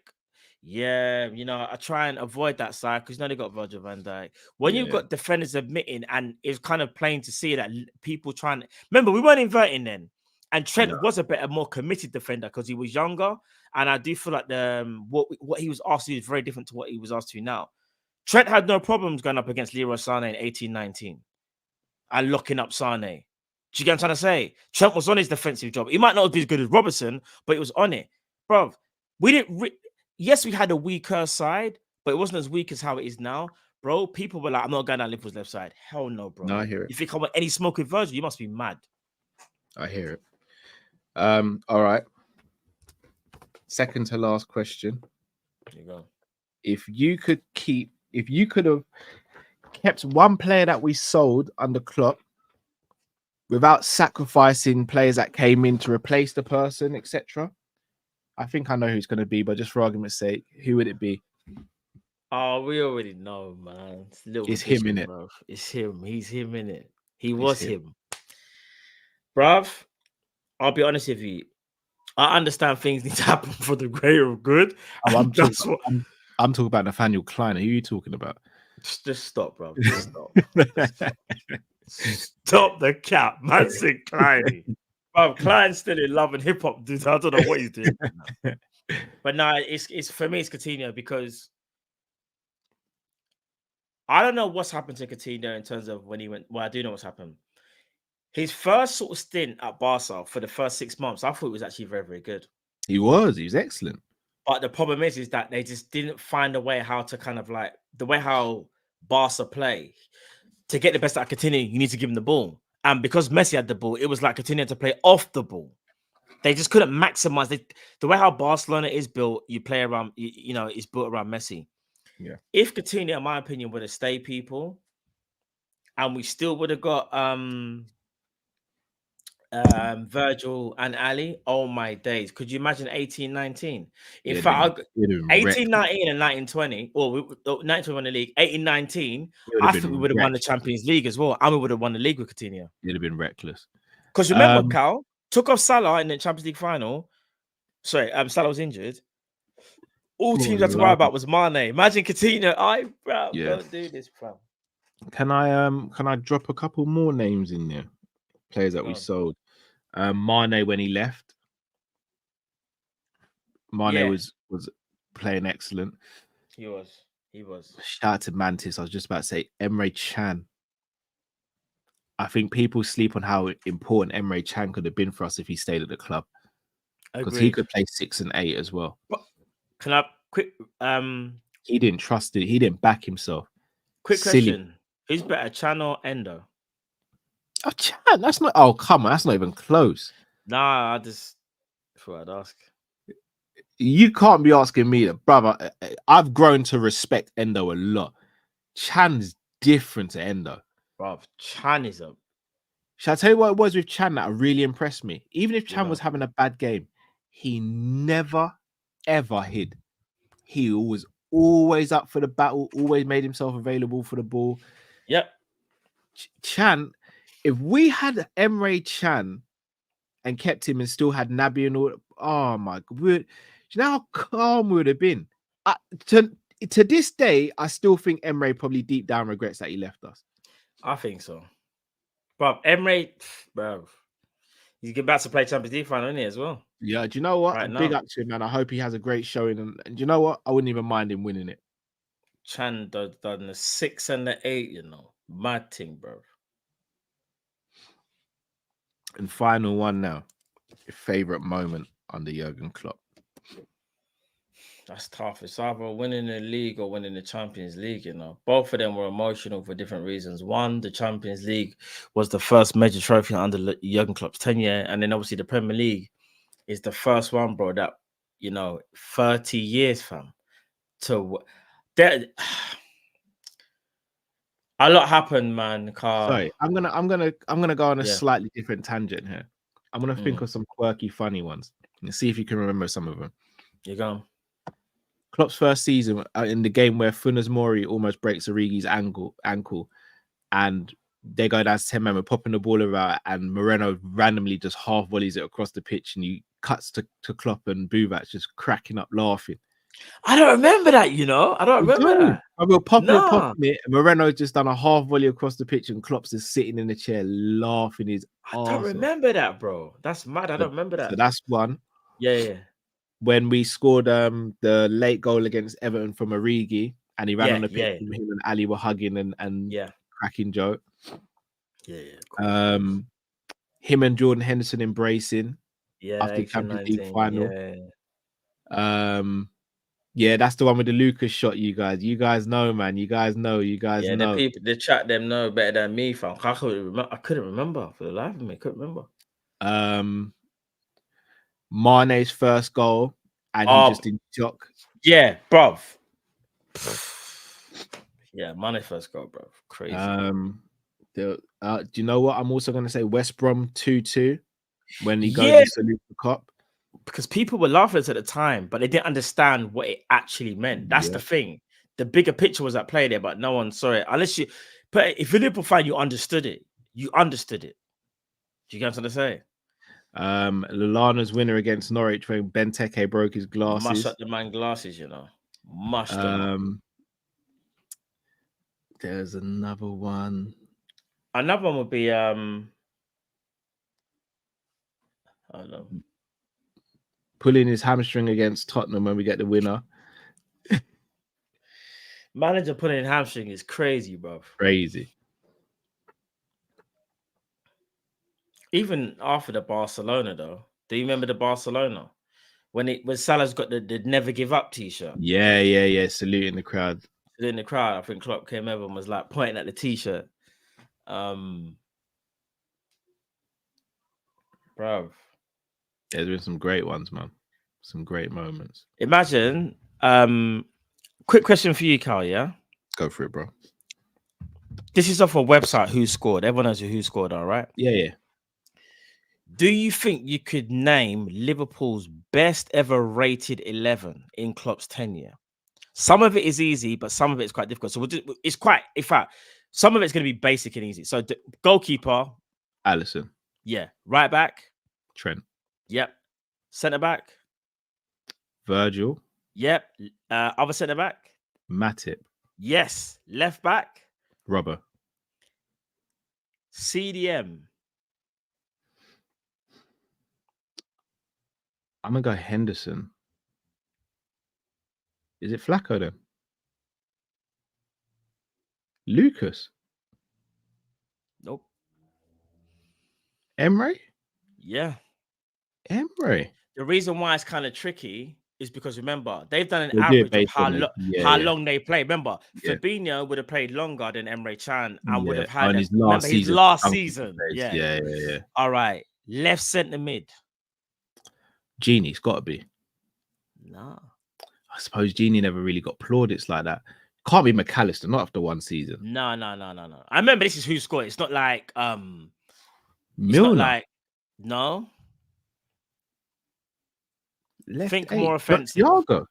I try and avoid that side because they got Virgil van Dijk. When you've got defenders admitting, and it's kind of plain to see that people trying. Remember, we weren't inverting then. And Trent was a more committed defender because he was younger. And I do feel like what he was asked to do is very different to what he was asked to do now. Trent had no problems going up against Leroy Sané in 18-19 and locking up Sané. Do you get what I'm trying to say? Trent was on his defensive job. He might not be as good as Robertson, but it was on it. Bro, we didn't... Yes, we had a weaker side, but it wasn't as weak as how it is now. Bro, people were like, I'm not going down Liverpool's left side. Hell no, bro. No, I hear it. If you come with any smoke with Virgil, you must be mad. I hear it. All right. Second to last question. There you go. If you could have kept one player that we sold under Klopp without sacrificing players that came in to replace the person, etc. I think I know who it's going to be, but just for argument's sake, who would it be? Oh, we already know, man. It's him, innit? Bro. It's him. He's him, innit? He was him. Bruv, I'll be honest with you. I understand things need to happen for the greater good. I'm talking about Nathaniel Klein. Who are you talking about? Just stop, bro. Just stop. Stop the cap. Man said Klein. Bro, Klein's still in love and hip hop, dude. I don't know what he's doing. But no, it's for me, it's Coutinho because I don't know what's happened to Coutinho in terms of when he went. Well, I do know what's happened. His first sort of stint at Barca for the first 6 months, I thought it was actually very, very good. He was excellent. But the problem is that they just didn't find a way how to kind of like the way how Barca play. To get the best out of Coutinho, you need to give him the ball. And because Messi had the ball, it was like Coutinho to play off the ball. They just couldn't maximize the way how Barcelona is built. You play around, it's built around Messi. Yeah. If Coutinho, in my opinion, would have stayed, people, and we still would have got Virgil and Ali. Oh my days! Could you imagine 18-19? In fact, 18-19 and 19-20, or 19-20 won the league. 18-19, I think we would have won the Champions League as well, and we would have won the league with Coutinho. It'd have been reckless. Because remember, Cal took off Salah in the Champions League final. Sorry, Salah was injured. All teams had to worry about was Mane. Imagine Coutinho. Don't do this, bro. Can I drop a couple more names in there? Players that we sold. Mane when he left. Mane was playing excellent. He was. He was. Shout out to Mantis. I was just about to say Emre Can. I think people sleep on how important Emre Can could have been for us if he stayed at the club. Because he could play 6 and 8 as well. But can I quick? He didn't trust it. He didn't back himself. Quick question: who's better, Chan or Endo? Oh, Chan, that's not. Oh, come on, that's not even close. Nah, I just thought I'd ask. You can't be asking me that, brother. I've grown to respect Endo a lot. Chan's different to Endo. Bro, Chan is up. Shall I tell you what it was with Chan that really impressed me? Even if Chan was having a bad game, he never, ever hid. He was always up for the battle, always made himself available for the ball. Yep. Chan, if we had Emre Can and kept him and still had Naby and all, oh my God, do you know how calm we would have been? To this day, I still think Emre probably deep down regrets that he left us. I think so. But Emre, bro, he's about to play Champions League final, isn't he, as well? Yeah, do you know what? Right Big up to him, man. I hope he has a great showing. And do you know what? I wouldn't even mind him winning it. Chan done the 6 and the 8, you know. Mad thing, bro. And final one now. Your favorite moment under Jurgen Klopp. That's tough. It's either winning the league or winning the Champions League, you know. Both of them were emotional for different reasons. One, the Champions League was the first major trophy under Jurgen Klopp's tenure. And then obviously the Premier League is the first one, bro, that, 30 years, fam. That a lot happened, man. Sorry, I'm gonna go on a slightly different tangent here. I'm gonna think of some quirky, funny ones and see if you can remember some of them. You go. Klopp's first season in the game where Funes Mori almost breaks Origi's ankle, and they go down to 10 men, we're popping the ball around, and Moreno randomly just half volleys it across the pitch, and he cuts to Klopp and Buvac just cracking up laughing. I don't remember that, I don't remember that. I will popping it. And Moreno just done a half volley across the pitch, and Klopp's just sitting in the chair laughing his ass I don't remember that, bro. That's mad. I don't remember that. So that's one. Yeah. When we scored the late goal against Everton from Origi, and he ran on the pitch, and him and Ali were hugging and cracking joke. Yeah. Him and Jordan Henderson embracing after the 18, Champions 19, League final. Yeah, that's the one with the Lucas shot. You guys know, man. You guys know. The people, the chat, them know better than me, fam. I couldn't remember for the life of me. Couldn't remember. Mane's first goal, and he just in shock. Yeah, bruv. Yeah, Mane's first goal, bro. Crazy. Do you know what? I'm also going to say West Brom 2-2 when he goes to salute the Kop. Because people were laughing at the time, but they didn't understand what it actually meant. That's the thing. The bigger picture was at play there, but no one saw it. But if you're a Liverpool fan, you understood it. Do you get what I'm saying? Lallana's winner against Norwich when Benteke broke his glasses. Mushed up the man glasses, Mushed them. There's another one. Another one would be I don't know. Pulling his hamstring against Tottenham when we get the winner. Manager pulling in hamstring is crazy, bro. Crazy. Even after the Barcelona, though. Do you remember the Barcelona? When Salah's got the never give up t-shirt. Yeah. Saluting the crowd. In the crowd, I think Klopp came over and was like pointing at the t-shirt. Bro. There's been some great ones, man. Some great moments. Imagine, quick question for you, Carl, yeah? Go for it, bro. This is off a website, Who Scored. Everyone knows who scored, all right? Yeah. Do you think you could name Liverpool's best ever rated 11 in Klopp's tenure? Some of it is easy, but some of it is quite difficult. So in fact, some of it's going to be basic and easy. So goalkeeper. Alisson. Yeah. Right back. Trent. Yep. Centre back. Virgil. Yep. Other centre back. Matip. Yes. Left back. Robber. CDM. I'm gonna go Henderson. Is it Flacco then? Lucas. Nope. Emery. Yeah. Emery. The reason why it's kind of tricky is because remember they've done an They do it average of based how on it. how Yeah. long they play. Remember, Yeah. Fabinho would have played longer than Emre Can and would Yeah. have had On a, his last remember his season. last chunky season. plays. Yeah. Yeah. All right, left centre mid. Genie's got to be. Nah. I suppose Genie never really got plaudits like that. Can't be McAllister, not after one season. No. I remember this is who scored. It's not like Milner. It's not like no. Left Think eight. more offensive. Thiago.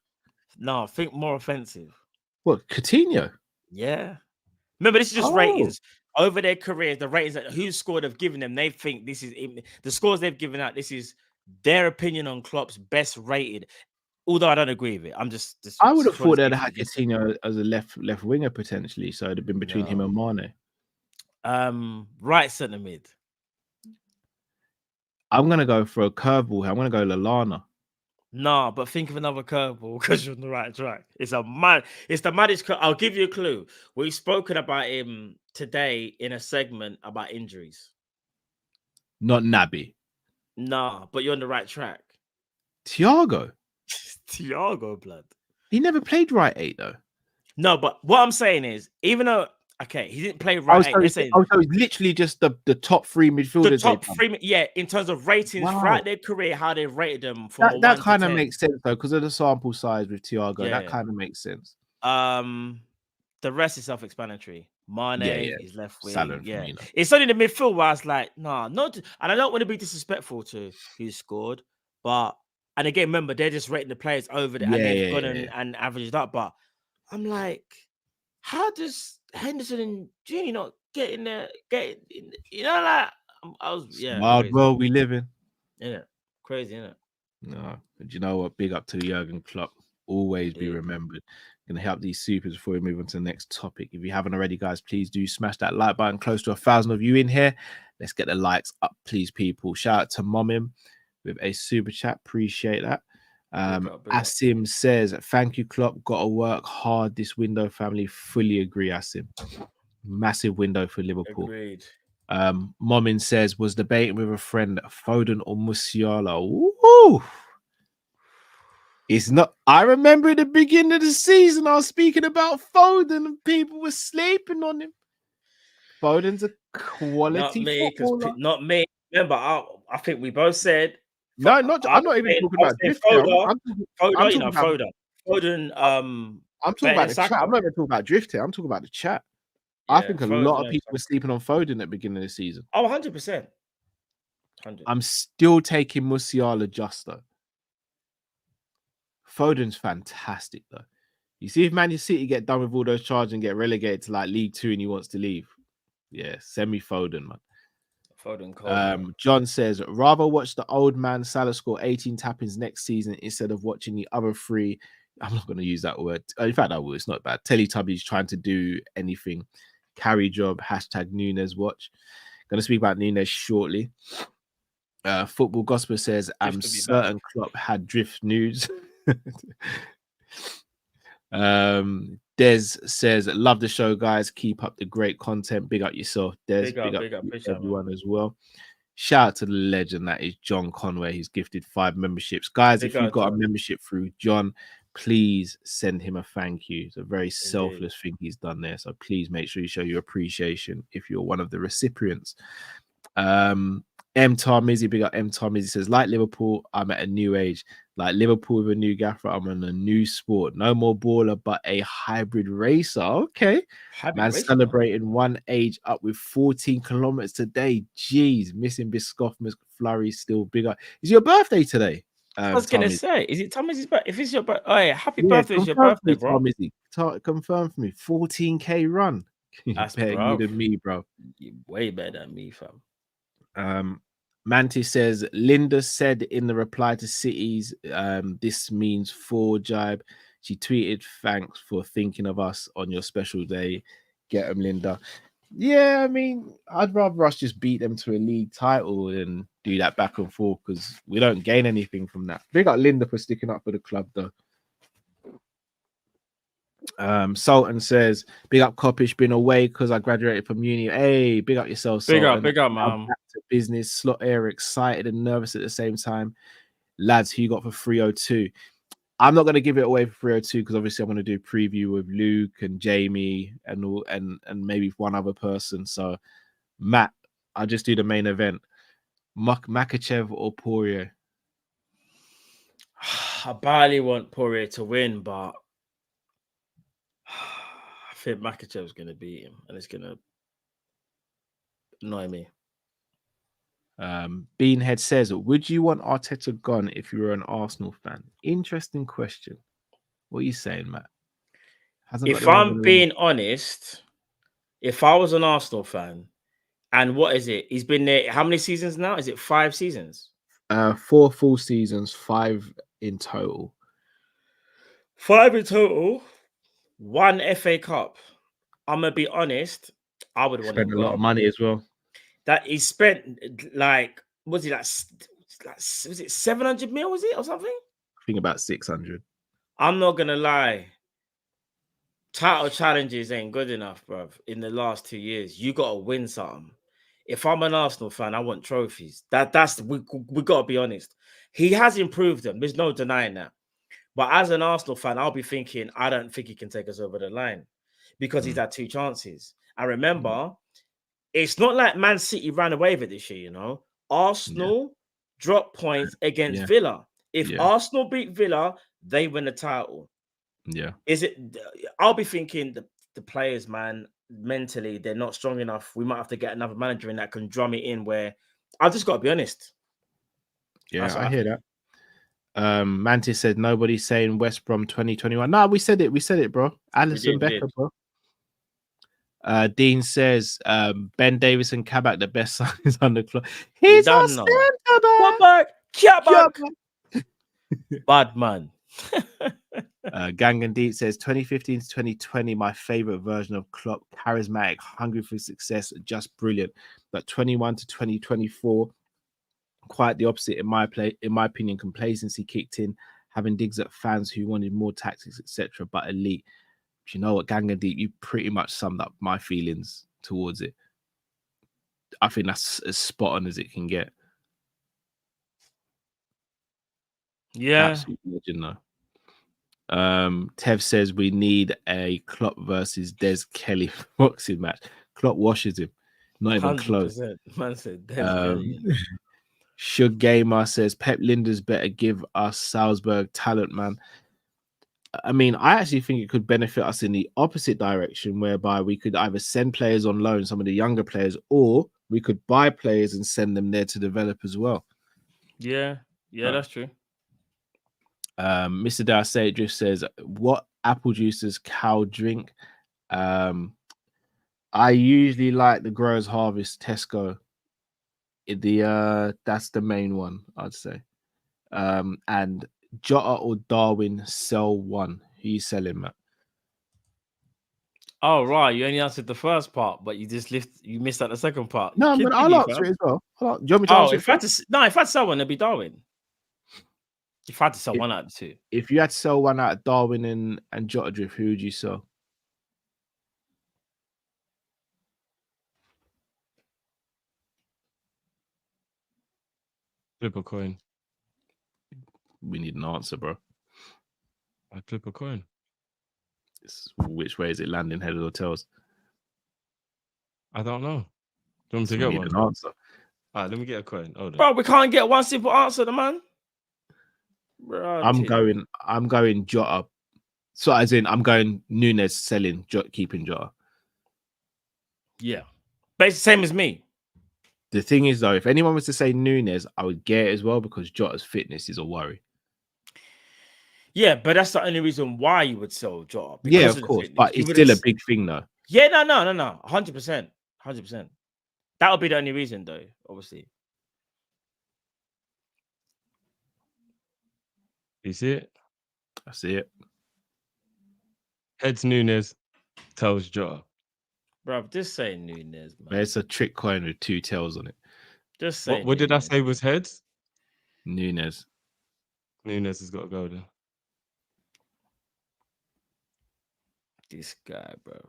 No, think more offensive. What? Coutinho. Yeah. Remember, this is just ratings over their careers. The ratings that who scored have given them, they think this is the scores they've given out. This is their opinion on Klopp's best rated. Although I don't agree with it, I'm just I would have thought they'd had Coutinho as a left winger potentially, so it'd have been between him and Mane. Right centre mid. I'm gonna go for a curveball. I'm gonna go Lallana. No, but think of another curveball because you're on the right track. It's the maddest. I'll give you a clue. We've spoken about him today in a segment about injuries. Not Naby. Nah, but you're on the right track. Thiago. Thiago, blood. He never played right 8 though. No, but what I'm saying is, even though he didn't play right 8. So it's literally just the top 3 midfielders. The top 3, yeah, in terms of ratings throughout their career, how they rated them from that kind of makes sense though, because of the sample size with Thiago. That kind of makes sense. The rest is self-explanatory. Mane, his left wing. Salah, It's only the midfield where I was like, nah, not. And I don't want to be disrespectful to who scored, but and again, remember they're just rating the players over and they've gone and averaged up. But I'm like, how does Henderson and Genie not get in there? Like I was wild world we live in. Yeah, crazy, isn't it? No, but you know what? Big up to Jurgen Klopp. Always be remembered. Going to help these supers before we move on to the next topic. If you haven't already, guys, please do smash that like button. Close to 1,000 of you in here. Let's get the likes up, please, people. Shout out to Momim with a super chat. Appreciate that. Asim says, thank you, Klopp. Got to work hard this window, family. Fully agree, Asim. Massive window for Liverpool. Agreed. Momin says, was debating with a friend, Foden or Musiala. Woo! It's not. I remember at the beginning of the season, I was speaking about Foden and people were sleeping on him. Foden's a quality footballer. Not me. Remember, I think we both said. No, I'm not even talking about drift. Foden. I'm talking about the chat. I'm not even talking about drift here. I'm talking about the chat. Yeah, I think a lot of people were sleeping on Foden at the beginning of the season. Oh, 100%. I'm still taking Musiala just though. Foden's fantastic though. You see if Man City get done with all those charges and get relegated to like League 2 and he wants to leave. Yeah, send me Foden, man. Foden. John says, rather watch the old man Salah score 18 tappings next season instead of watching the other 3. I'm not going to use that word. In fact, I will. It's not bad. Teletubbies trying to do anything. Carry job. # Nunez watch. Going to speak about Nunez shortly. Football Gospel says, I'm certain Klopp had drift news. Des says, love the show, guys. Keep up the great content. Big up yourself, Des. Big up everyone as well. Shout out to the legend that is John Conway. He's gifted 5 memberships. Guys, if you've got a membership through John, please send him a thank you. It's a very selfless thing he's done there. So please make sure you show your appreciation if you're one of the recipients. M. Tarmizi, big up M. Tarmizi says, like Liverpool, I'm at a new age. Like Liverpool with a new gaffer, I'm on a new sport. No more baller, but a hybrid racer. Okay. Man celebrating one age up with 14 kilometers today. Jeez, missing Biscoff, McFlurry still big up. Is your birthday today? I was going to say, is it Tommy's birthday? If it's your birthday, oh yeah, happy birthday, it's your birthday, bro. Tommy, confirm for me. 14K run. That's better you than me, bro. You're way better than me, fam. Mantis says, Linda said in the reply to City's, this means for jibe. She tweeted, thanks for thinking of us on your special day. Get them, Linda. Yeah, I mean, I'd rather us just beat them to a league title than do that back and forth because we don't gain anything from that. Big up Linda for sticking up for the club, though. Sultan says, big up Kopish, been away because I graduated from uni. Hey, big up yourself, Sultan. Big up, Now man. back to business. Slot air, excited and nervous at the same time. Lads, who you got for 302? I'm not going to give it away for 302 because obviously I'm going to do a preview with Luke and Jamie and all, and maybe one other person. So, Matt, I'll just do the main event. Makachev or Poirier? I barely want Poirier to win, but I think Makachev's going to beat him, and it's going to annoy me. Beanhead says, would you want Arteta gone if you were an Arsenal fan? Interesting question. What are you saying, Matt? If I'm being honest, if I was an Arsenal fan, and what is it? He's been there how many seasons now? Is it 5 seasons? 4 full seasons, 5 in total. 5 in total, 1 FA Cup. I'm gonna be honest, I would want to spend a lot of money as well. That he spent like was it 700 mil? Was it or something? I think about 600. I'm not gonna lie. Title challenges ain't good enough, bro. In the last 2 years, you gotta win something. If I'm an Arsenal fan, I want trophies. We gotta be honest. He has improved them. There's no denying that. But as an Arsenal fan, I'll be thinking, I don't think he can take us over the line because he's had 2 chances. I remember, it's not like Man City ran away with it this year, you know. Arsenal dropped points against Villa. If Arsenal beat Villa, they win the title. Yeah. Is it? I'll be thinking the players, man, mentally, they're not strong enough. We might have to get another manager in that can drum it in where I've just got to be honest. Yeah, I hear that. Mantis said nobody's saying West Brom 2021. No, we said it, bro. Alisson Becker, bro. Dean says Ben Davis and Kabak, the best signings on the club. He's our centre back. Bad man. Gangan Deep says 2015 to 2020, my favorite version of Klopp, charismatic, hungry for success, just brilliant. But 21 to 2024, quite the opposite in my opinion. Complacency kicked in, having digs at fans who wanted more tactics, etc. But elite. Do you know what, Gangan Deep? You pretty much summed up my feelings towards it. I think that's as spot on as it can get. Yeah. Absolutely legend, though. Tev says we need a Klopp versus Des Kelly boxing match. Klopp washes him, not even close. Man said Des Kelly. Shug Gamer says Pep Linders better give us Salzburg talent, man. I mean, I actually think it could benefit us in the opposite direction, whereby we could either send players on loan, some of the younger players, or we could buy players and send them there to develop as well. Yeah, that's true. Mr. Darcy Drift says, what apple juice does cow drink? I usually like the Growers Harvest Tesco. That's the main one, I'd say. And Jota or Darwin, sell one. Who you selling, Matt? Oh, right. You only answered the first part, but you missed out the second part. No, but I'll answer it as well. Do you want me to answer if I had to sell one, it'd be Darwin. If I had to sell one out of 2. If you had to sell one out of Darwin and Jota Drift, who would you sell? Flip a coin. We need an answer, bro. I flip a coin. Which way is it landing, head or tails? I don't know. Do you want me to get one? An answer. All right, let me get a coin. Hold on. Bro, we can't get one simple answer, the man. Bro, I'm going Jota. So as in, I'm going Nunez selling, keeping Jota. Yeah, but it's the same as me. The thing is, though, if anyone was to say Nunez, I would get it as well because Jota's fitness is a worry. Yeah, but that's the only reason why you would sell Jota. Yeah, of course, but it's still a big thing, though. Yeah, no, 100%. That would be the only reason, though, obviously. You see it? I see it. Heads Nunez, tails Jota. Bro, just say Nunez, man. It's a trick coin with 2 tails on it. Just say what did I say was heads? Nunez has got to go there. This guy, bro.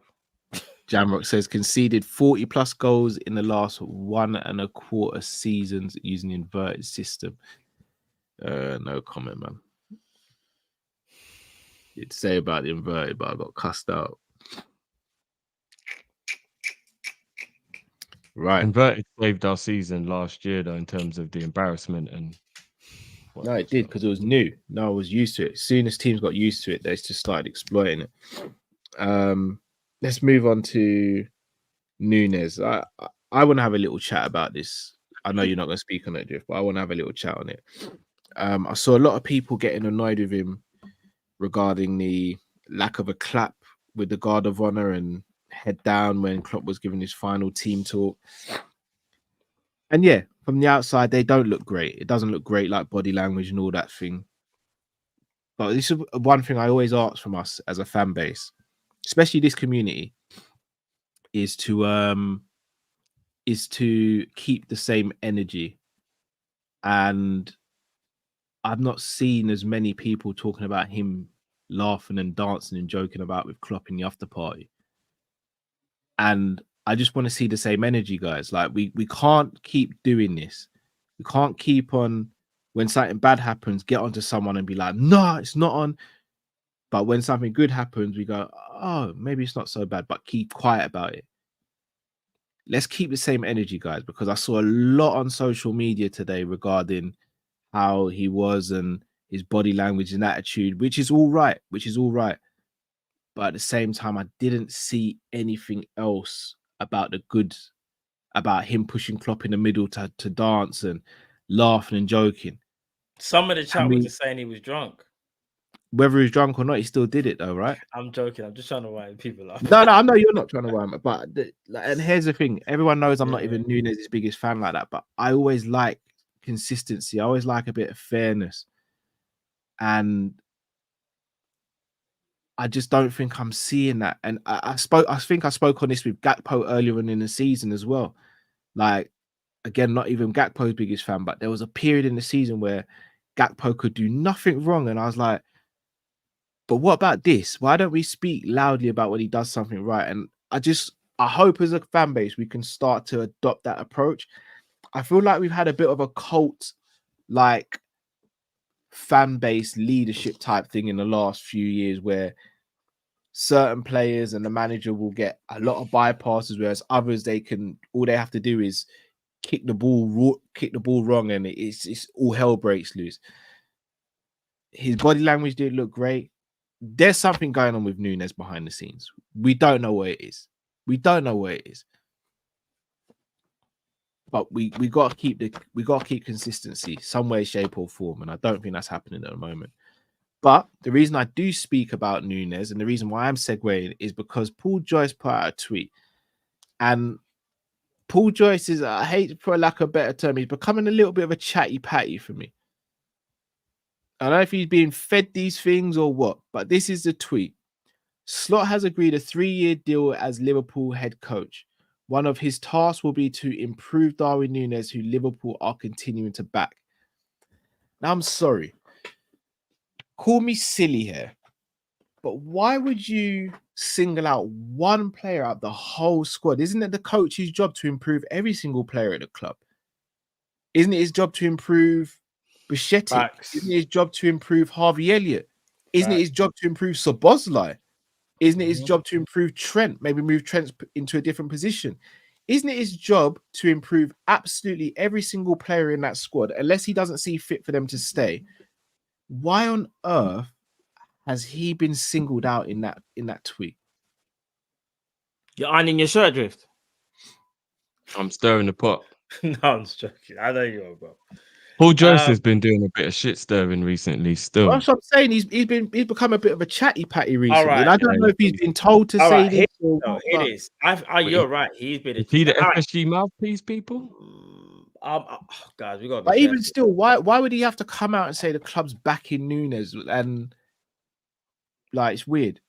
Jamrock says conceded 40 plus goals in the last 1.25 seasons using the inverted system. No comment, man. You'd say about the inverted, but I got cussed out. Right. Inverted saved our season last year, though, in terms of the embarrassment and. No, it did because it was new. No one was used to it. As soon as teams got used to it, they just started exploiting it. Let's move on to Nunez. I want to have a little chat about this. I know you're not going to speak on it, Drift, but I want to have a little chat on it. I saw a lot of people getting annoyed with him regarding the lack of a clap with the guard of honor and head down when Klopp was giving his final team talk. And yeah, from the outside, they don't look great. It doesn't look great, like body language and all that thing. But this is one thing I always ask from us as a fan base, especially this community, is to keep the same energy. And I've not seen as many people talking about him laughing and dancing and joking about with Klopp in the after party. And I just want to see the same energy, guys. Like we can't keep doing this. We can't keep on when something bad happens, get onto someone and be like, no, it's not on. But when something good happens, we go, oh, maybe it's not so bad, but keep quiet about it. Let's keep the same energy, guys, because I saw a lot on social media today regarding how he was and his body language and attitude, which is all right. But at the same time, I didn't see anything else about the good, about him pushing Klopp in the middle to dance and laughing and joking. Some of the chat was just saying he was drunk. Whether he was drunk or not, he still did it though, right? I'm joking. I'm just trying to wind people up. No, I know you're not trying to wind me. But and here's the thing: everyone knows I'm not even Nunez's biggest fan like that. But I always like consistency. I always like a bit of fairness, and I just don't think I'm seeing that. And I think I spoke on this with Gakpo earlier in the season as well. Like, again, not even Gakpo's biggest fan, but there was a period in the season where Gakpo could do nothing wrong. And I was like, but what about this? Why don't we speak loudly about when he does something right? And I hope as a fan base, we can start to adopt that approach. I feel like we've had a bit of a cult, like, fan base leadership type thing in the last few years where certain players and the manager will get a lot of bypasses, whereas others all they have to do is kick the ball wrong, and it's all hell breaks loose. His body language did look great. There's something going on with Nunez behind the scenes. We don't know where it is. But we gotta keep consistency some way, shape, or form, and I don't think that's happening at the moment. But the reason I do speak about Nunez and the reason why I'm segueing is because Paul Joyce put out a tweet, and Paul Joyce is, I hate for lack of a better term, he's becoming a little bit of a chatty patty for me. I don't know if he's being fed these things or what, but this is the tweet. Slot has agreed a 3-year deal as Liverpool head coach. One of his tasks will be to improve Darwin Nunez, who Liverpool are continuing to back. Now, I'm sorry. Call me silly here, but why would you single out one player out of the whole squad? Isn't it the coach's job to improve every single player at the club? Isn't it his job to improve Bichetti? Isn't it his job to improve Harvey Elliott? Isn't it his job to improve Szoboszlai? Isn't it his job to improve Trent? Maybe move Trent into a different position. Isn't it his job to improve absolutely every single player in that squad, unless he doesn't see fit for them to stay? Why on earth has he been singled out in that tweet? You're ironing your shirt, Drift. I'm stirring the pot. No, I'm just joking. I know you are, bro. Paul Joyce has been doing a bit of shit stirring recently. Still, that's what I'm saying. He's become a bit of a chatty patty recently. All right, and I don't know if he's been told to say this. It is. You're right. He's been. Is he the FSG mouthpiece, people? Guys, we got. But even still, why would he have to come out and say the club's backing Nunez? And like, it's weird.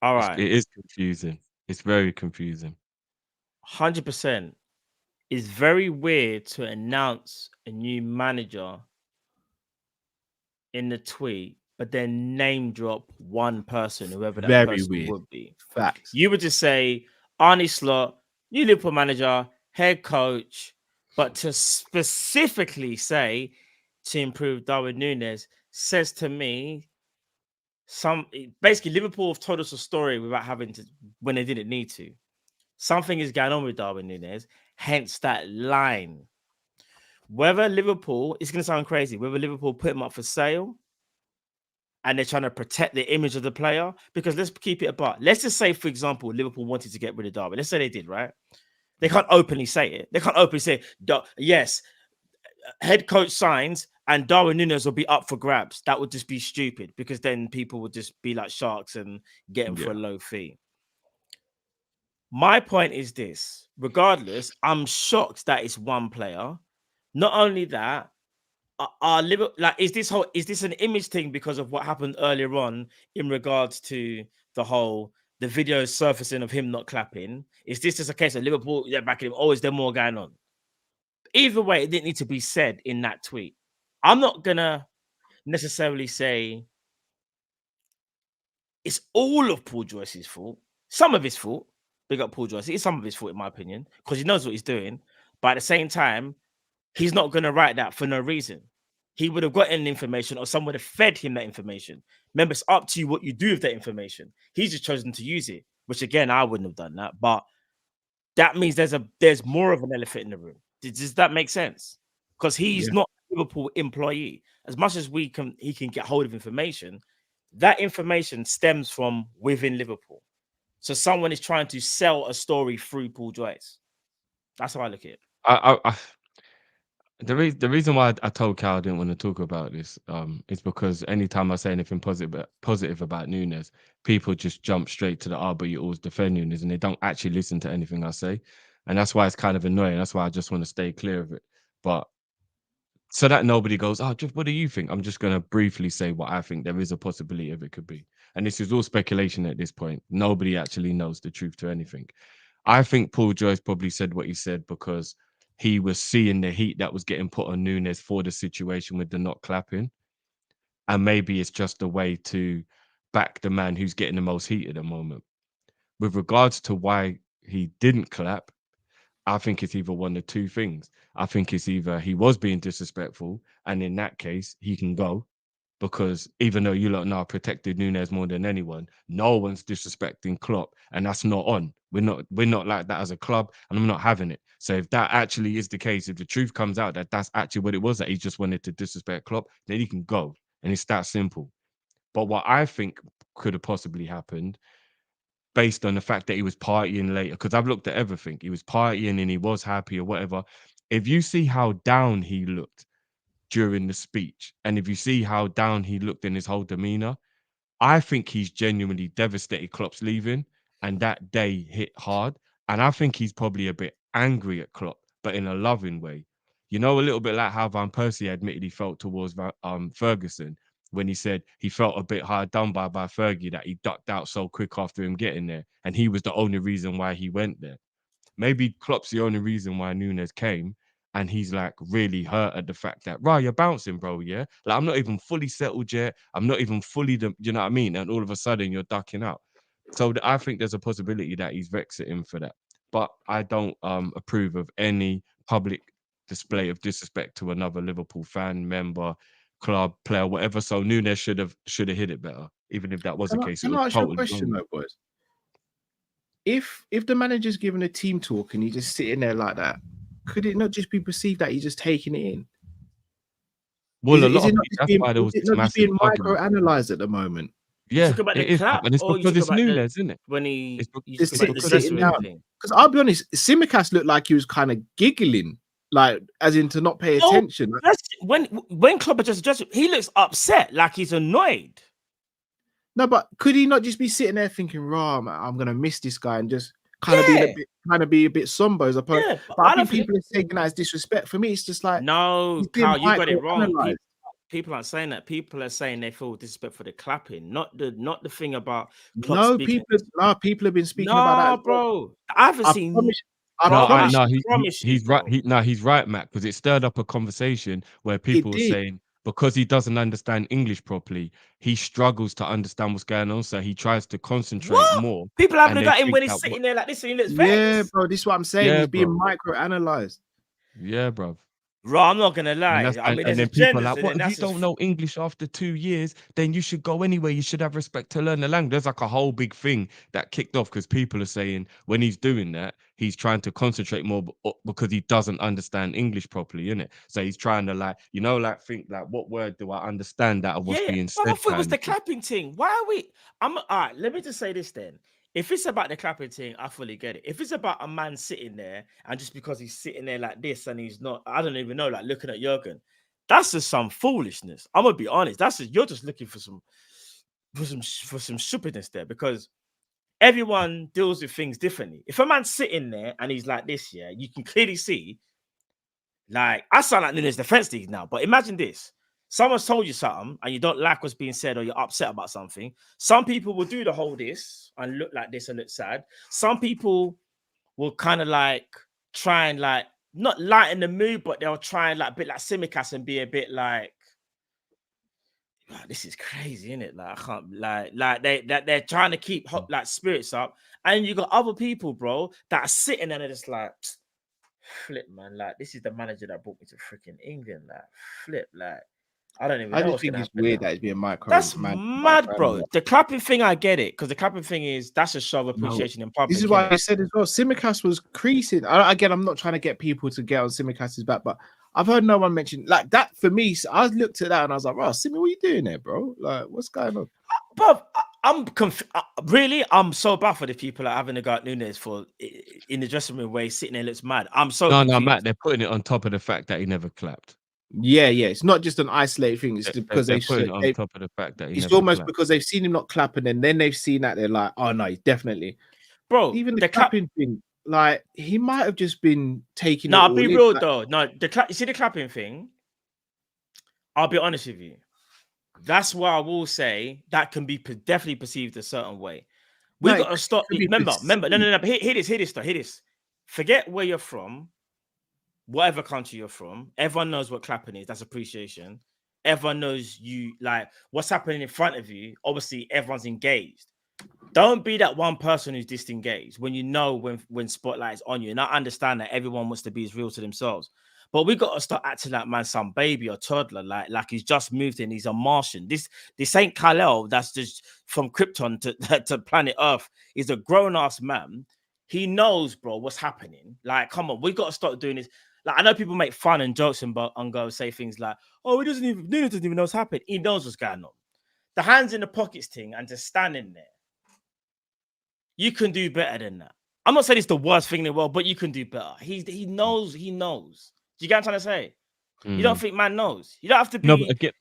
All right, it is confusing. It's very confusing. 100%. It's very weird to announce a new manager in the tweet but then name drop one person, whoever that Very person weird. would be. Facts. You would just say Arne Slot, new Liverpool manager, head coach, but to specifically say to improve Darwin Nunez says to me basically Liverpool have told us a story without having to when they didn't need to. Something is going on with Darwin Nunez, hence that line. Whether Liverpool, it's going to sound crazy, whether Liverpool put him up for sale and they're trying to protect the image of the player, because let's keep it apart. Let's just say, for example, Liverpool wanted to get rid of Darwin. Let's say they did, right? They can't openly say it. They can't openly say, yes, head coach signs and Darwin Nunez will be up for grabs. That would just be stupid, because then people would just be like sharks and get him for a low fee. My point is this: regardless, I'm shocked that it's one player. Not only that, is this an image thing because of what happened earlier on in regards to the video surfacing of him not clapping? Is this just a case of Liverpool, they're backing him? Or is there more going on? Either way, it didn't need to be said in that tweet. I'm not gonna necessarily say it's all of Paul Joyce's fault. Some of his fault. Big up Paul Joyce. It's some of his fault, in my opinion, because he knows what he's doing. But at the same time, he's not going to write that for no reason. He would have gotten information, or someone would have fed him that information. Remember, it's up to you what you do with that information. He's just chosen to use it, which again, I wouldn't have done that. But that means there's more of an elephant in the room. Does that make sense? Because he's not a Liverpool employee. As much as he can get hold of information, that information stems from within Liverpool. So someone is trying to sell a story through Paul Joyce. That's how I look at it. The reason why I told Cal I didn't want to talk about this is because anytime I say anything positive about Nunez, people just jump straight to but you always defend Nunez, and they don't actually listen to anything I say. And that's why it's kind of annoying. That's why I just want to stay clear of it. But so that nobody goes, just what do you think? I'm just going to briefly say what I think there is a possibility of it could be. And this is all speculation at this point. Nobody actually knows the truth to anything. I think Paul Joyce probably said what he said because he was seeing the heat that was getting put on Nunez for the situation with the not clapping. And maybe it's just a way to back the man who's getting the most heat at the moment. With regards to why he didn't clap, I think it's either one of two things. I think it's either he was being disrespectful, and in that case, he can go, because even though you lot now protected Nunez more than anyone, no one's disrespecting Klopp, and that's not on. We're not like that as a club, and I'm not having it. So if that actually is the case, if the truth comes out that that's actually what it was, that he just wanted to disrespect Klopp, then he can go, and it's that simple. But what I think could have possibly happened, based on the fact that he was partying later, because I've looked at everything. He was partying and he was happy or whatever. If you see how down he looked during the speech, and if you see how down he looked in his whole demeanor, I think he's genuinely devastated Klopp's leaving, and that day hit hard. And I think he's probably a bit angry at Klopp, but in a loving way. You know, a little bit like how Van Persie admitted he felt towards Ferguson, when he said he felt a bit hard done by Fergie, that he ducked out so quick after him getting there, and he was the only reason why he went there. Maybe Klopp's the only reason why Nunez came, and he's like really hurt at the fact that, right, you're bouncing, bro, yeah? Like, I'm not even fully settled yet. I'm not even fully, you know what I mean? And all of a sudden, you're ducking out. So I think there's a possibility that he's vexing him for that. But I don't approve of any public display of disrespect to another Liverpool fan, member, club, player, whatever. So Nunez should have hit it better, even if that was the case. Can I ask you a question though, boys? If the manager's given a team talk and he's just sitting there like that, could it not just be perceived that he's just taking it in? Well, that's why there was this massive microanalyzed at the moment. Yeah, it is, and it's because it's Nunez, isn't it? When he just sitting down. Because I'll be honest, Tsimikas looked like he was kind of giggling, like as in to not pay attention. When Klopp just he looks upset, like he's annoyed. No, but could he not just be sitting there thinking, "Raw, I'm gonna miss this guy," and just kind of be a bit somber as opposed? Yeah, but I think people are taking that as disrespect. For me, it's just like, no, Carl, you got it wrong. People aren't saying that. People are saying they feel disrespect for the clapping, not the thing about. Klopp people have been speaking about that, bro. I haven't seen. He's right, Matt, because it stirred up a conversation where people were saying, because he doesn't understand English properly, he struggles to understand what's going on. So he tries to concentrate more. People haven't got him when he's sitting there like this and he looks vexed. Yeah, bro, this is what I'm saying. He's being micro-analyzed. Yeah, bro. Bro, I'm not gonna lie. And then people are like, what if you don't know English after 2 years? Then you should go anyway. You should have respect to learn the language. There's like a whole big thing that kicked off because people are saying when he's doing that, he's trying to concentrate more because he doesn't understand English properly, innit? So he's trying to think what word do I understand that of what's being said? I thought it was the clapping thing. Why are we? All right. Let me just say this then. If it's about the clapping thing, I fully get it. If it's about a man sitting there and just because he's sitting there like this and he's not, I don't even know, like looking at Jurgen, that's just some foolishness. I'm gonna be honest. You're just looking for some stupidness there because everyone deals with things differently. If a man's sitting there and he's like this, yeah, you can clearly see. Like I sound like Nunez defense league now, but imagine this. Someone's told you something and you don't like what's being said or you're upset about something. Some people will do the whole this and look like this and look sad. Some people will kind of like try and like not lighten the mood, but they'll try and like a bit like Simicast and be a bit like, oh, this is crazy, isn't it? Like I can't like they're trying to keep like spirits up. And you got other people, bro, that are sitting there and they're just like, flip, man. Like this is the manager that brought me to freaking England. Like flip, like. I don't even know. I just think it's weird that it's being micro. That's mad, bro. The clapping thing, I get it. Because the clapping thing is, that's a show of appreciation in public. This is why I said as well, Simicast was creasing. Again, I'm not trying to get people to get on Simicast's back, but I've heard no one mention like that for me. So I looked at that and I was like, bro, Simi, what are you doing there, bro? Like, what's going on? But I'm really, I'm so baffled if people are having a go at Nunez for in the dressing room where he's sitting there looks mad. I'm so No, Matt, they're putting it on top of the fact that he never clapped. Yeah, it's not just an isolated thing. It's because they're putting it on top of the fact that it's almost clapped. Because they've seen him not clapping, and then they've seen that they're like, oh no, definitely, bro. Even the clapping thing, like he might have just been taking. No, I'll be real though. No, you see the clapping thing. I'll be honest with you. That's why I will say that can be definitely perceived a certain way. We got to stop. Remember. No. But hear this. Forget where you're from. Whatever country you're from, everyone knows what clapping is. That's appreciation. Everyone knows you like what's happening in front of you. Obviously, everyone's engaged. Don't be that one person who's disengaged when you know when spotlight is on you. And I understand that everyone wants to be as real to themselves. But we got to start acting like man, some baby or toddler, like he's just moved in. He's a Martian. This ain't Kal-El that's just from Krypton to planet Earth. He's a grown-ass man. He knows, bro, what's happening. Like, come on, we got to start doing this. Like, I know people make fun and jokes and go say things like, "Oh, Nunez doesn't even know what's happening." He knows what's going on. The hands in the pockets thing and just standing there. You can do better than that. I'm not saying it's the worst thing in the world, but you can do better. He knows. Do you get what I'm trying to say? You don't think man knows? You don't have to be. You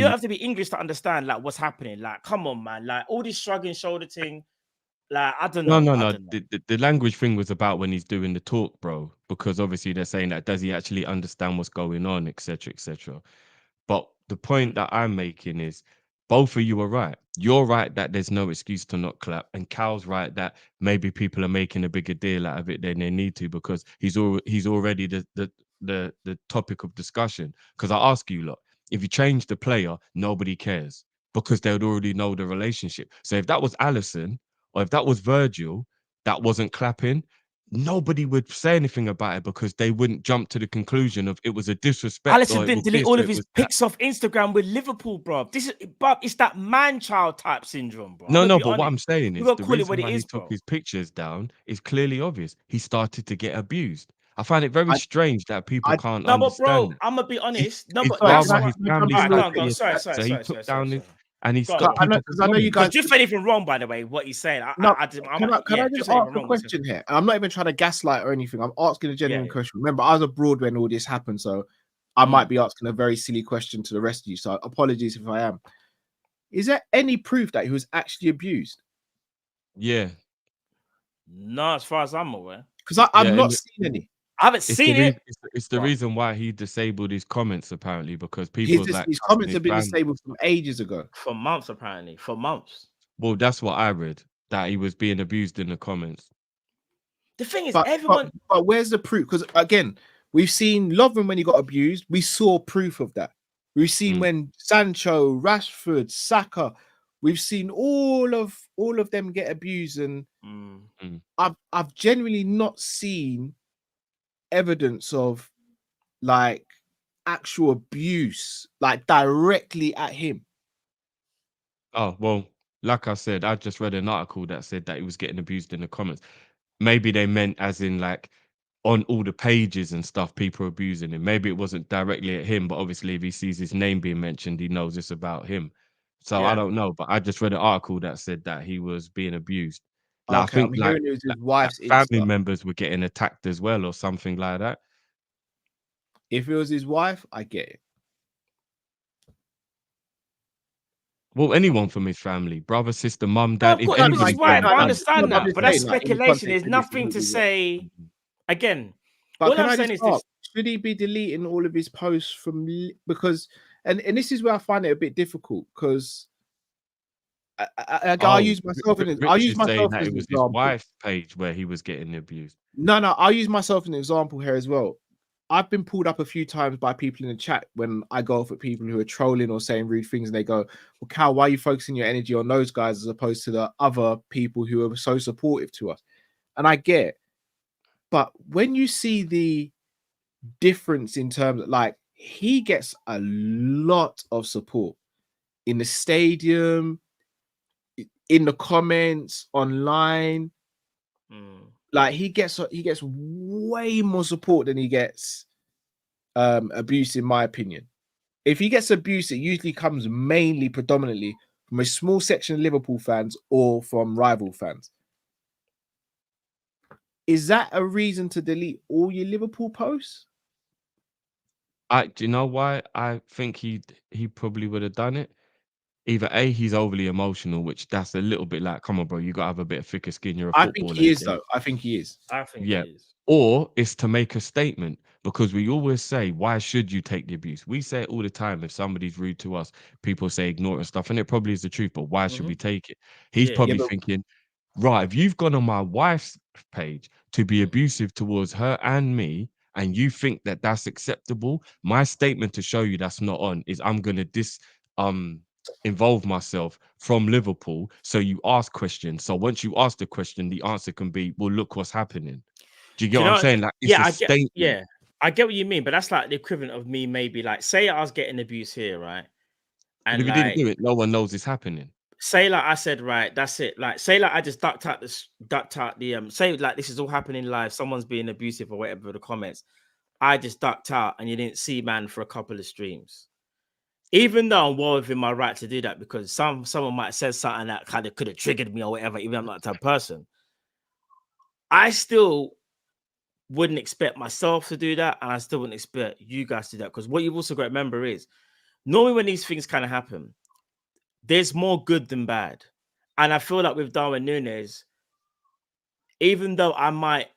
don't have to be English to understand like what's happening. Like, come on, man. Like all this shrugging shoulder thing. Like, I don't know. No. The language thing was about when he's doing the talk, bro. Because obviously they're saying that does he actually understand what's going on, etc., etc. But the point that I'm making is both of you are right. You're right that there's no excuse to not clap, and Cal's right that maybe people are making a bigger deal out of it than they need to because he's already the topic of discussion. Because I ask you, look, if you change the player, nobody cares because they would already know the relationship. So if that was Alisson. Or if that was Virgil, that wasn't clapping, nobody would say anything about it because they wouldn't jump to the conclusion of it was a disrespect. Alisson didn't delete all of his pics off Instagram with Liverpool, bro. It's that man-child type syndrome, bro. No, but what I'm saying is the reason why he took his pictures down is clearly obvious. He started to get abused. I find it very strange that people can't understand. But bro, I'm gonna be honest. His family. Sorry. So he took down his. And he's got because I know you guys. But you said anything wrong, by the way, what he's saying. Can I just ask a question here? I'm not even trying to gaslight or anything. I'm asking a genuine question. Remember, I was abroad when all this happened, so I might be asking a very silly question to the rest of you. So apologies if I am. Is there any proof that he was actually abused? Yeah. No, as far as I'm aware. Because I've not seen any. I haven't seen it. It's the reason why he disabled his comments, apparently, because people his comments have been disabled from ages ago. For months, apparently. For months. Well, that's what I read, that he was being abused in the comments. The thing is, everyone... But where's the proof? Because, again, we've seen Lovren when he got abused. We saw proof of that. We've seen when Sancho, Rashford, Saka, we've seen all of them get abused, and I've genuinely not seen evidence of like actual abuse, like directly at him. Oh, well, like I said, I just read an article that said that he was getting abused in the comments. Maybe they meant as in like on all the pages and stuff, people are abusing him. Maybe it wasn't directly at him, but obviously if he sees his name being mentioned, he knows it's about him. So I don't know, but I just read an article that said that he was being abused. Like, Okay, I think I'm hearing it was his wife's family Insta. members were getting attacked as well or something like that. If it was his wife, I get it. Well, anyone from his family, brother, sister, mum, dad, if I anybody, understand that, but that's speculation. There's nothing to say. Again, but all I'm saying is this: should he be deleting all of his posts from because and this is where I find it a bit difficult because I'll use myself as an it was his wife's page where he was getting abused. No, I'll use myself as an example here as well. I've been pulled up a few times by people in the chat when I go off at people who are trolling or saying rude things, and they go, "Well, Cal, why are you focusing your energy on those guys as opposed to the other people who are so supportive to us?" And I get it. But when you see the difference in terms of, like, he gets a lot of support in the stadium, in the comments, online. Like he gets way more support than he gets abuse, in my opinion. If he gets abuse, it usually comes mainly predominantly from a small section of Liverpool fans or from rival fans. Is that a reason to delete all your Liverpool posts? Do you know why I think he probably would have done it? Either A, he's overly emotional, which that's a little bit like, come on, bro, you gotta have a bit of thicker skin. You're a footballer. I think he is, though. I think he is. He is. Or it's to make a statement, because we always say, why should you take the abuse? We say it all the time. If somebody's rude to us, people say ignore it and stuff, and it probably is the truth, but why should we take it? He's probably thinking, right, if you've gone on my wife's page to be abusive towards her and me, and you think that that's acceptable, my statement to show you that's not on is I'm going to involve myself from Liverpool, so you ask questions. So once you ask the question, the answer can be, well, look what's happening. Do you get what I'm saying? Like, it's a statement. I get what you mean, but that's like the equivalent of me maybe like, say I was getting abuse here, right? And if you didn't do it, no one knows it's happening. Say like I said, right, that's it. Like, say like I just ducked out the say like this is all happening live, someone's being abusive or whatever, the comments. I just ducked out and you didn't see man for a couple of streams. Even though I'm well within my right to do that, because someone might have said something that kind of could have triggered me or whatever, even though I'm not that type of person, I still wouldn't expect myself to do that, and I still wouldn't expect you guys to do that, because what you've also got to remember is normally when these things kind of happen, there's more good than bad. And I feel like with Darwin Nunez, even though I might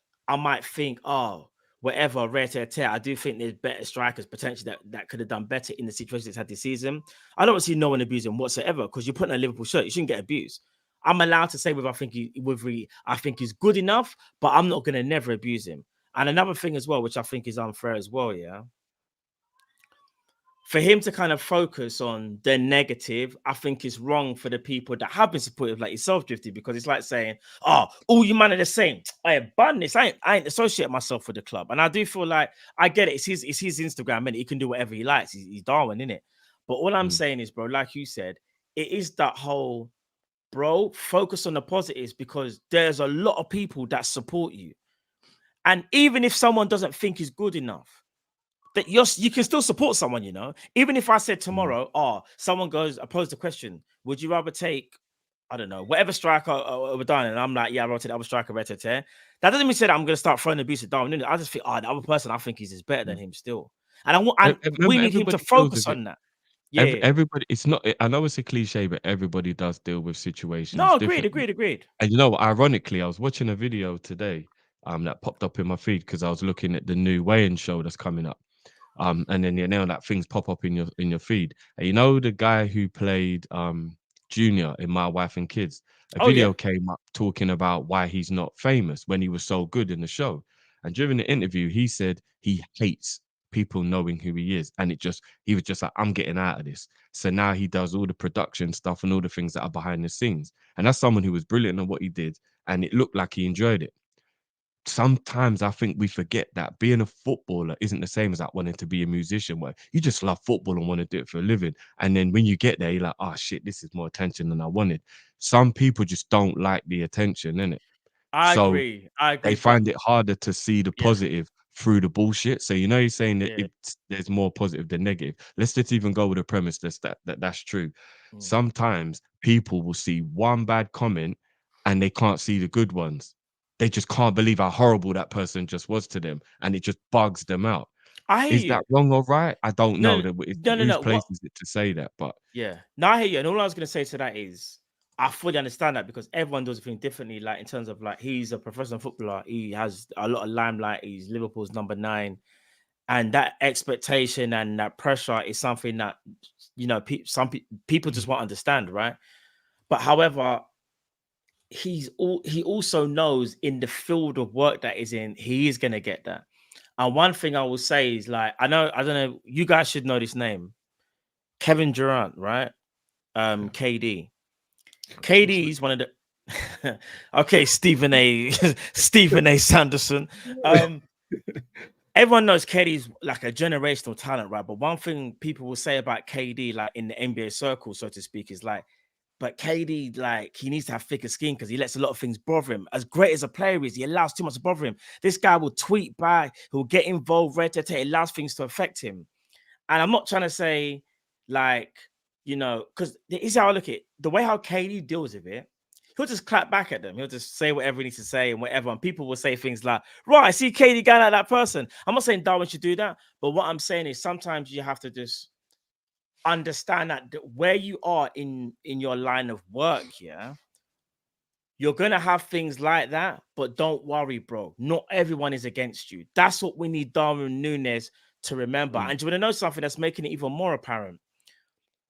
think, oh, whatever, rare to tear, I do think there's better strikers potentially that could have done better in the situation that's had this season. I don't see no one abusing whatsoever, because you're putting a Liverpool shirt, you shouldn't get abused. I'm allowed to say whether I think he's good enough, but I'm not going to never abuse him. And another thing as well, which I think is unfair as well, yeah, for him to kind of focus on the negative, I think is wrong for the people that have been supportive, like yourself, Drifty, because it's like saying, oh, all you man are the same. I ain't bun this. I ain't associate myself with the club. And I do feel like, I get it. It's his Instagram, and he can do whatever he likes. He's Darwin, innit? But all I'm saying is, bro, like you said, it is that whole, bro, focus on the positives, because there's a lot of people that support you. And even if someone doesn't think he's good enough, that you can still support someone, you know. Even if I said tomorrow, someone goes, I pose the question, would you rather take, I don't know, whatever striker we're done, and I'm like, yeah, I'll take the other striker better. That doesn't mean that I'm going to start throwing abuse at Darwin Nunez. I just think, the other person I think is better than him still, and we need him to focus on that. Yeah, everybody. It's not. I know it's a cliche, but everybody does deal with situations. No, agreed. And you know, ironically, I was watching a video today, that popped up in my feed because I was looking at the new weigh-in show that's coming up. And then that things pop up in your feed. And you know the guy who played Junior in My Wife and Kids? A video came up talking about why he's not famous when he was so good in the show. And during the interview, he said he hates people knowing who he is. And he was just like, I'm getting out of this. So now he does all the production stuff and all the things that are behind the scenes. And that's someone who was brilliant at what he did. And it looked like he enjoyed it. Sometimes I think we forget that being a footballer isn't the same as that wanting to be a musician, where you just love football and want to do it for a living. And then when you get there, you're like, oh shit, this is more attention than I wanted. Some people just don't like the attention, innit? I agree. They find it harder to see the positive through the bullshit. So you're saying that there's more positive than negative. Let's just even go with the premise that's true. Sometimes people will see one bad comment and they can't see the good ones. They just can't believe how horrible that person just was to them, and it just bugs them out. Is that wrong or right? I don't know. Whose place is it to say that? But no, I hear you. And all I was going to say to that is, I fully understand that, because everyone does things differently. Like, in terms of, like, he's a professional footballer, he has a lot of limelight. He's Liverpool's number 9, and that expectation and that pressure is something that, you know, some people just won't understand, right? But however, he also knows in the field of work that is in, he is going to get that. And one thing I will say is, like, I don't know, you guys should know this name, Kevin Durant, right? KD is one of the okay, Stephen A Sanderson. Everyone knows KD's like a generational talent, right? But one thing people will say about KD, like in the NBA circle, so to speak, is like, but KD, like, he needs to have thicker skin because he lets a lot of things bother him. As great as a player is, he allows too much to bother him. This guy will tweet back, he'll get involved, he allows things to affect him. And I'm not trying to say, like, you know, because this is how I look at it. The way how KD deals with it, he'll just clap back at them. He'll just say whatever he needs to say and whatever. And people will say things like, right, I see KD going at that person. I'm not saying Darwin should do that. But what I'm saying is, sometimes you have to just understand that where you are in your line of work, you're going to have things like that. But don't worry, bro. Not everyone is against you. That's what we need Darwin Nunez to remember. And do you want to know something that's making it even more apparent?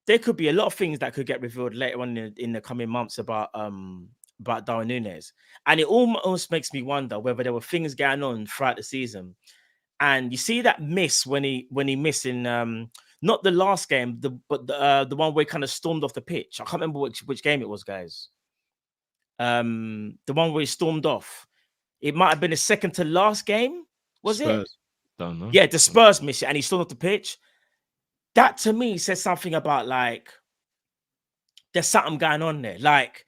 There could be a lot of things that could get revealed later on in the coming months about Darwin Nunez. And it almost makes me wonder whether there were things going on throughout the season. And you see that miss when he missed in not the last game, but the one where he kind of stormed off the pitch. I can't remember which game it was, guys. The one where he stormed off. It might have been the second to last game, was Spurs. it? Don't know. Yeah, the Spurs miss it, and he stormed off the pitch. That to me says something about, like, there's something going on there. Like,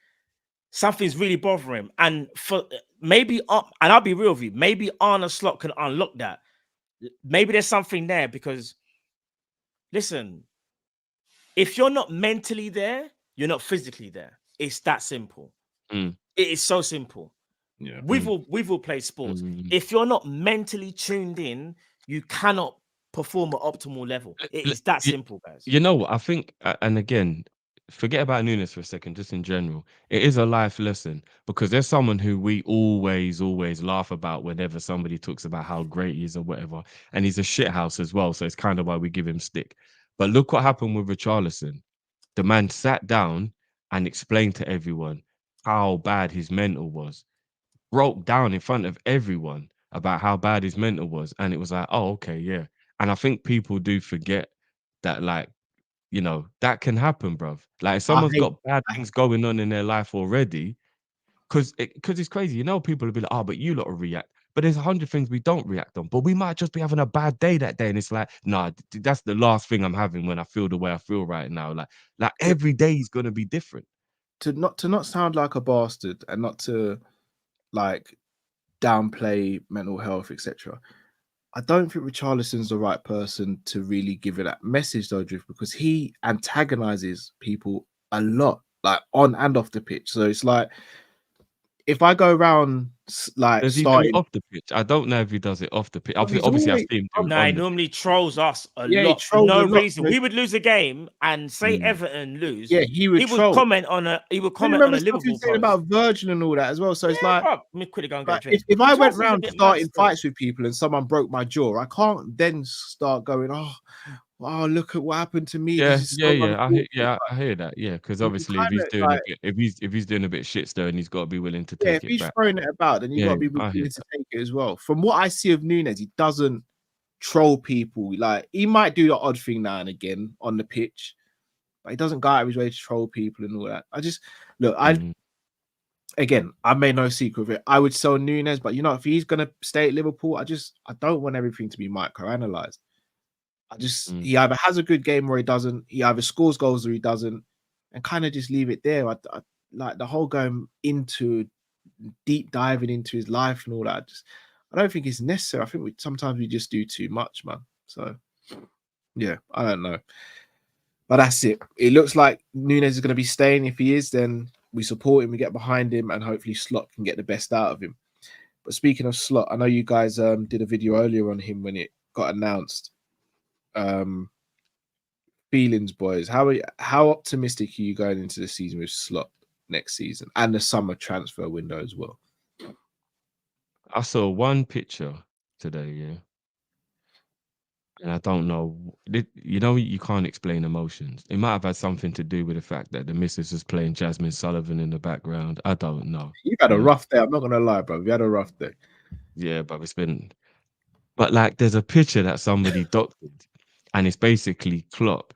something's really bothering him. And for maybe, and I'll be real with you, maybe Arne Slot can unlock that. Maybe there's something there, because listen, if you're not mentally there, you're not physically there. It's that simple. It is so simple. Yeah, we've all played sports. If you're not mentally tuned in, you cannot perform at optimal level. It is that simple, guys. You know what? I think, and again, forget about Nunes for a second, just in general. It is a life lesson, because there's someone who we always laugh about whenever somebody talks about how great he is or whatever. And he's a shithouse as well. So it's kind of why we give him stick. But look what happened with Richarlison. The man sat down and explained to everyone how bad his mental was. Broke down in front of everyone about how bad his mental was. And it was like, oh, okay, yeah. And I think people do forget that, like, you know, that can happen, bruv. Like, if someone's got bad things going on in their life already, because it's crazy. You know, people will be like, oh, but you lot will react. But there's 100 things we don't react on. But we might just be having a bad day that day. And it's like, nah, that's the last thing I'm having when I feel the way I feel right now. Like every day is going to be different. To not sound like a bastard, and not to, like, downplay mental health, etc. I don't think Richarlison's the right person to really give it that message, though, Drift, because he antagonizes people a lot, like on and off the pitch. So it's like, if I go around, like, does he do it off the pitch? I don't know if he does it off the pitch. Obviously, I've seen him. No, he normally trolls us a lot for no reason. We would lose a game and say Everton lose. Yeah, he would comment on a Liverpool saying about Virgin and all that as well. So it's like, let me quickly go and get a drink. If I went around starting fights with people and someone broke my jaw, I can't then start going, oh, look at what happened to me. I hear that. Yeah, because obviously, if he's doing if he's doing a bit of shit stirring, he's got to be willing to take it back. If he's throwing it about, then you've got to be willing to take it as well. From what I see of Nunez, he doesn't troll people. Like he might do the odd thing now and again on the pitch, but he doesn't go out of his way to troll people and all that. I just look, again, I made no secret of it. I would sell Nunez, but you know, if he's gonna stay at Liverpool, I don't want everything to be microanalyzed. He either has a good game or he doesn't. He either scores goals or he doesn't, and kind of just leave it there. I like the whole going into deep diving into his life and all that. I don't think it's necessary. I think sometimes we just do too much, man. So yeah, I don't know. But that's it. It looks like Nunez is going to be staying. If he is, then we support him, we get behind him, and hopefully Slot can get the best out of him. But speaking of Slot, I know you guys did a video earlier on him when it got announced. Feelings, boys. How optimistic are you going into the season with Slot next season and the summer transfer window as well? I saw one picture today, yeah. And I don't know, you know, you can't explain emotions. It might have had something to do with the fact that the missus is playing Jasmine Sullivan in the background. I don't know. You've had a rough day. I'm not going to lie, bro. You had a rough day. Yeah, but but like there's a picture that somebody doctored and it's basically Klopp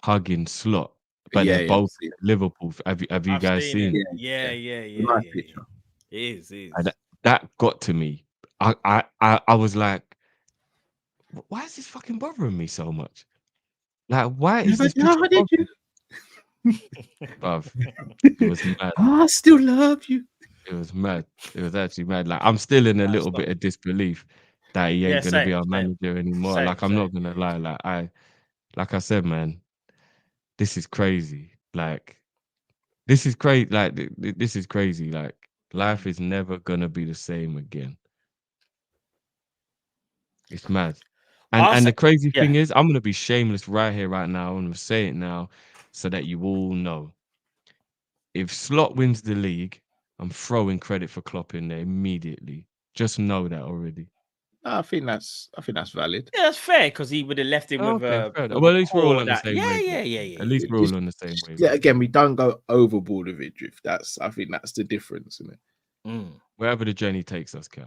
hugging Slot, but they're both Liverpool. Have you guys seen it? Yeah. Nice picture. It is. And that got to me. I was like, why is this fucking bothering me so much? Like, why is this picture bothering me? Bruv, it was mad. I still love you. It was mad. It was actually mad. Like, I'm still in a little bit of disbelief that he ain't gonna be our manager anymore. I'm not gonna lie. Like I said, man, this is crazy. Like, this is crazy. Like, this is crazy. Like, life is never gonna be the same again. It's mad. And the crazy thing is, I'm gonna be shameless right here, right now. I'm gonna say it now, so that you all know. If Slot wins the league, I'm throwing credit for Klopp in there immediately. Just know that already. I think that's valid. Yeah, that's fair because he would have left him with a. Well, at least we're all on the same wavelength. Yeah. At least we're all on the same wavelength. Yeah, again, we don't go overboard with it, Drift. I think that's the difference, isn't it? Wherever the journey takes us, Cal.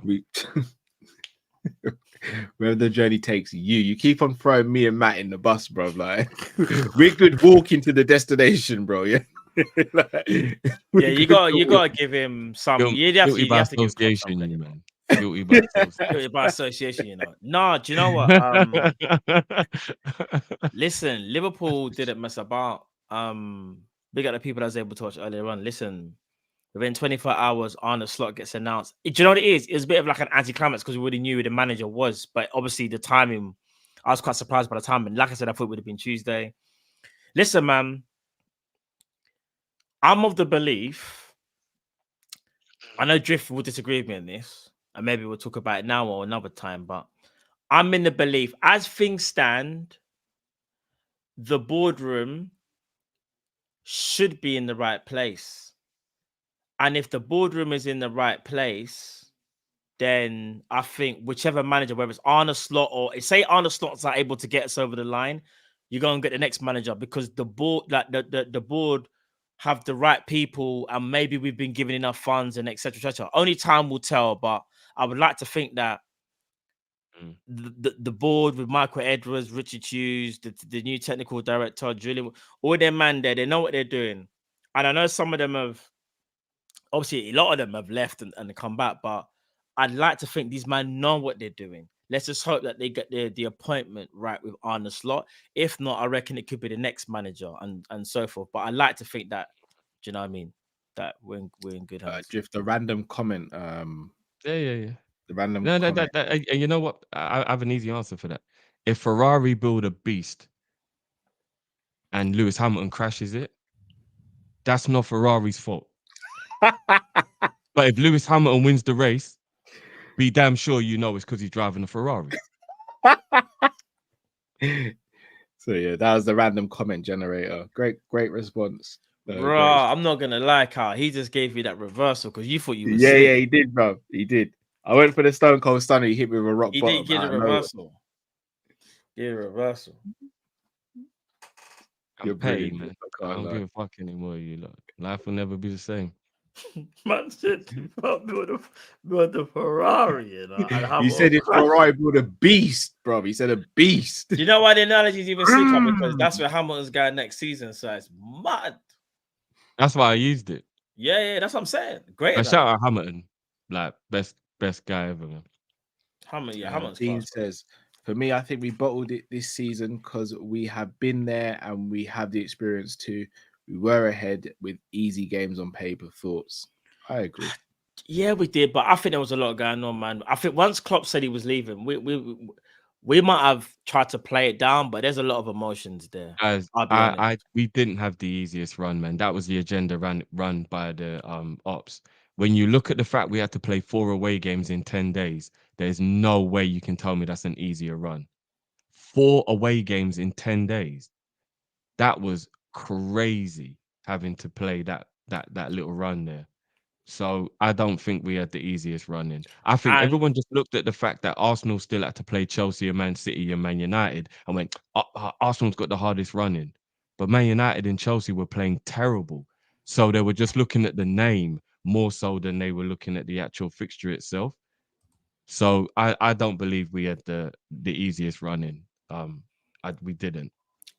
Wherever the journey takes you keep on throwing me and Matt in the bus, bro. Like we're good walking to the destination, bro. Yeah. You gotta give him some. Guilty by association, you man. Guilty by association, you know. No, do you know what? Listen, Liverpool didn't mess about. Big up the people that was able to watch earlier on. Listen, within 24 hours, Arne Slot gets announced. Do you know what it is? It was a bit of like an anticlimax because we already knew who the manager was, but obviously the timing, I was quite surprised by the timing. Like I said, I thought it would have been Tuesday. Listen, man, I'm of the belief, I know Drift will disagree with me on this, and maybe we'll talk about it now or another time, but I'm in the belief, as things stand, the boardroom should be in the right place. And if the boardroom is in the right place, then I think whichever manager, whether it's Arne Slot or say Arne Slot's are able to get us over the line, you're going to get the next manager because the board, like the board, have the right people, and maybe we've been given enough funds and etc. Only time will tell, but I would like to think that the board with Michael Edwards, Richard Hughes, the new technical director, Julian, all their man there, they know what they're doing. And I know some of them have, obviously a lot of them have left and come back, but I'd like to think these men know what they're doing. Let's just hope that they get the appointment right with Arne Slot. If not, I reckon it could be the next manager and so forth. But I like to think that, do you know what I mean? That we're in good hands. Drift, a random comment. The random comment. You know what? I have an easy answer for that. If Ferrari build a beast and Lewis Hamilton crashes it, that's not Ferrari's fault. But if Lewis Hamilton wins the race, be damn sure you know it's because he's driving a Ferrari. So yeah, that was the random comment generator. Great response. Bro, I'm not gonna lie, Carl. He just gave you that reversal because you thought you were sick. Yeah, he did, bro. He did. I went for the Stone Cold Stunner. He hit me with a rock bottom. He did get a reversal. I'm petty, man. I don't give a fuck anymore. You lot. Life will never be the same. Man said, build the Ferrari, you know. And he said it's Ferrari build a beast, bro. He said a beast. Do you know why the analogy is even sicker? Because that's where Hamilton's going next season, so it's mad. That's why I used it. Yeah, that's what I'm saying. Great. I shout out Hamilton, like best guy ever, man. Hamilton's Dean class, says, for me, I think we bottled it this season because we have been there and we have the experience too. We were ahead with easy games on paper. Thoughts? I agree. Yeah, we did, but I think there was a lot going on, man. I think once Klopp said he was leaving, we might have tried to play it down, but there's a lot of emotions there. Guys, we didn't have the easiest run, man. That was the agenda run by the ops. When you look at the fact we had to play 4 away games in 10 days, there's no way you can tell me that's an easier run. 4 away games in 10 days. That was crazy having to play that little run there. So I don't think we had the easiest run in. I think everyone just looked at the fact that Arsenal still had to play Chelsea and Man City and Man United and went, Arsenal's got the hardest run in. But Man United and Chelsea were playing terrible. So they were just looking at the name more so than they were looking at the actual fixture itself. So I don't believe we had the easiest run in. We didn't.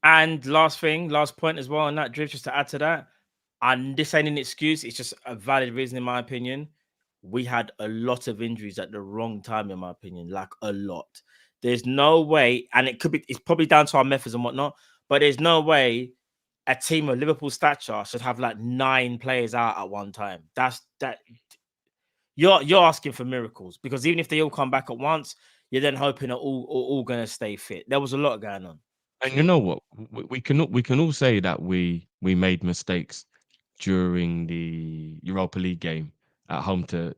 And last point as well on that, Drift, just to add to that, and this ain't an excuse, it's just a valid reason in my opinion. We had a lot of injuries at the wrong time, in my opinion, like a lot. There's no way, and it's probably down to our methods and whatnot, but there's no way a team of Liverpool stature should have like 9 players out at one time. You're asking for miracles, because even if they all come back at once, you're then hoping they're all gonna stay fit. There was a lot going on. And you know what? We can all say that we made mistakes during the Europa League game at home to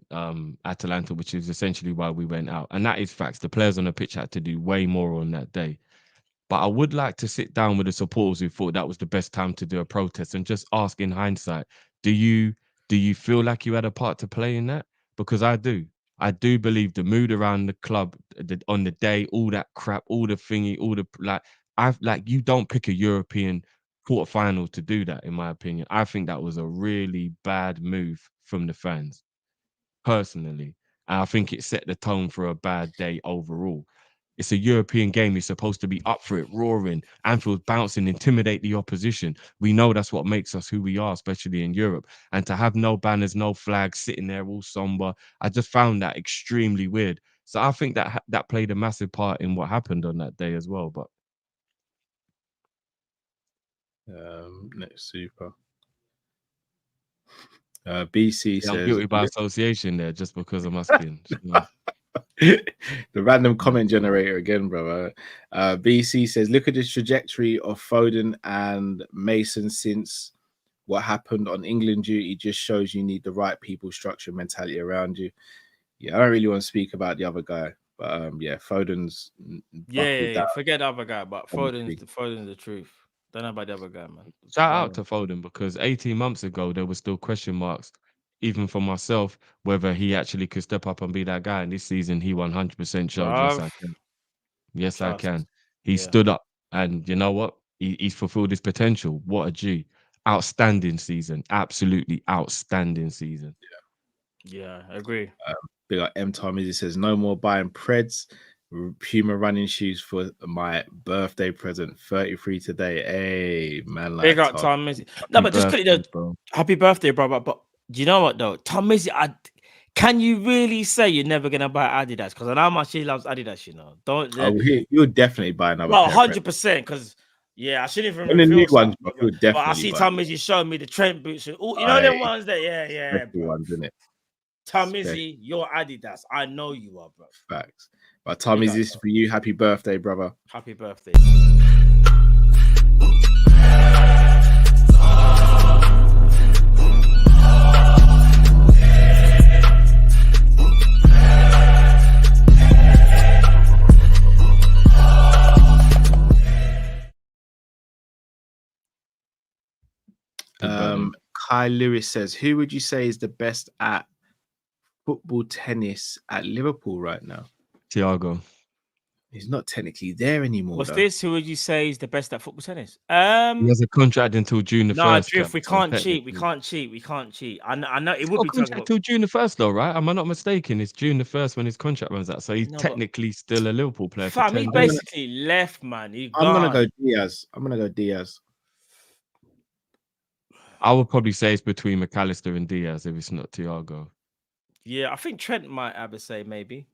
Atalanta, which is essentially why we went out. And that is facts. The players on the pitch had to do way more on that day. But I would like to sit down with the supporters who thought that was the best time to do a protest and just ask in hindsight, do you feel like you had a part to play in that? Because I do. I do believe the mood around the club on the day, all that crap, all the thingy, all the you don't pick a European quarterfinal to do that, in my opinion. I think that was a really bad move from the fans, personally. And I think it set the tone for a bad day overall. It's a European game. You're supposed to be up for it, roaring, Anfield bouncing, intimidate the opposition. We know that's what makes us who we are, especially in Europe. And to have no banners, no flags, sitting there all somber, I just found that extremely weird. So I think that played a massive part in what happened on that day as well. But next super. BC says, I'm guilty by association there just because of my skin. The random comment generator again, brother. BC says, look at the trajectory of Foden and Mason since what happened on England duty just shows you need the right people, structure, mentality around you. Yeah, I don't really want to speak about the other guy, but yeah, Foden's forget the other guy, but Foden's the truth. Don't know about the other guy, man. Shout out to Foden, because 18 months ago there were still question marks, even for myself, whether he actually could step up and be that guy. And this season, he 100% showed, yes, I can. Yes, I can. He stood up, and you know what? He's fulfilled his potential. What a G. Outstanding season. Absolutely outstanding season. Yeah, I agree. Big like M. Tommy says, no more buying Preds. Puma running shoes for my birthday present. 33 today. Hey, man. Big up Tom Mizzy. No, but just quickly, happy birthday, brother. But do you know what, though? Tom Mizzy, can you really say you're never going to buy Adidas? Because I know how much he loves Adidas, you know. You'll definitely buy another. Well, 100%. Because, yeah, I shouldn't even reveal the new ones, but you'll definitely I see Tom Mizzy showing me the Trent boots. You know them ones that, yeah. Ones, isn't it? Tom Mizzy, you're Adidas. I know you are, bro. Facts. But Tom, is this for you? Happy birthday, brother. Happy birthday. Kai Lewis says, who would you say is the best at football tennis at Liverpool right now? Thiago. He's not technically there anymore. What's though. this? Who would you say is the best at football tennis? He has a contract until June the 1st. Drift, we can't cheat. We can't cheat. I know it would be contract till June the 1st, though, right? Am I not mistaken? It's June the 1st when his contract runs out. So he's technically still a Liverpool player for 10 he days. basically left, man. I'm gonna go Diaz. I would probably say it's between McAllister and Diaz if it's not Thiago. Yeah, I think Trent might have a say, maybe.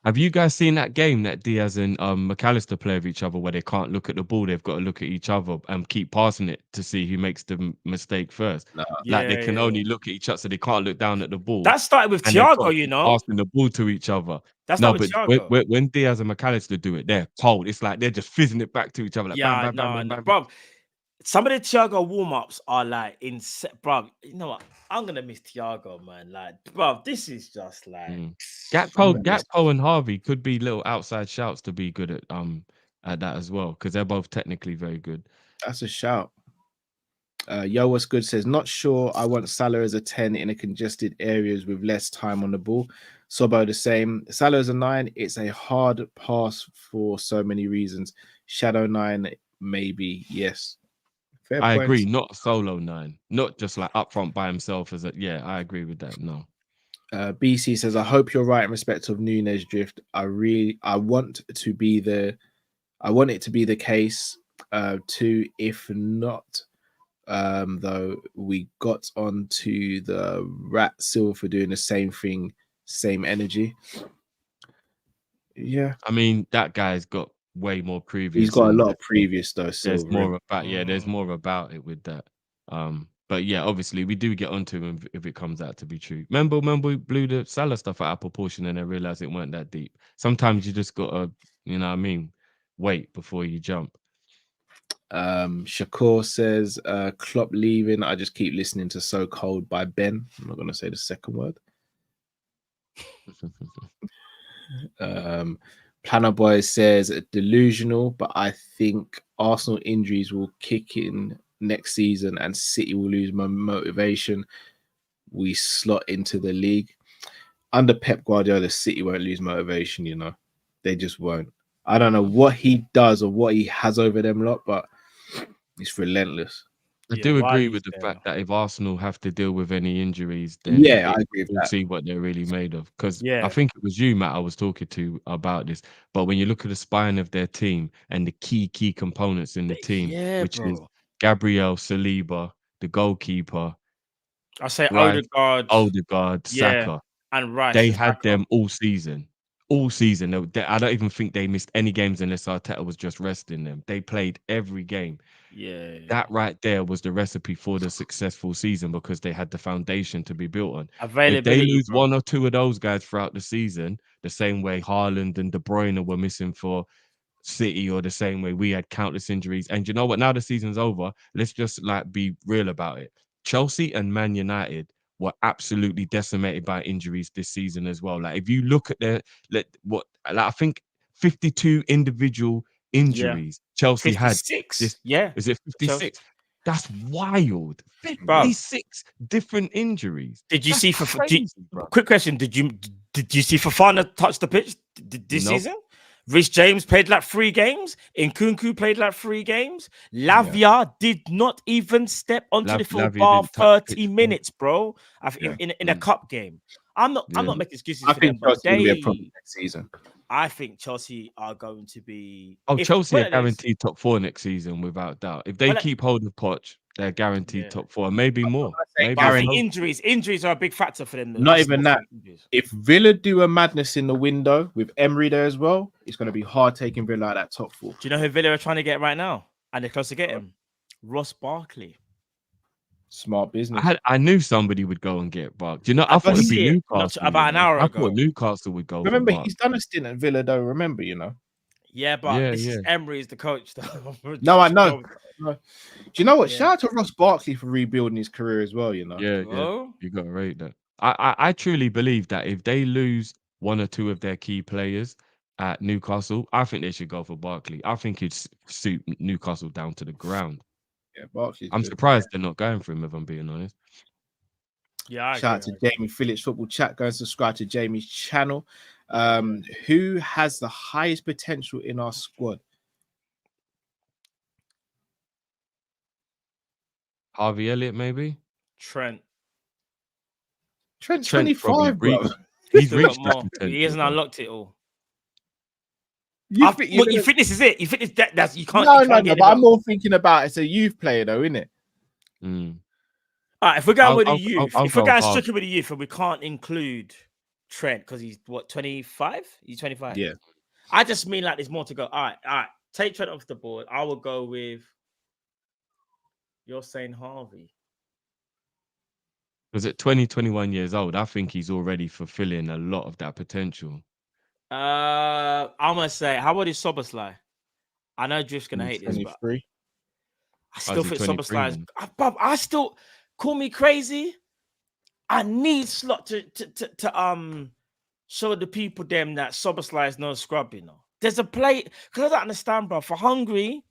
Have you guys seen that game that Diaz and McAllister play with each other where they can't look at the ball? They've got to look at each other and keep passing it to see who makes the mistake first. Like they can only look at each other, so they can't look down at the ball. That started with Thiago, you know. Passing the ball to each other. That's not with Thiago. When Diaz and McAllister do it, they're cold. It's like they're just fizzing it back to each other. Like, bam, bam, bam. Bro, some of the Thiago warm-ups are like insane. Bro, you know what? I'm gonna miss Thiago, man. Like, bro, this is just like Gakpo and Harvey could be little outside shouts to be good at that as well, because they're both technically very good. That's a shout. Yo, what's good says, not sure I want Salah as a 10 in a congested areas with less time on the ball. Sobo the same. Salah as a 9, it's a hard pass for so many reasons. Shadow 9, maybe, yes. Fair I points. agree, not solo 9, not just like up front by himself as a I agree with that. No. BC says, I hope you're right in respect of Nunez drift. I want it to be the case too. If not, though, we got onto the Rat Silver for doing the same thing, same energy. Yeah, I mean that guy's got way more previous. He's got a lot of previous though. There's more about there's more about it with that. But yeah, obviously we do get onto him if it comes out to be true. Remember we blew the Salah stuff out of proportion and then realized it weren't that deep. Sometimes you just gotta, you know what I mean, wait before you jump. Shakur says Klopp leaving. I just keep listening to So Cold by Ben. I'm not gonna say the second word. Planner Boy says delusional, but I think Arsenal injuries will kick in next season and City will lose motivation. We slot into the league. Under Pep Guardiola, City won't lose motivation, you know. They just won't. I don't know what he does or what he has over them lot, but it's relentless. I do agree with the fact that if Arsenal have to deal with any injuries, then I agree with we'll that. see what they're really made of. Because I think it was you, Matt, I was talking to about this. But when you look at the spine of their team and the key components in the team, which is Gabriel, Saliba, the goalkeeper, I say Odegaard, Saka, and Rice. They had them all season. All season. I don't even think they missed any games unless Arteta was just resting them. They played every game. Yeah. That right there was the recipe for the successful season because they had the foundation to be built on. Availability, if they lose one or two of those guys throughout the season, the same way Haaland and De Bruyne were missing for City, or the same way we had countless injuries. And you know what? Now the season's over. Let's just like be real about it. Chelsea and Man United were absolutely decimated by injuries this season as well. Like if you look at I think 52 individual injuries Chelsea 56. had. Is it 56? Chelsea. That's wild. 56 different injuries. Did you see quick question? Did you see Fofana touch the pitch this season? Rhys James played like 3 games. Nkunku played like 3 games. Lavia did not even step onto the field bar 30 minutes, bro. In a cup game. I'm not making excuses for them. Chelsea will be a problem next season. I think Chelsea are going to be. Chelsea are guaranteed top 4 next season without doubt. If they keep hold of Poch, they're guaranteed top 4, maybe more. I think injuries are a big factor for them. Not even that. If Villa do a madness in the window with Emery there as well, it's going to be hard taking Villa out that top 4. Do you know who Villa are trying to get right now? And they're close to getting him. Ross Barkley. Smart business. I knew somebody would go and get Barkley. Do you know? I thought it'd be Newcastle. About an hour ago. I thought Newcastle would go. Remember, he's done a stint at Villa, though. Remember, you know. Yeah, but this is Emery is the coach. No, I know. Do you know what? Shout out to Ross Barkley for rebuilding his career as well. You know. Yeah. You got to rate that. I truly believe that if they lose 1 or 2 of their key players at Newcastle, I think they should go for Barkley. I think he'd suit Newcastle down to the ground. Yeah, Barkley's I'm surprised they're not going for him, if I'm being honest. Yeah, shout out to Jamie Phillips Football Chat. Go and subscribe to Jamie's channel. Who has the highest potential in our squad? Harvey Elliott, maybe. Trent's 25, bro. He's reached that potential. He hasn't unlocked it all. You think this is it? You think that's you can't? No. But I'm more thinking about it's a youth player, though, isn't it? All right, if we're going with the youth, if we're going strictly with the youth, and we can't include Trent because he's what 25? He's 25. Yeah. I just mean like there's more to go. All right. Take Trent off the board. I will go with. You're saying Harvey. Was it 21 years old? I think he's already fulfilling a lot of that potential. I'm gonna say, how about his Soboslai? I know Drift's gonna hate this, but I still think Soboslai. I still call me crazy. I need Slot to show the people them that Soboslai is no scrub. You know, there's a play because I don't understand, bro. For Hungary,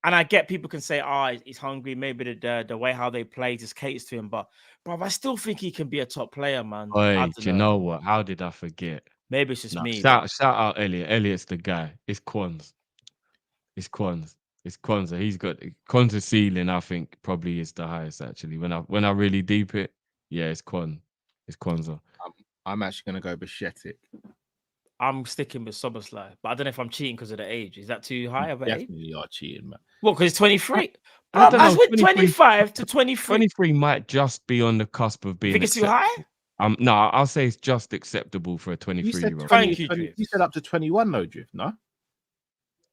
and I get people can say, he's hungry. Maybe the way how they play just caters to him, but bro, I still think he can be a top player, man. Wait, do you know what? How did I forget? Maybe it's just me. Shout out Elliot. Elliot's the guy. It's Quans. It's Kwanzaa. He's got Kwanzaa ceiling. I think probably is the highest actually. When I really deep it, yeah, it's Kwanzaa. I'm actually gonna go Bashetic. I'm sticking with Soboslai, but I don't know if I'm cheating because of the age. Is that too high of an age? Definitely are cheating, man. Well, because it's 23. I don't know. 25 to 23. 23 might just be on the cusp of being. Think it's too high? No, I'll say it's just acceptable for a 23-year-old. Thank you. You said up to 21, though, Drift, no?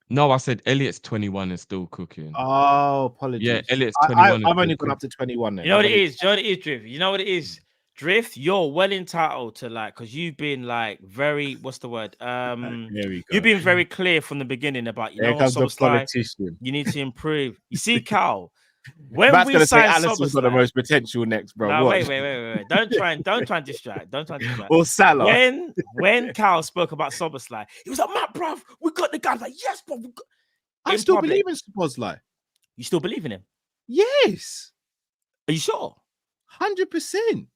No, I said Elliot's 21 and still cooking. Oh, apologies. Yeah, Elliot's 21. I've only gone up to 21 then. You know what it is? Drift? You know what it is? Drift, you're well entitled to because you've been very, what's the word? There we go. You've been very clear from the beginning about, There comes the politician. You need to improve. You see, Cal, when Matt's we gonna say signed Alisson's got the most potential next, bro. No, wait. Don't try and distract. Or Salah. When Cal spoke about Soboslai, he was like, "Matt, bruv, we got the guy." I was like, yes, bro. I still believe in Soboslai. You still believe in him? Yes. Are you sure? 100%.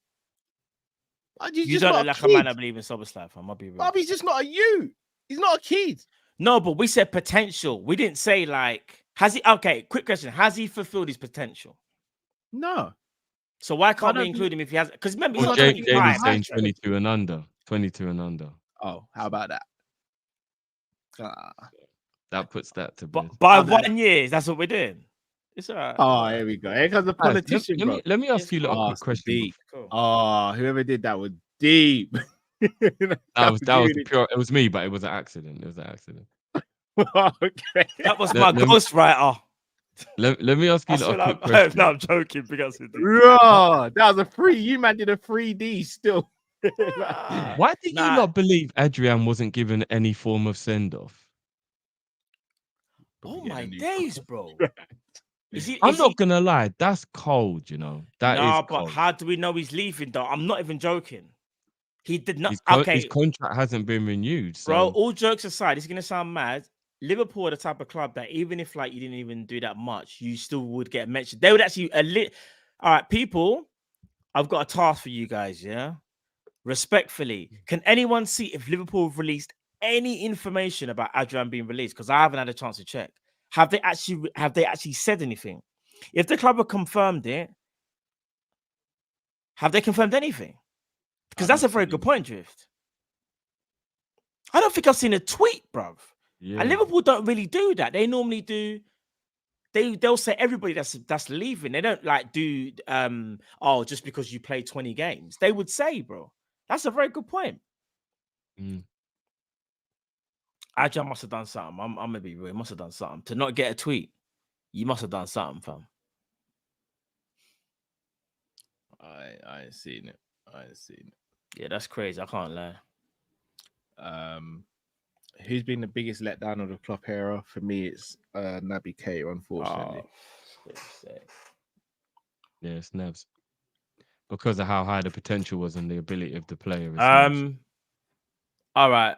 You don't look like a man that believe in Soboslai, fam. I'll be real. He's just not a youth. He's not a kid. No, but we said potential. We didn't say has he? Okay, quick question: has he fulfilled his potential? No. So why can't we include him if he has? Because remember, he's not Jamie's saying 22 and under. 22 and under. Oh, how about that? That puts that to bed. By 1 year, that's what we're doing. It's all right. Oh, here we go. Here comes the politician. Let me ask you a little quick question. Deep. Cool. Oh, whoever did that was deep. that was pure. It was me, but it was an accident. Okay. That was my ghostwriter. Let me ask you a quick question. No, I'm joking. Because that was a free. You man did a 3D still. Why did you not believe Adrian wasn't given any form of send-off? Oh my days, bro. I'm not gonna lie, that's cold, you know. That is cold. But how do we know he's leaving though? I'm not even joking. He did not. His contract hasn't been renewed. So. Bro, all jokes aside, it's gonna sound mad. Liverpool are the type of club that even if you didn't even do that much, you still would get mentioned. They would actually all right, people. I've got a task for you guys, yeah. Respectfully, can anyone see if Liverpool have released any information about Adrian being released? Because I haven't had a chance to check. Have they actually said anything? If the club have confirmed it, have they confirmed anything? Because that's a very good point, Drift. I don't think I've seen a tweet, bruv. Yeah. And Liverpool don't really do that. They normally do. They'll say everybody that's leaving. They don't do just because you play 20 games. They would say, bro. That's a very good point. Adrian must have done something. I'm gonna be real. He must have done something to not get a tweet. You must have done something, fam. I ain't seen it. Yeah, that's crazy. I can't lie. Who's been the biggest letdown of the Klopp era? For me, it's Naby Keita, unfortunately. Yeah, it's Nebs. Because of how high the potential was and the ability of the player. All right.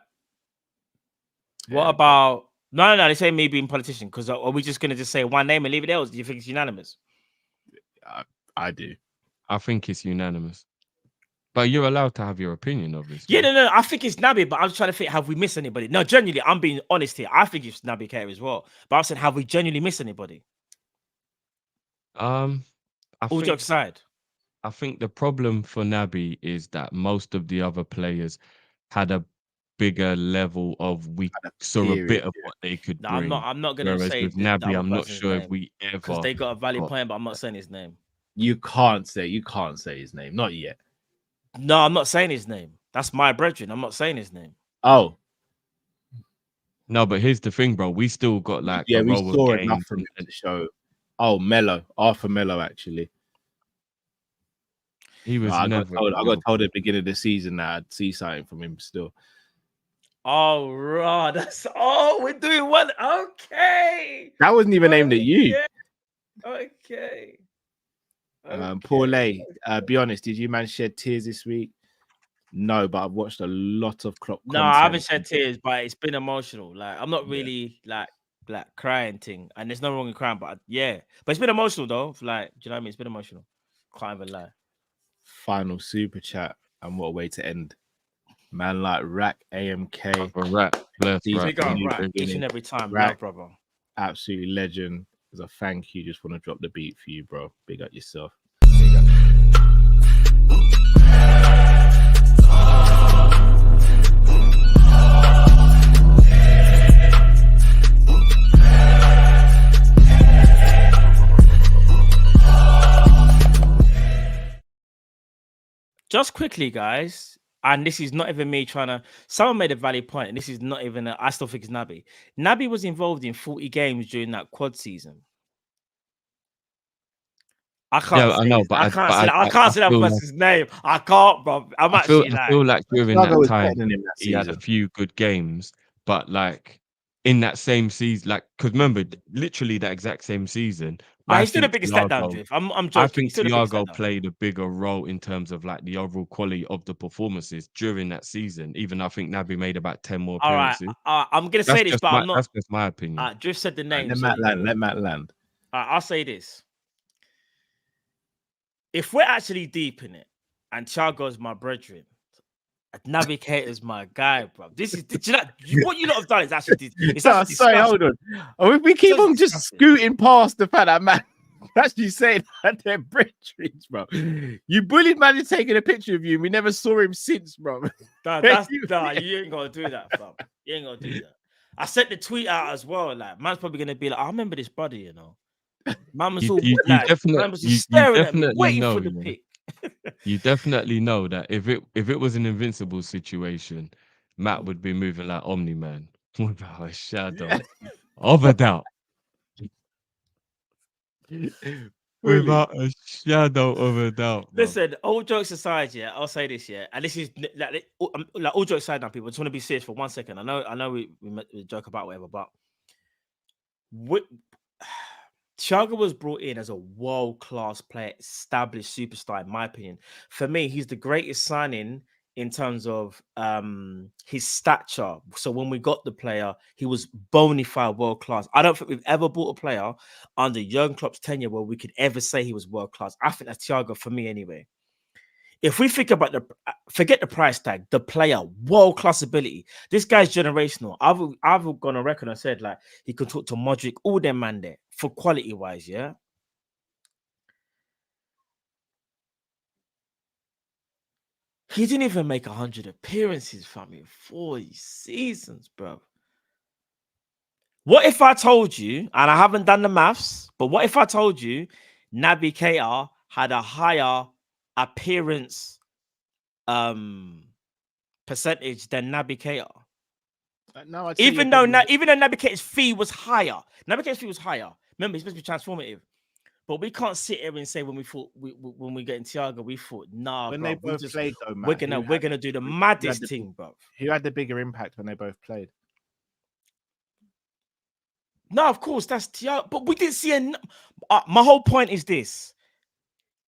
What about no? They say me being politician. Because are we just gonna just say one name and leave it else? Do you think it's unanimous? I do. I think it's unanimous. But you're allowed to have your opinion, obviously. Yeah, no. I think it's Naby, but I'm trying to think, have we missed anybody? No, genuinely, I'm being honest here. I think it's Naby Keita as well. But I'm saying, have we genuinely missed anybody? All jokes aside. I think the problem for Naby is that most of the other players had a bigger level of we saw a bit of what they could bring. I'm not gonna Whereas say with Naby, I'm not sure if we ever, because they got a valid point, but I'm not saying his name. You can't say his name, not yet. No, I'm not saying his name. That's my brethren. I'm not saying his name. Oh. No, but here's the thing, bro. We still got like we saw games enough from him to show. Oh, Mello, Arthur Mello, actually. He was I got told at the beginning of the season that I'd see something from him still. Oh, right. We're doing one. Okay. That wasn't even aimed at you. Okay. Paul A, be honest, did you man shed tears this week? No, but I've watched a lot of Klopp. No, I haven't shed tears, but it's been emotional. Like I'm not really like crying thing, and there's no wrong in crying, but but it's been emotional though. Like, do you know what I mean? It's been emotional. Can't even lie. Final super chat, and what a way to end. Man like Rack AMK. Rack. Each and every time, Rack, brother. Absolutely legend. As a thank you, just want to drop the beat for you, bro. Big up yourself. Just quickly, guys, and this is not even me trying to. Someone made a valid point, and this is not even. I still think it's Naby. Naby was involved in 40 games during that quad season. I can't. I know, but I can't say that person's name. I can't, bro. I feel like during that time he had a few good games, but like in that same season, like because remember, literally that exact same season. But he's still the biggest step down, Drift. I'm joking. I think Thiago played a bigger role in terms of like the overall quality of the performances during that season. Even I think Naby made about 10 more appearances. All right, I'm gonna say this, but I'm not. That's just my opinion. Drift said the name. Let Matt land. I'll say this. If we're actually deep in it, and Thiago's my brethren, Naby Keita's my guy, bro. This is what you lot have done is actually. Sorry, hold on. We keep on just scooting past the fact that man actually saying that they're brethren, bro. You bullied man is taking a picture of you. And we never saw him since, bro. You ain't gonna do that, bro. You ain't gonna do that. I sent the tweet out as well. Like, man's probably gonna be like, I remember this brother, you know. Man was all staring at me, waiting for the pic. You definitely know that if it was an invincible situation, Matt would be moving like Omni-Man without a shadow of a doubt. Without a shadow of a doubt. Bro. Listen, all jokes aside, I'll say this, and this is like all jokes aside now, people. I just want to be serious for 1 second. I know we joke about whatever, but Thiago was brought in as a world-class player, established superstar, in my opinion. For me, he's the greatest signing in terms of his stature. So when we got the player, he was bona fide world-class. I don't think we've ever bought a player under Jurgen Klopp's tenure where we could ever say he was world-class. I think that's Thiago for me anyway. If we think about forget the price tag, the player, world-class ability. This guy's generational. I've gone on record and said like he could talk to Modric, all them man there for quality-wise, yeah. He didn't even make 100 appearances for me in 40 seasons, bro. What if I told you, and I haven't done the maths, but what if I told you Naby Keita had a higher appearance percentage than Naby Keita? No, even though Naby Keita's fee was higher. Naby Keita's fee was higher. Remember, he's supposed to be transformative. But we can't sit here and say when we get in Thiago, we thought, nah, when bro, they both played, though, we're gonna do the maddest thing, bro. Who had the bigger impact when they both played? No, of course, that's Thiago. But we didn't see enough. My whole point is this.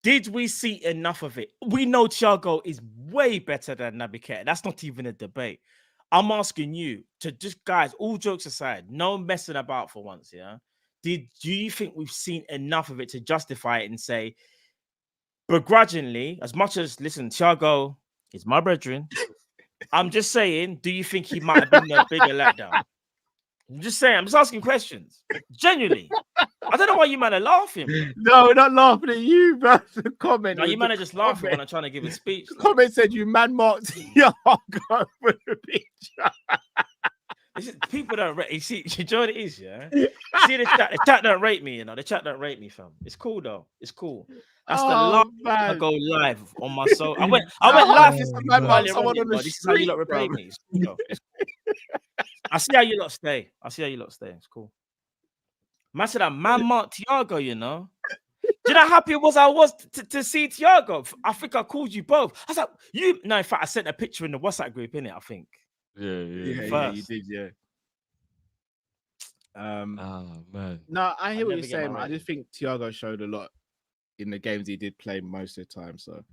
Did we see enough of it? We know Thiago is way better than Naby Keita. That's not even a debate. I'm asking you to just, guys, all jokes aside, no messing about for once, yeah? Do you think we've seen enough of it to justify it and say, begrudgingly, as much as listen, Thiago is my brethren. I'm just saying, do you think he might have been a bigger letdown? I'm just saying, I'm just asking questions. Genuinely. I don't know why you man are laughing, bro. No, we're not laughing at you, bro. The comment. No, you man are just laughing when I'm trying to give a speech. The comment said you man marked Thiago for the picture. People don't rate. You see, you know what it is, yeah. See the chat. The chat don't rate me, you know. The chat don't rate me, fam. It's cool though. It's cool. That's the last I go live on my soul. I went live this someone on the this is how you lot repay me. It's cool, though. It's cool. I see how you lot stay. It's cool. Man said that man marked Thiago, you know. Do you know how happy I was to see Thiago? I think I called you both. I was like, no, in fact, I sent a picture in the WhatsApp group, innit, I think. Yeah, you did, yeah. Man. No, I hear what you're saying, man. I just think Thiago showed a lot in the games he did play most of the time. So,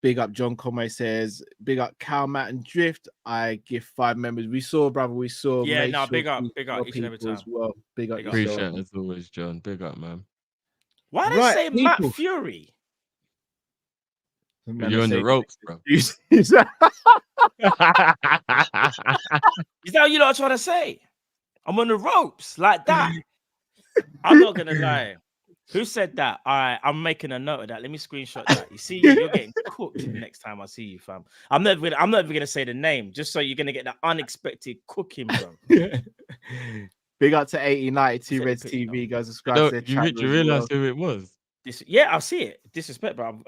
big up John Conway says, big up Cal, Matt, and Drift. I give 5 members. We saw, brother. We saw. Yeah, no, big up each and every time. As well. Big up. Appreciate it as always, John. Big up, man. Why did they say Matt Fury? You're on the ropes, bro. Is that what you lot are trying to say? I'm on the ropes like that. I'm not gonna lie. Who said that? All right, I'm making a note of that. Let me screenshot that. You see, you're getting cooked next time I see you, fam. I'm never gonna say the name, just so you're gonna get the unexpected cooking, bro. Big up to 8092 Reds TV, guys. Subscribe to you realize who it was? I see it. Disrespect, bro.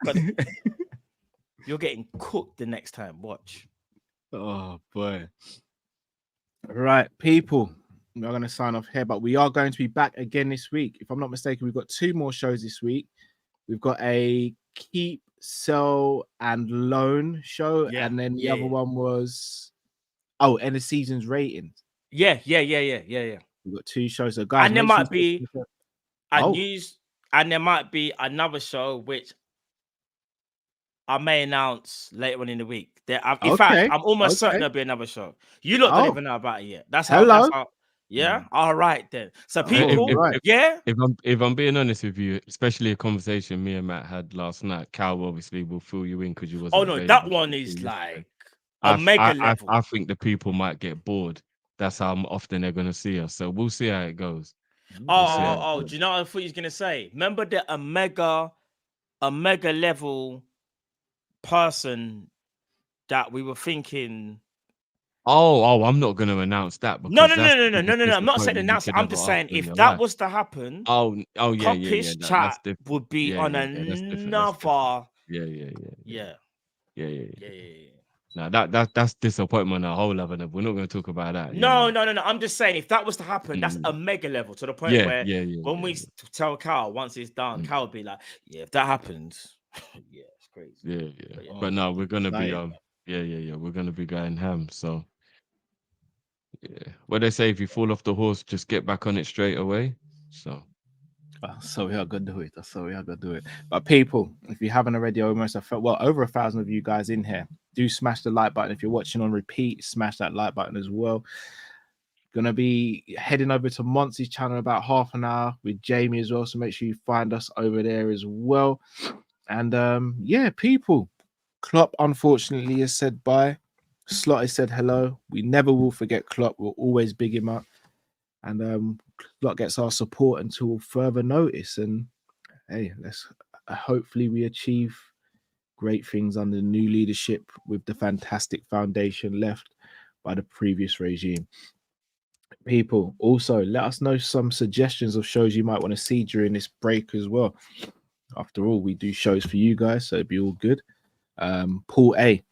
But you're getting cooked the next time. Watch. Oh boy. Right, people. We're going to sign off here, but we are going to be back again this week. If I'm not mistaken, we've got 2 more shows this week. We've got a keep, sell, and loan show, and then the other one was end of season's ratings. Yeah. We've got 2 shows. So guys, and there might be a news, and there might be another show which I may announce later on in the week. In fact, I'm almost certain there'll be another show. You lot don't even know about it yet. That's how. Yeah. All right then. So people, If I'm being honest with you, especially a conversation me and Matt had last night, Cal obviously will fill you in because you wasn't. Oh no, that one is like a mega level. I think the people might get bored. That's how often they're gonna see us. So we'll see how it goes. Do you know what I thought he was gonna say? Remember that a mega level person that we were thinking. Oh, I'm not going to announce that. No. I'm not saying announce it. I'm just saying if that was to happen. Kopish chat would be on another. Yeah. No, that's disappointment on a whole level. We're not going to talk about that. No. I'm just saying if that was to happen, that's a mega level to the point where when we tell Cal once it's done, Cal would be like, if that happens, it's crazy. But no, we're gonna be we're gonna be going ham. So what they say, if you fall off the horse, just get back on it straight away. So we are gonna do it. But people, if you haven't already, almost over 1,000 of you guys in here, do smash the like button. If you're watching on repeat, smash that like button as well. Gonna be heading over to Monty's channel in about half an hour with Jamie as well. So make sure you find us over there as well. And people, Klopp unfortunately has said bye. Slot has said hello. We never will forget Klopp. We'll always big him up. And Slot gets our support until further notice. And hey, let's hopefully we achieve great things under the new leadership with the fantastic foundation left by the previous regime. People, also let us know some suggestions of shows you might want to see during this break as well. After all, we do shows for you guys, so it'd be all good. Paul A,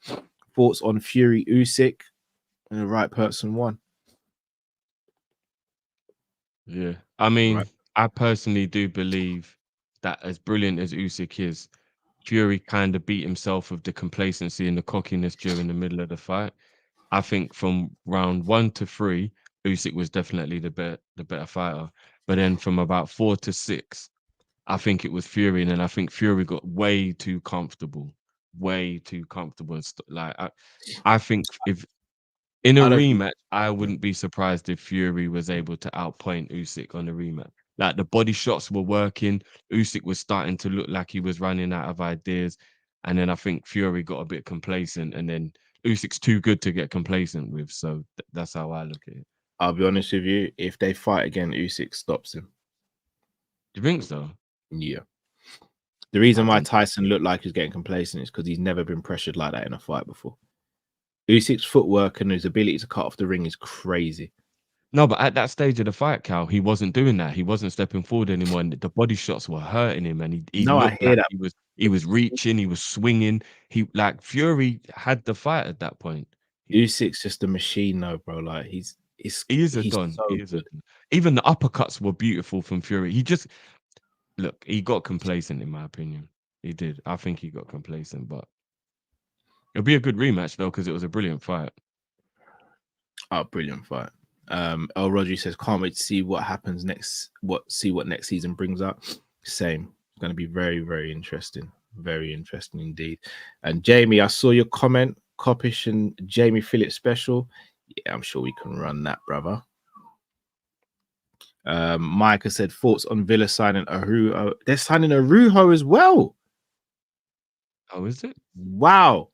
thoughts on Fury Usyk, and the right person won. Yeah, I mean, I personally do believe that as brilliant as Usyk is, Fury kind of beat himself with the complacency and the cockiness during the middle of the fight. I think from round 1 to 3, Usyk was definitely the better fighter. But then from about 4 to 6, I think it was Fury, and then I think Fury got way too comfortable. Like I think if in a rematch, I wouldn't be surprised if Fury was able to outpoint Usyk on the rematch. Like the body shots were working. Usyk was starting to look like he was running out of ideas. And then I think Fury got a bit complacent. And then Usyk's too good to get complacent with. So that's how I look at it. I'll be honest with you. If they fight again, Usyk stops him. Do you think so? Yeah. The reason why Tyson looked like he's getting complacent is because he's never been pressured like that in a fight before. Usyk's footwork and his ability to cut off the ring is crazy. No, but at that stage of the fight, Cal, he wasn't doing that. He wasn't stepping forward anymore, and the body shots were hurting him. And he No, I looked hear like that. he was reaching, he was swinging. He like Fury had the fight at that point. Usyk's just a machine, though, bro. Like he is a don. So he is a don. Even the uppercuts were beautiful from Fury. He just he got complacent, in my opinion. He did. I think he got complacent, but it'll be a good rematch though because it was a brilliant fight. Oh, brilliant fight. El Rodri says, can't wait to see what happens next. See what next season brings up. Same. It's going to be very, very interesting. Very interesting indeed. And Jamie, I saw your comment. Kopish and Jamie Phillips special. Yeah, I'm sure we can run that, brother. Micah said thoughts on Villa signing Arujo. They're signing Arujo as well. Oh, is it? Wow.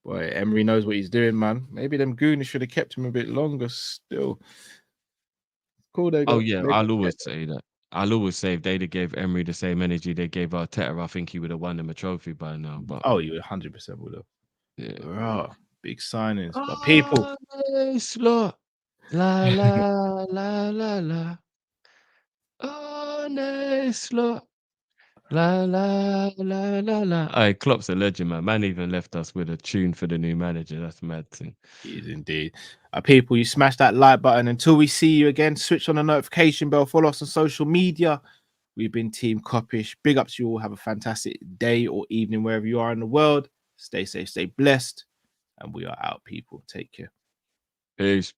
Boy, Emery knows what he's doing, man. Maybe them Goonies should have kept him a bit longer still. Cool. Oh, yeah. I'll always say that. I'll always say if they'd have gave Emery the same energy they gave Arteta, I think he would have won him a trophy by now. But you 100% would have. Yeah. Oh, big signings. But people. Slot. La la la la la. Oh, slot. La la la la la. Hey, Klopp's a legend, man. Man even left us with a tune for the new manager. That's mad thing. He is indeed. People, you smash that like button. Until we see you again, switch on the notification bell. Follow us on social media. We've been Team Kop-Ish. Big up to you all. Have a fantastic day or evening wherever you are in the world. Stay safe, stay blessed. And we are out, people. Take care. Peace.